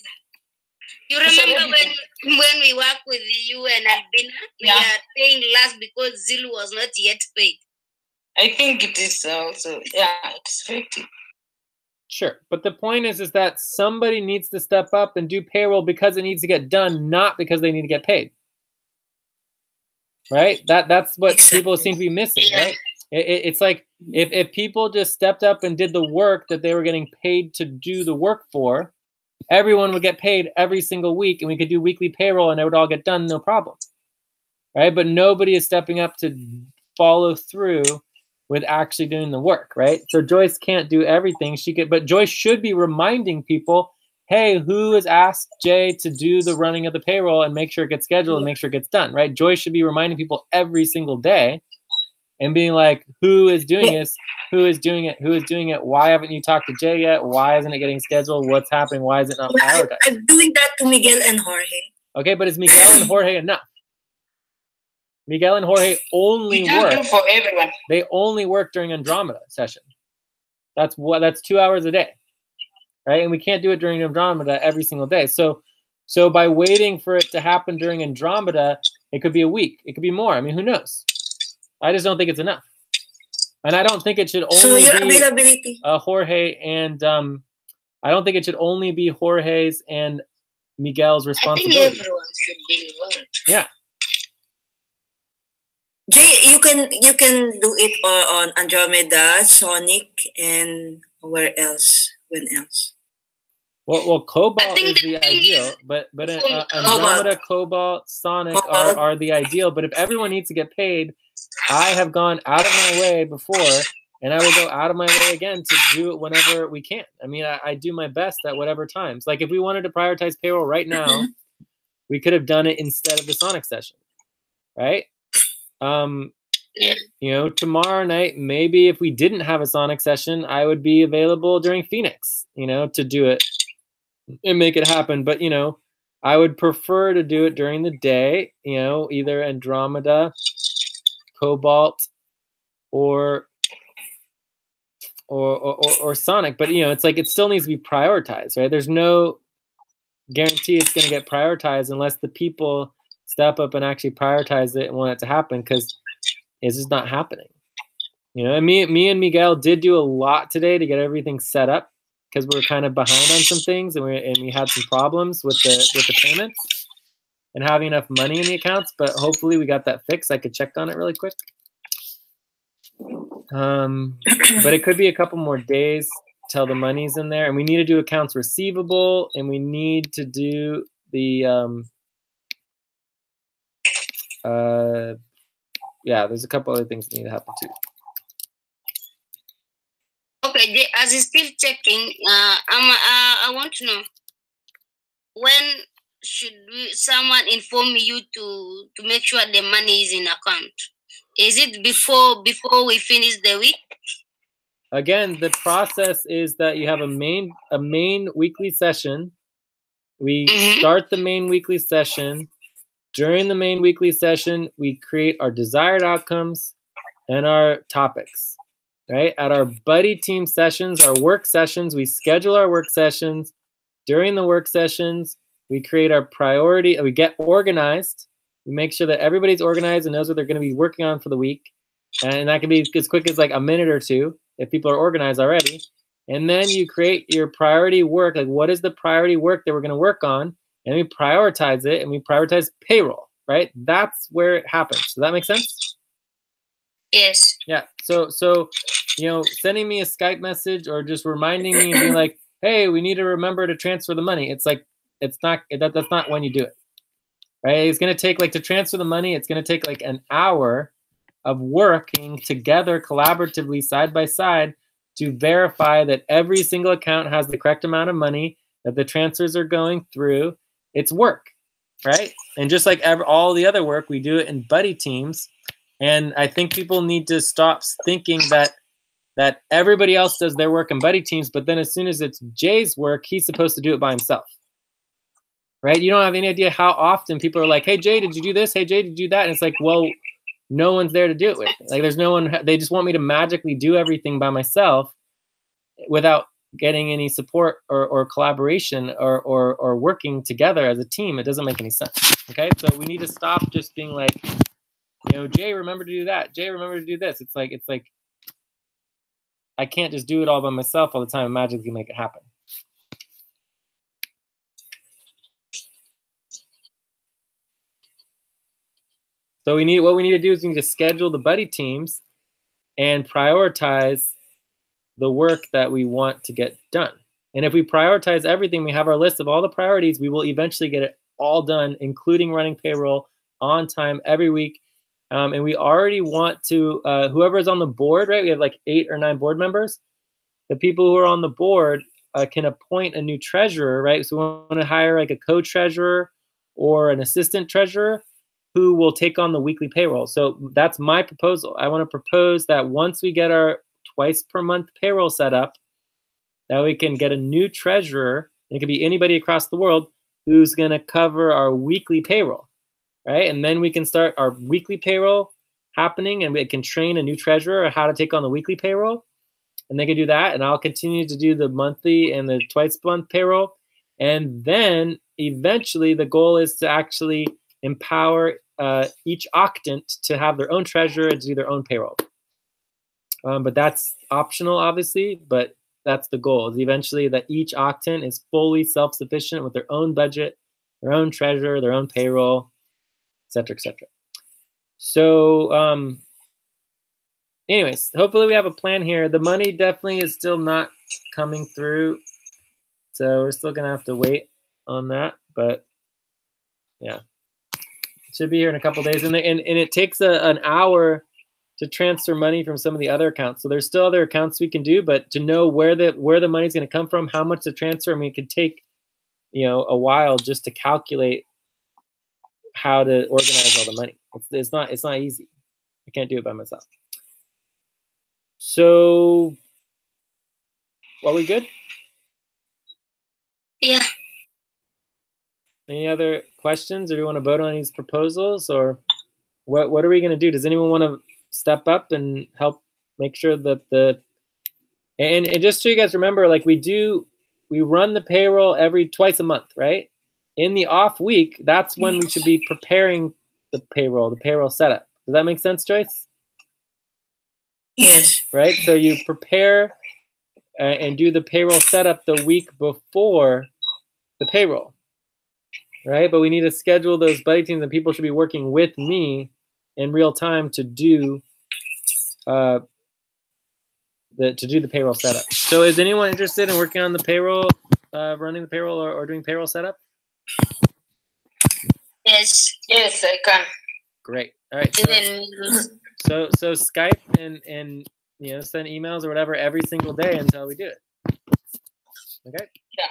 You remember when we worked with you and Albina, we are paying last because Zulu was not yet paid. I think it is also, it's 50. Sure, but the point is that somebody needs to step up and do payroll because it needs to get done, not because they need to get paid. Right? That's what people seem to be missing, right? It's like if people just stepped up and did the work that they were getting paid to do the work for, everyone would get paid every single week, and we could do weekly payroll, and it would all get done, no problem. Right? But nobody is stepping up to follow through with actually doing the work, right? So Joyce can't do everything. But Joyce should be reminding people, hey, who has asked Jay to do the running of the payroll and make sure it gets scheduled and make sure it gets done, right? Joyce should be reminding people every single day and being like, who is doing this? Who is doing it? Who is doing it? Why haven't you talked to Jay yet? Why isn't it getting scheduled? What's happening? Why is it not prioritized? I'm doing that to Miguel and Jorge. Okay, but is Miguel and Jorge enough? Miguel and Jorge only work for everyone. They only work during Andromeda session. That's 2 hours a day, right? And we can't do it during Andromeda every single day. So by waiting for it to happen during Andromeda, it could be a week. It could be more. I mean, who knows? I just don't think it's enough, and I don't think it should only be Jorge and I don't think it should only be Jorge's and Miguel's responsibility. I think everyone should be involved. Yeah. Jay, you can do it on Andromeda, Sonic, and where else? When else? Well, Cobalt is the ideal, but Andromeda, Cobalt, Sonic are the ideal. But if everyone needs to get paid, I have gone out of my way before, and I will go out of my way again to do it whenever we can. I mean, I do my best at whatever times. Like if we wanted to prioritize payroll right now, we could have done it instead of the Sonic session, right? You know, tomorrow night, maybe if we didn't have a Sonic session, I would be available during Phoenix, you know, to do it and make it happen. But, you know, I would prefer to do it during the day, you know, either Andromeda, Cobalt, or Sonic. But, you know, it's like it still needs to be prioritized, right? There's no guarantee it's going to get prioritized unless the people step up and actually prioritize it and want it to happen, because it's just not happening. You know, and me and Miguel did do a lot today to get everything set up because we were kind of behind on some things, and we had some problems with the payments and having enough money in the accounts. But hopefully we got that fixed. I could check on it really quick. But it could be a couple more days till the money's in there, and we need to do accounts receivable, and we need to do the yeah, there's a couple other things that need to happen too. Okay, as he's still checking, I want to know, when should someone inform you to make sure the money is in account? Is it before we finish the week? Again, the process is that you have a main weekly session. We start the main weekly session. During the main weekly session, we create our desired outcomes and our topics, right? At our buddy team sessions, our work sessions, we schedule our work sessions. During the work sessions, we create our priority. We get organized. We make sure that everybody's organized and knows what they're going to be working on for the week. And that can be as quick as like a minute or two if people are organized already. And then you create your priority work. Like, what is the priority work that we're going to work on? And we prioritize it, and we prioritize payroll, right? That's where it happens. Does that make sense? Yes. Yeah. So you know, sending me a Skype message or just reminding me and being like, hey, we need to remember to transfer the money. It's like, that's not when you do it, right? It's going to take, like, to transfer the money, it's going to take like an hour of working together collaboratively side by side to verify that every single account has the correct amount of money, that the transfers are going through. It's work, right? And just like all the other work, we do it in buddy teams. And I think people need to stop thinking that everybody else does their work in buddy teams, but then as soon as it's Jay's work, he's supposed to do it by himself, right? You don't have any idea how often people are like, hey, Jay, did you do this? Hey, Jay, did you do that? And it's like, well, no one's there to do it with. Like, there's no one. They just want me to magically do everything by myself without getting any support or collaboration or working together as a team. It doesn't make any sense. Okay, so we need to stop just being like, you know, Jay, remember to do that. Jay, remember to do this. It's like I can't just do it all by myself all the time and magically make it happen. So what we need to do is we need to schedule the buddy teams and prioritize the work that we want to get done. And if we prioritize everything, we have our list of all the priorities, we will eventually get it all done, including running payroll on time every week. And we already want to, whoever is on the board, right? We have like 8 or 9 board members. The people who are on the board can appoint a new treasurer, right? So we want to hire like a co-treasurer or an assistant treasurer who will take on the weekly payroll. So that's my proposal. I want to propose that once we get our twice per month payroll set up, that we can get a new treasurer. It could be anybody across the world who's going to cover our weekly payroll, right? And then we can start our weekly payroll happening, and we can train a new treasurer on how to take on the weekly payroll. And they can do that, and I'll continue to do the monthly and the twice per month payroll. And then eventually the goal is to actually empower each octant to have their own treasurer and to do their own payroll. But that's optional, obviously, but that's the goal, is eventually that each octant is fully self-sufficient with their own budget, their own treasurer, their own payroll, et cetera, et cetera. So anyways, hopefully we have a plan here. The money definitely is still not coming through, so we're still gonna have to wait on that, but yeah. It should be here in a couple days, and it takes an hour to transfer money from some of the other accounts. So there's still other accounts we can do, but to know where the money's going to come from, how much to transfer, I mean, it could take, you know, a while just to calculate how to organize all the money. It's not easy. I can't do it by myself. So, are we good? Yeah. Any other questions, or do you want to vote on these proposals, or what are we going to do? Does anyone want to step up and help make sure that and just so you guys remember, like we run the payroll twice a month, right? In the off week, that's when we should be preparing the payroll setup. Does that make sense, Joyce? Yes. Right? So you prepare and do the payroll setup the week before the payroll, right? But we need to schedule those buddy teams, and people should be working with me in real time to do the payroll setup. So is anyone interested in working on the payroll, running the payroll, or doing payroll setup? Yes. Yes, I can. Great. All right. So Skype and you know, send emails or whatever every single day until we do it. Okay. Yeah.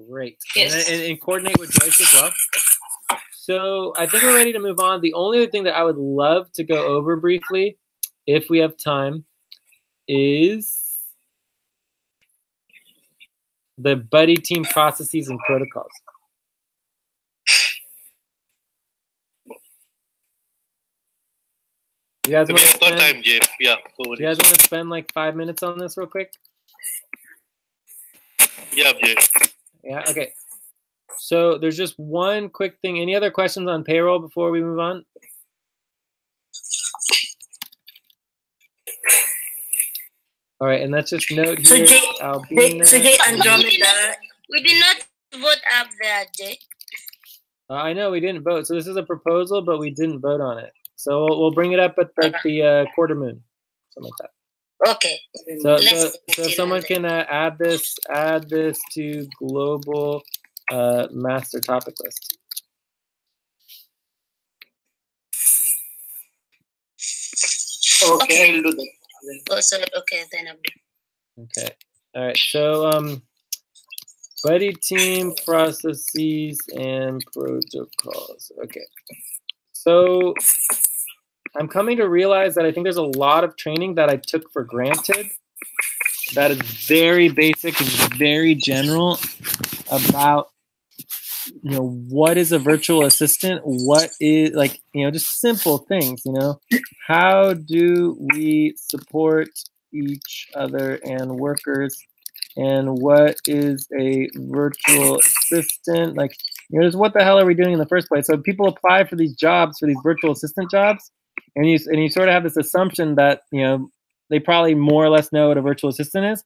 Great. Yes. And coordinate with Joyce as well. So I think we're ready to move on. The only other thing that I would love to go over briefly, if we have time, is the buddy team processes and protocols. You guys want to spend like 5 minutes on this real quick? Yeah, Jay. Yeah, okay. So there's just one quick thing. Any other questions on payroll before we move on? All right, and let's just note here. So Jay Andromeda. We did not vote up there, Jay. I know we didn't vote. So this is a proposal, but we didn't vote on it. So we'll bring it up at the quarter moon, something like that. Okay. So someone can add this to global master topic list. Okay, I'll do that. Oh, sorry. Okay, then I'll do. Okay. All right. So buddy team processes and protocols. Okay. So I'm coming to realize that I think there's a lot of training that I took for granted that is very basic and very general about what is a virtual assistant? What is, like, just simple things, how do we support each other and workers, and what is a virtual assistant? Like, just what the hell are we doing in the first place? So people apply for these jobs, for these virtual assistant jobs, and you sort of have this assumption that, they probably more or less know what a virtual assistant is.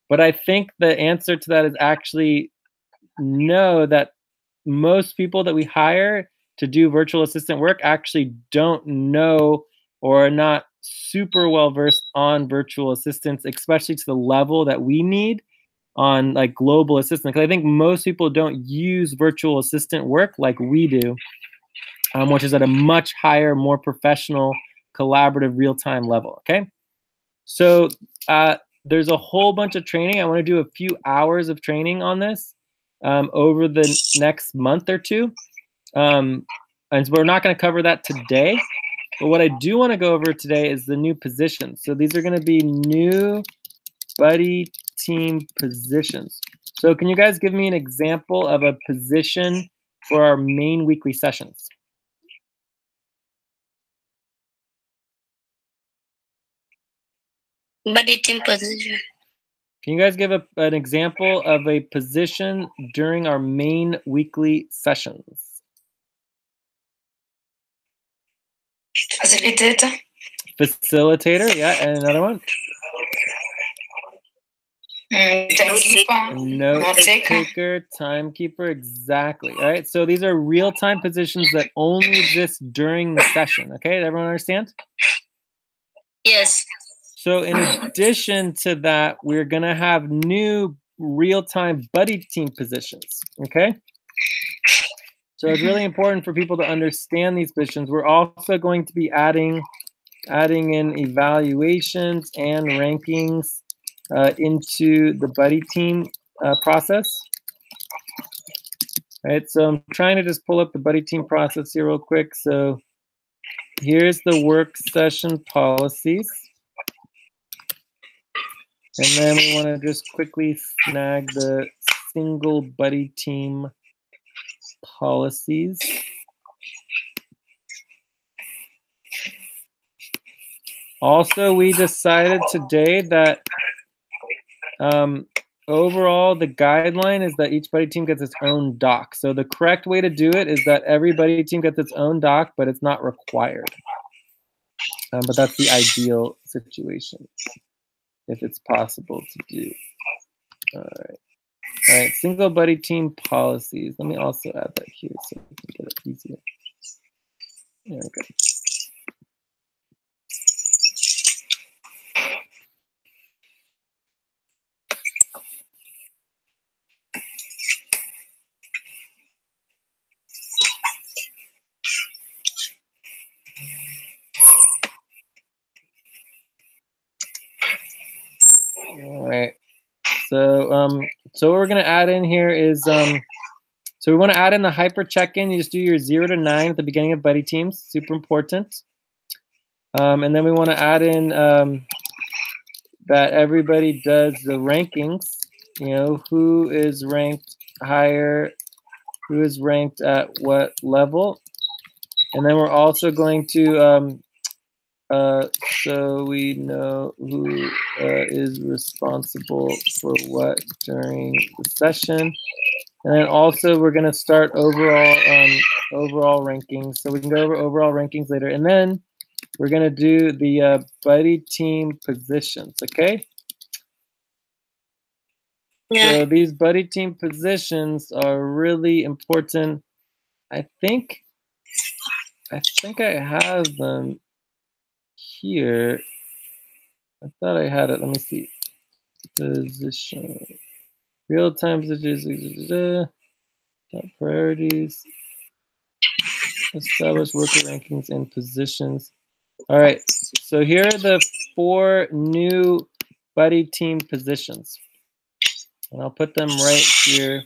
But I think the answer to that is actually no, that most people that we hire to do virtual assistant work actually don't know or are not super well versed on virtual assistants, especially to the level that we need on like global assistant. Because I think most people don't use virtual assistant work like we do, which is at a much higher, more professional, collaborative, real-time level, okay? So there's a whole bunch of training. I want to do a few hours of training on this over the next month or two. And so we're not going to cover that today. But what I do want to go over today is the new positions. So these are going to be new buddy team positions. So can you guys give me an example of a position for our main weekly sessions? Buddy team position. Can you guys give an example of a position during our main weekly sessions? Facilitator. Facilitator, yeah, and another one. Note taker, timekeeper, exactly. All right, so these are real-time positions that only exist during the session. Okay, does everyone understand? Yes. So in addition to that, we're going to have new real-time buddy team positions, okay? So it's really important for people to understand these positions. We're also going to be adding in evaluations and rankings into the buddy team process. All right, so I'm trying to just pull up the buddy team process here real quick. So here's the work session policies. And then we want to just quickly snag the single buddy team policies. Also, we decided today that overall the guideline is that each buddy team gets its own doc. So the correct way to do it is that every buddy team gets its own doc, but it's not required. But that's the ideal situation, if it's possible to do. All right, single buddy team policies. Let me also add that here so we can get it easier. There we go. All right. So so what we're gonna add in here is so we want to add in the hyper check-in. You just do your 0 to 9 at the beginning of buddy teams. Super important. And then we want to add in that everybody does the rankings. Who is ranked higher, who is ranked at what level, and then we're also going to so we know who is responsible for what during the session. And then also we're going to start overall rankings. So we can go over overall rankings later. And then we're going to do the buddy team positions, okay? Yeah. So these buddy team positions are really important. I think I have them here. I thought I had it. Let me see. Position. Real-time positions. Top priorities. Establish worker rankings and positions. All right. So here are the 4 new buddy team positions. And I'll put them right here.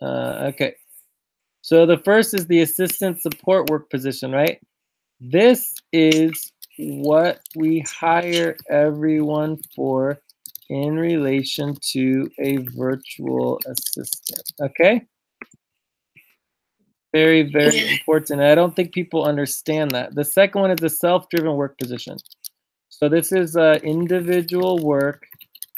Okay. So the first is the assistant support work position, right? This is what we hire everyone for in relation to a virtual assistant, okay? Very, very important. I don't think people understand that. The second one is the self-driven work position. So this is individual work,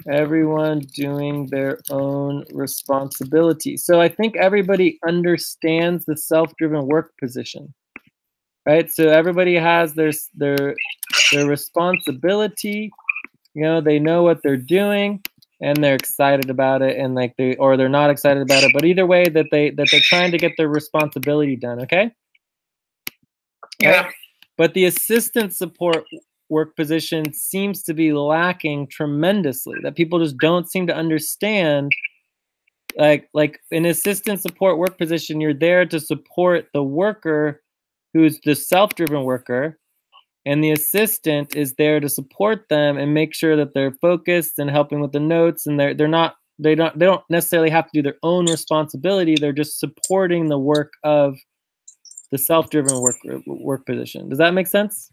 everyone doing their own responsibility. So I think everybody understands the self-driven work position, right? So everybody has their responsibility. You know, they know what they're doing, and they're excited about it, and like they're not excited about it. But either way, that they're trying to get their responsibility done. Okay. Yeah. Right? But the assistant support work position seems to be lacking tremendously. That people just don't seem to understand. Like an assistant support work position, you're there to support the worker, who's the self-driven worker. And the assistant is there to support them and make sure that they're focused and helping with the notes. And they don't necessarily have to do their own responsibility. They're just supporting the work of the self-driven work position. Does that make sense?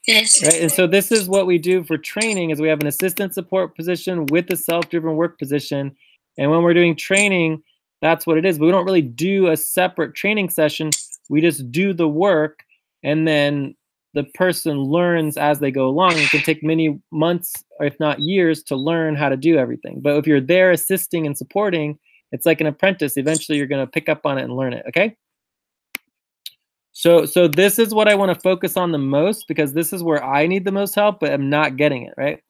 Yes. Right. And so this is what we do for training: is we have an assistant support position with the self-driven work position. And when we're doing training, that's what it is. We don't really do a separate training session. We just do the work. And then the person learns as they go along. It can take many months, or if not years, to learn how to do everything. But if you're there assisting and supporting, it's like an apprentice. Eventually, you're going to pick up on it and learn it, okay? So this is what I want to focus on the most, because this is where I need the most help, but I'm not getting it, right?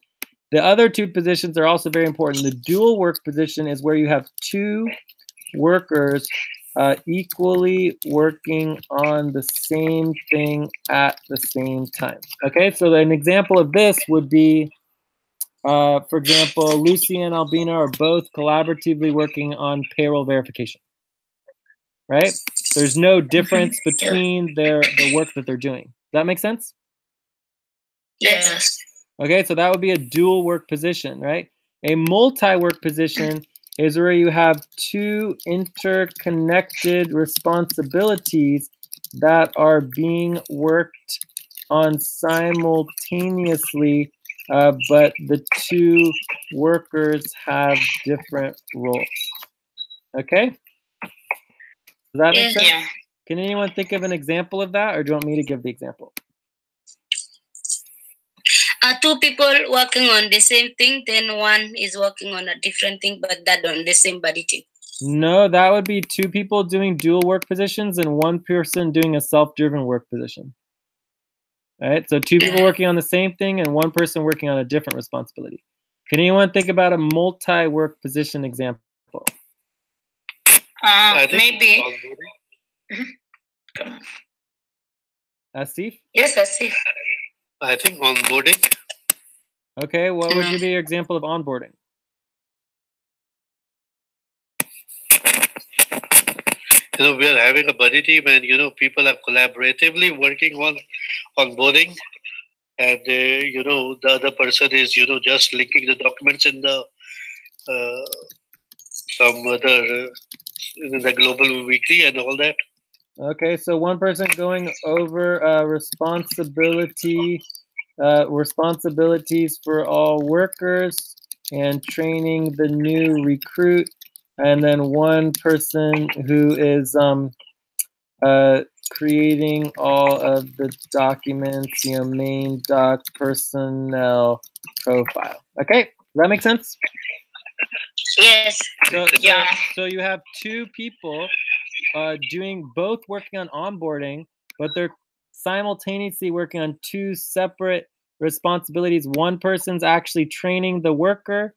The other two positions are also very important. The dual work position is where you have two workers equally working on the same thing at the same time. Okay, so an example of this would be, for example, Lucy and Albina are both collaboratively working on payroll verification, right? There's no difference between the work that they're doing. Does that make sense? Yes. Okay, so that would be a dual work position, right? A multi-work position is where you have two interconnected responsibilities that are being worked on simultaneously, but the two workers have different roles. Okay? Does that make sense? Yeah. Can anyone think of an example of that, or do you want me to give the example? Two people working on the same thing, then one is working on a different thing, but that on the same body thing. No, that would be two people doing dual work positions and one person doing a self-driven work position. All right, so two people working on the same thing and one person working on a different responsibility. Can anyone think about a multi-work position example? Maybe. Come on. Asif? Yes, Asif. I think onboarding. Okay, what would be your example of onboarding? You know, we are having a buddy team, and you know, people are collaboratively working on onboarding, and you know, the other person is, you know, just linking the documents in the some other in the global weekly and all that. Okay, so one person going over responsibilities for all workers and training the new recruit, and then one person who is creating all of the documents, you know, main doc, personnel profile. Okay, does that make sense? Yes. So you have two people working on onboarding, but they're simultaneously working on two separate responsibilities. One person's actually training the worker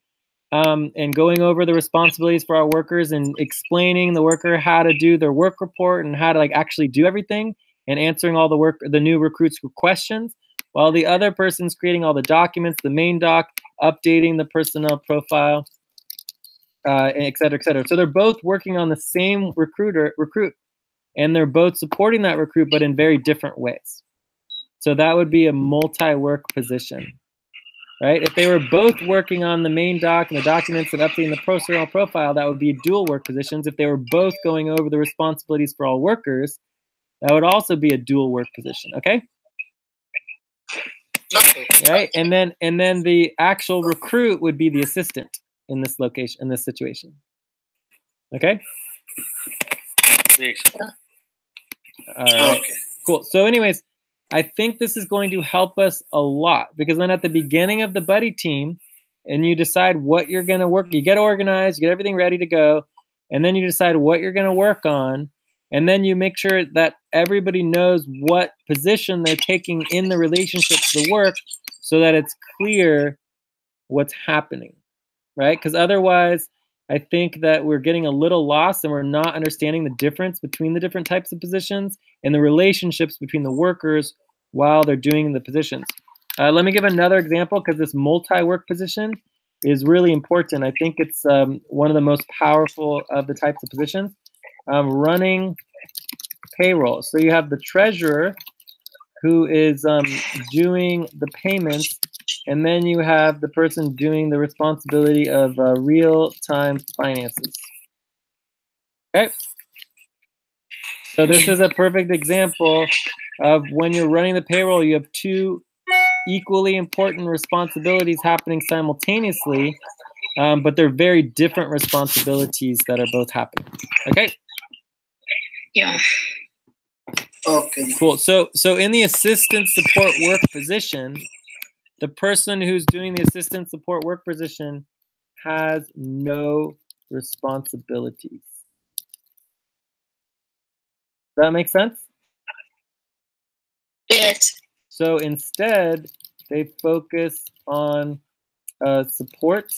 and going over the responsibilities for our workers and explaining the worker how to do their work report and how to like actually do everything and answering all the new recruits' questions, while the other person's creating all the documents, the main doc, updating the personnel profile, et cetera, et cetera. So they're both working on the same recruit, and they're both supporting that recruit, but in very different ways. So that would be a multi-work position, right? If they were both working on the main doc and the documents and updating the personnel profile, that would be dual work positions. If they were both going over the responsibilities for all workers, that would also be a dual work position, okay? Right? And then the actual recruit would be the assistant in this location, in this situation. Okay? All right. Okay. Cool. So anyways, I think this is going to help us a lot because then at the beginning of the buddy team, and you decide what you're going to work, you get organized, you get everything ready to go, and then you decide what you're going to work on, and then you make sure that everybody knows what position they're taking in the relationship to the work so that it's clear what's happening, right? Because otherwise, I think that we're getting a little lost and we're not understanding the difference between the different types of positions and the relationships between the workers while they're doing the positions. Let me give another example because this multi-work position is really important. I think it's one of the most powerful of the types of positions. Running payroll. So you have the treasurer who is doing the payments, and then you have the person doing the responsibility of real-time finances. Okay. So this is a perfect example of when you're running the payroll, you have two equally important responsibilities happening simultaneously, but they're very different responsibilities that are both happening. Okay? Yeah. Okay. Cool. So in the assistant support work position, the person who's doing the assistant support work position has no responsibilities. Does that make sense? Yes. So instead, they focus on support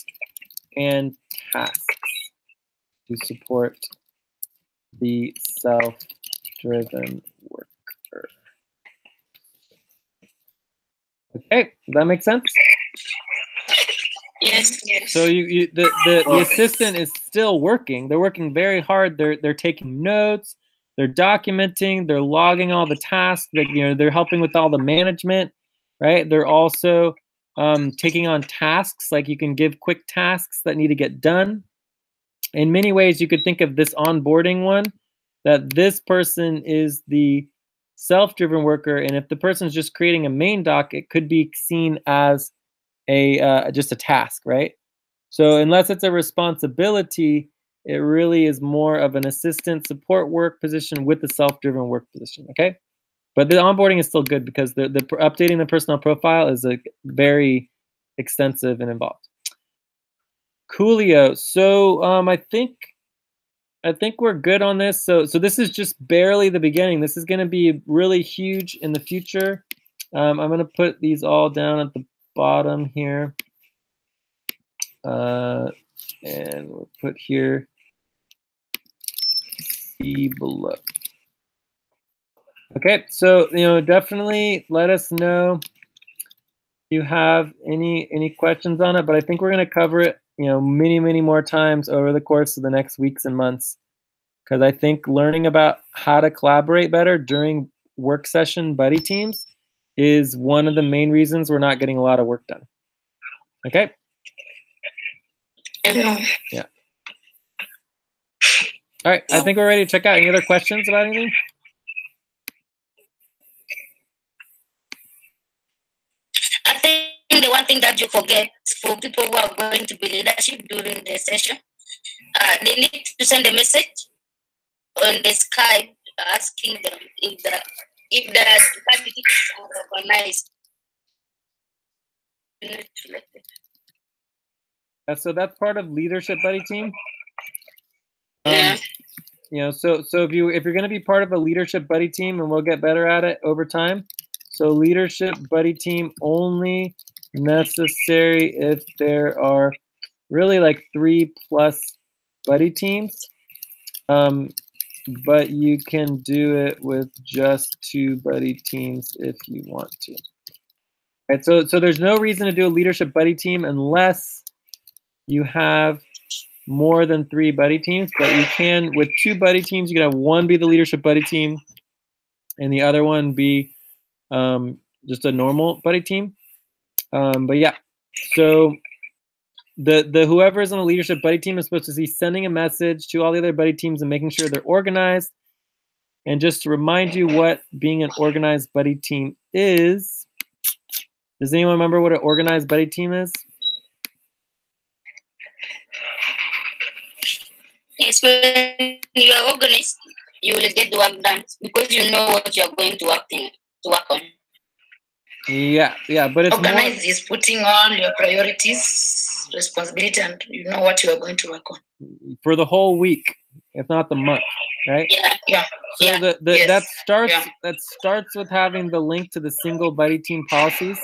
and tasks to support the self-driven worker. Okay, does that make sense? Yes. Yes. So the assistant is still working. They're working very hard. They're taking notes. They're documenting. They're logging all the tasks. They're helping with all the management, right? They're also taking on tasks, like you can give quick tasks that need to get done. In many ways, you could think of this onboarding one, that this person is the self-driven worker, and if the person's just creating a main doc, it could be seen as just a task, right? So unless it's a responsibility, it really is more of an assistant support work position with the self-driven work position, okay? But the onboarding is still good because the updating the personnel profile is very extensive and involved. Coolio. So I think we're good on this. So this is just barely the beginning. This is going to be really huge in the future. I'm going to put these all down at the bottom here. And we'll put here see below. Okay, so definitely let us know if you have any questions on it, but I think we're going to cover it many more times over the course of the next weeks and months, because I think learning about how to collaborate better during work session buddy teams is one of the main reasons we're not getting a lot of work done. Okay? Yeah. All right, I think we're ready to check out. Any other questions about anything? I think the one thing that you forget for people who are going to be leadership during the session, they need to send a message on the Skype asking them if the party is organized. So that's part of leadership buddy team. Yeah. So if you're going to be part of a leadership buddy team, and we'll get better at it over time. So leadership buddy team only necessary if there are really like 3+ buddy teams. But you can do it with just 2 buddy teams if you want to. All right, so there's no reason to do a leadership buddy team unless you have more than 3 buddy teams, but you can, with 2 buddy teams, you can have one be the leadership buddy team and the other one be just a normal buddy team. But yeah, so the whoever is on the leadership buddy team is supposed to be sending a message to all the other buddy teams and making sure they're organized. And just to remind you what being an organized buddy team is, does anyone remember what an organized buddy team is? Yes, when you are organized, you will get the work done because you know what you're going to work on. Yeah, but it's organized is putting all your priorities, responsibility, and you know what you are going to work on for the whole week, if not the month, right? Yeah. So Yes. that starts with having the link to the single buddy team policies.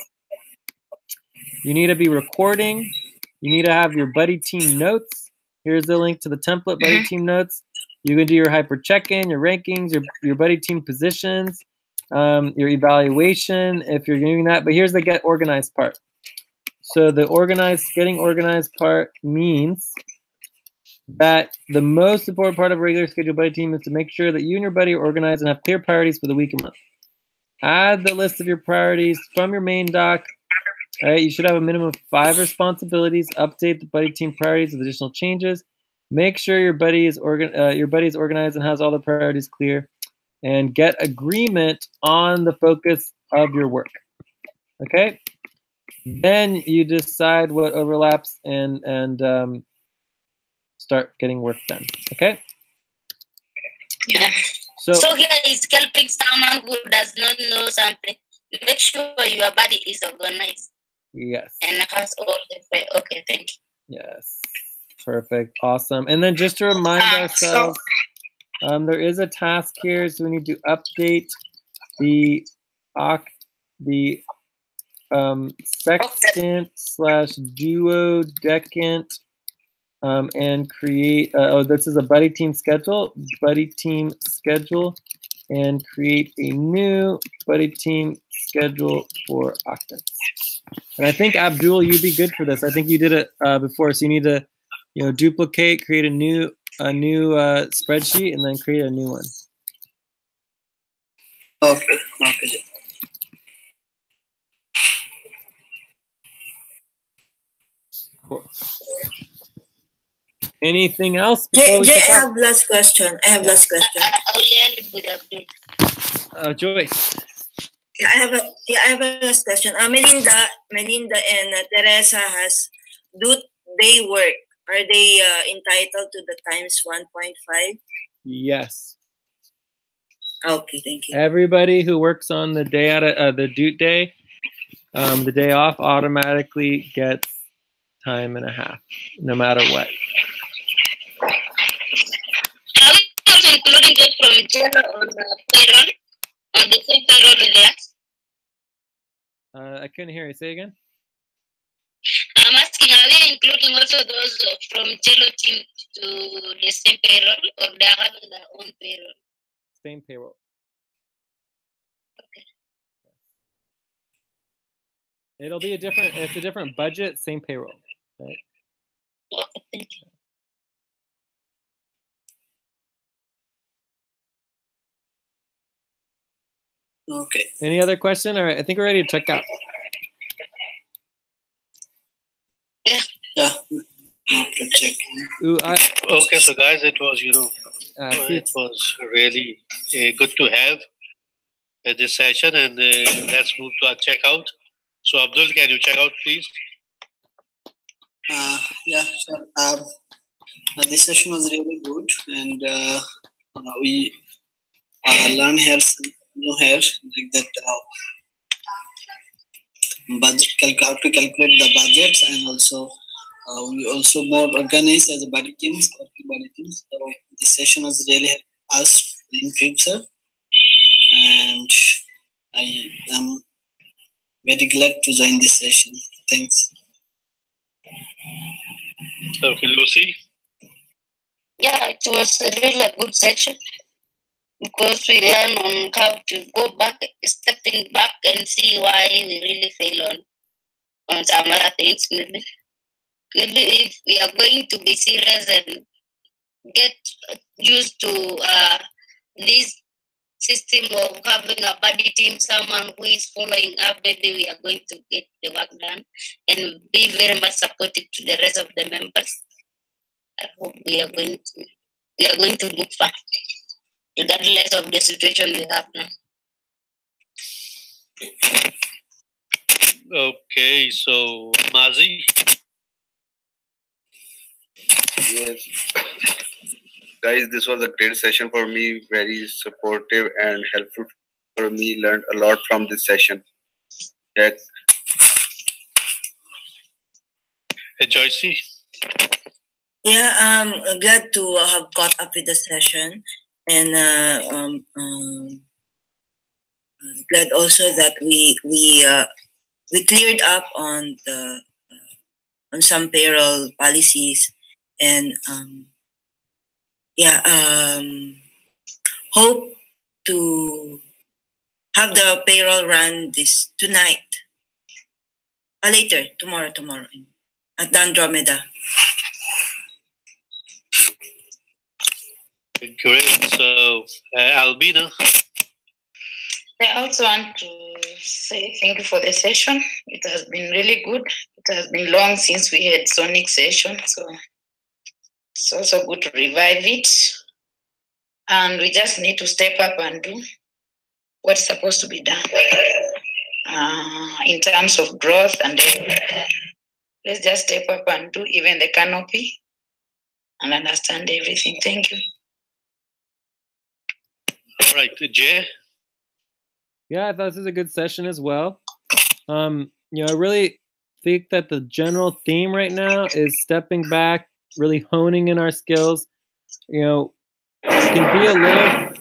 You need to be recording. You need to have your buddy team notes. Here's the link to the template buddy team notes. You can do your hyper check-in, your rankings, your buddy team positions, your evaluation if you're doing that. But here's the get organized part. So the getting organized part means that the most important part of a regular scheduled buddy team is to make sure that you and your buddy are organized and have clear priorities for the week and month. Add the list of your priorities from your main doc. All right, you should have a minimum of 5 responsibilities. Update the buddy team priorities with additional changes. Make sure your buddy is organized and has all the priorities clear. And get agreement on the focus of your work. Okay? Then you decide what overlaps and start getting work done. Okay? Yeah. So here is helping someone who does not know something. Make sure your body is organized. Yes. And has all the okay, thank you. Yes. Perfect. Awesome. And then just to remind ourselves, there is a task here, so we need to update the sextant / duodecant and create. This is a buddy team schedule. And create a new buddy team schedule for octants. And I think Abdul, you'd be good for this. I think you did it before, so you need to, duplicate, create a new spreadsheet, and then create a new one. Okay. Cool. Anything else? I have last question. Joyce. I have a last question. Melinda and Teresa do they work? Are they entitled to the times 1.5? Yes. Okay, thank you. Everybody who works on the day the due day, the day off, automatically gets time and a half, no matter what. Are we also including it from Jello on the payroll? On the same payroll with that? I couldn't hear you. Say again. I'm asking, are we including also those from Jello team to the same payroll, or they are having their own payroll? Same payroll. Okay. It'll be it's a different budget, same payroll. Right? Okay, thank you. Okay. Any other question? All right, I think we're ready to check out. Yeah. Okay, check. Okay, so guys, it was it was really good to have this session, and let's move to our checkout. So Abdul, can you check out, please? Yeah, sure. This session was really good, and we learned here some new like that how to calculate the budgets, and also we also more organized as a buddy teams. So this session was really helped us in future, and I am very glad to join this session. Thanks. Okay, Lucy. Yeah, it was really a good session because we learn on how to go back, stepping back, and see why we really fail on some other things. Maybe if we are going to be serious and get used to this system of having a buddy team, someone who is following up, maybe we are going to get the work done and be very much supportive to the rest of the members. I hope we are going to move far, regardless of the situation we have now. Okay, so Mazi. Yes. Guys, this was a great session for me. Very supportive and helpful for me. Learned a lot from this session. Yeah. Hey, Joycey. Yeah, I'm glad to have caught up with the session, and glad also that we cleared up on the on some payroll policies, and hope to have the payroll run this tonight. Later, tomorrow at Andromeda. Great. So, Albina. I also want to say thank you for the session. It has been really good. It has been long since we had Sonic session, so it's also good to revive it. And we just need to step up and do what's supposed to be done in terms of growth. And let's just step up and do even the canopy and understand everything. Thank you. All right, Jay. Yeah, I thought this was a good session as well. I really think that the general theme right now is stepping back, really honing in our skills. It can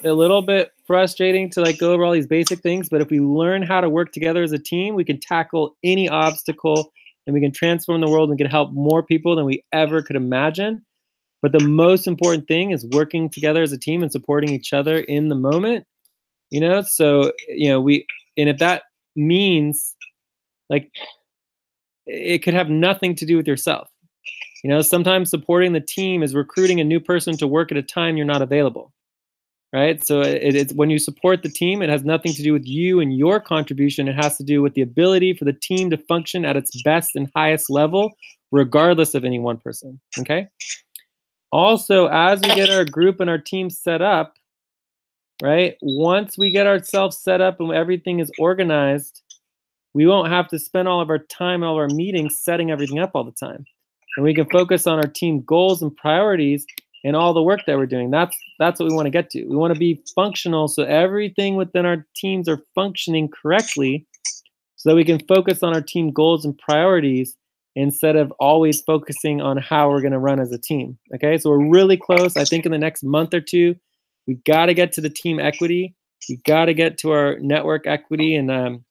be a little bit frustrating to go over all these basic things, but if we learn how to work together as a team, we can tackle any obstacle and we can transform the world and can help more people than we ever could imagine. But the most important thing is working together as a team and supporting each other in the moment. So if that means it could have nothing to do with yourself. Sometimes supporting the team is recruiting a new person to work at a time you're not available, right? So it's when you support the team, it has nothing to do with you and your contribution. It has to do with the ability for the team to function at its best and highest level, regardless of any one person, okay? Also, as we get our group and our team set up, right? Once we get ourselves set up and everything is organized, we won't have to spend all of our time, all of our meetings setting everything up all the time. And we can focus on our team goals and priorities and all the work that we're doing. That's what we want to get to. We want to be functional so everything within our teams are functioning correctly so that we can focus on our team goals and priorities instead of always focusing on how we're going to run as a team. Okay, so we're really close. I think in the next month or two, we got to get to the team equity. We got to get to our network equity and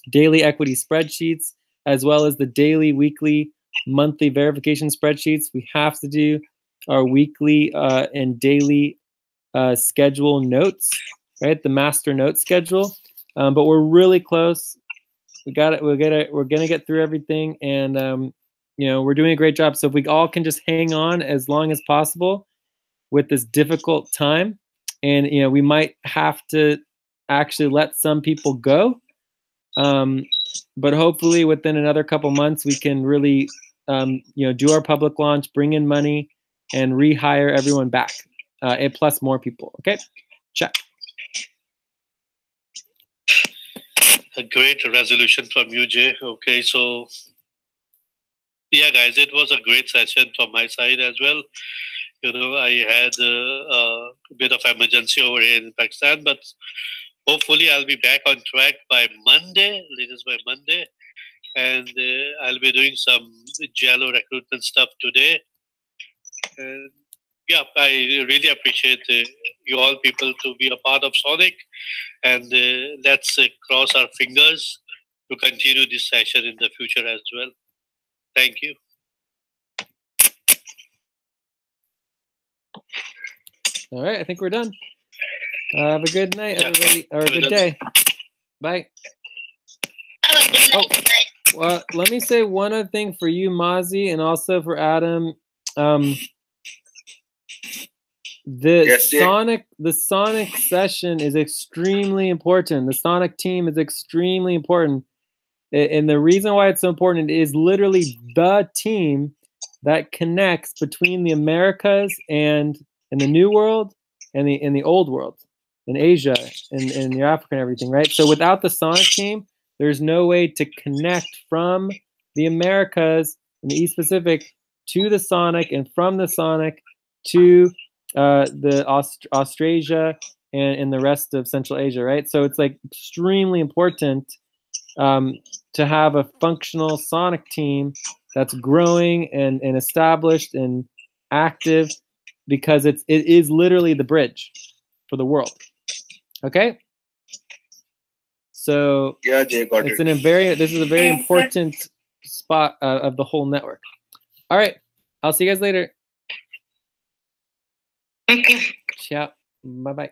daily equity spreadsheets, as well as the daily, weekly, monthly verification spreadsheets. We have to do our weekly and daily schedule notes, right? The master note schedule. But we're really close. We got it. We're gonna get through everything, and we're doing a great job. So if we all can just hang on as long as possible with this difficult time, and we might have to actually let some people go, but hopefully within another couple months we can really do our public launch, bring in money, and rehire everyone back, and plus more people. Okay, check. A great resolution from you, Jay. Okay, so yeah, guys, it was a great session from my side as well. I had a bit of emergency over here in Pakistan, but hopefully I'll be back on track by Monday, latest by Monday, and I'll be doing some Jello recruitment stuff today. And yeah, I really appreciate you all people to be a part of Sonic, and let's cross our fingers to continue this session in the future as well. Thank you. All right, I think we're done. Have a good night, everybody, or a good day. Bye. Oh, well, let me say one other thing for you, Mazi, and also for Adam. The Sonic session is extremely important. The Sonic team is extremely important. And the reason why it's so important is literally the team that connects between the Americas and the New World and the Old World, in Asia and the Africa and everything, right? So without the Sonic team, there's no way to connect from the Americas and the East Pacific to the Sonic, and from the Sonic to Austrasia and the rest of Central Asia, right? So it's like extremely important to have a functional Sonic team that's growing and established and active, because it is literally the bridge for the world. Okay. So yeah, Jay, got it's it. this is a very important spot of the whole network. All right, I'll see you guys later. Thank you. Ciao. Bye bye.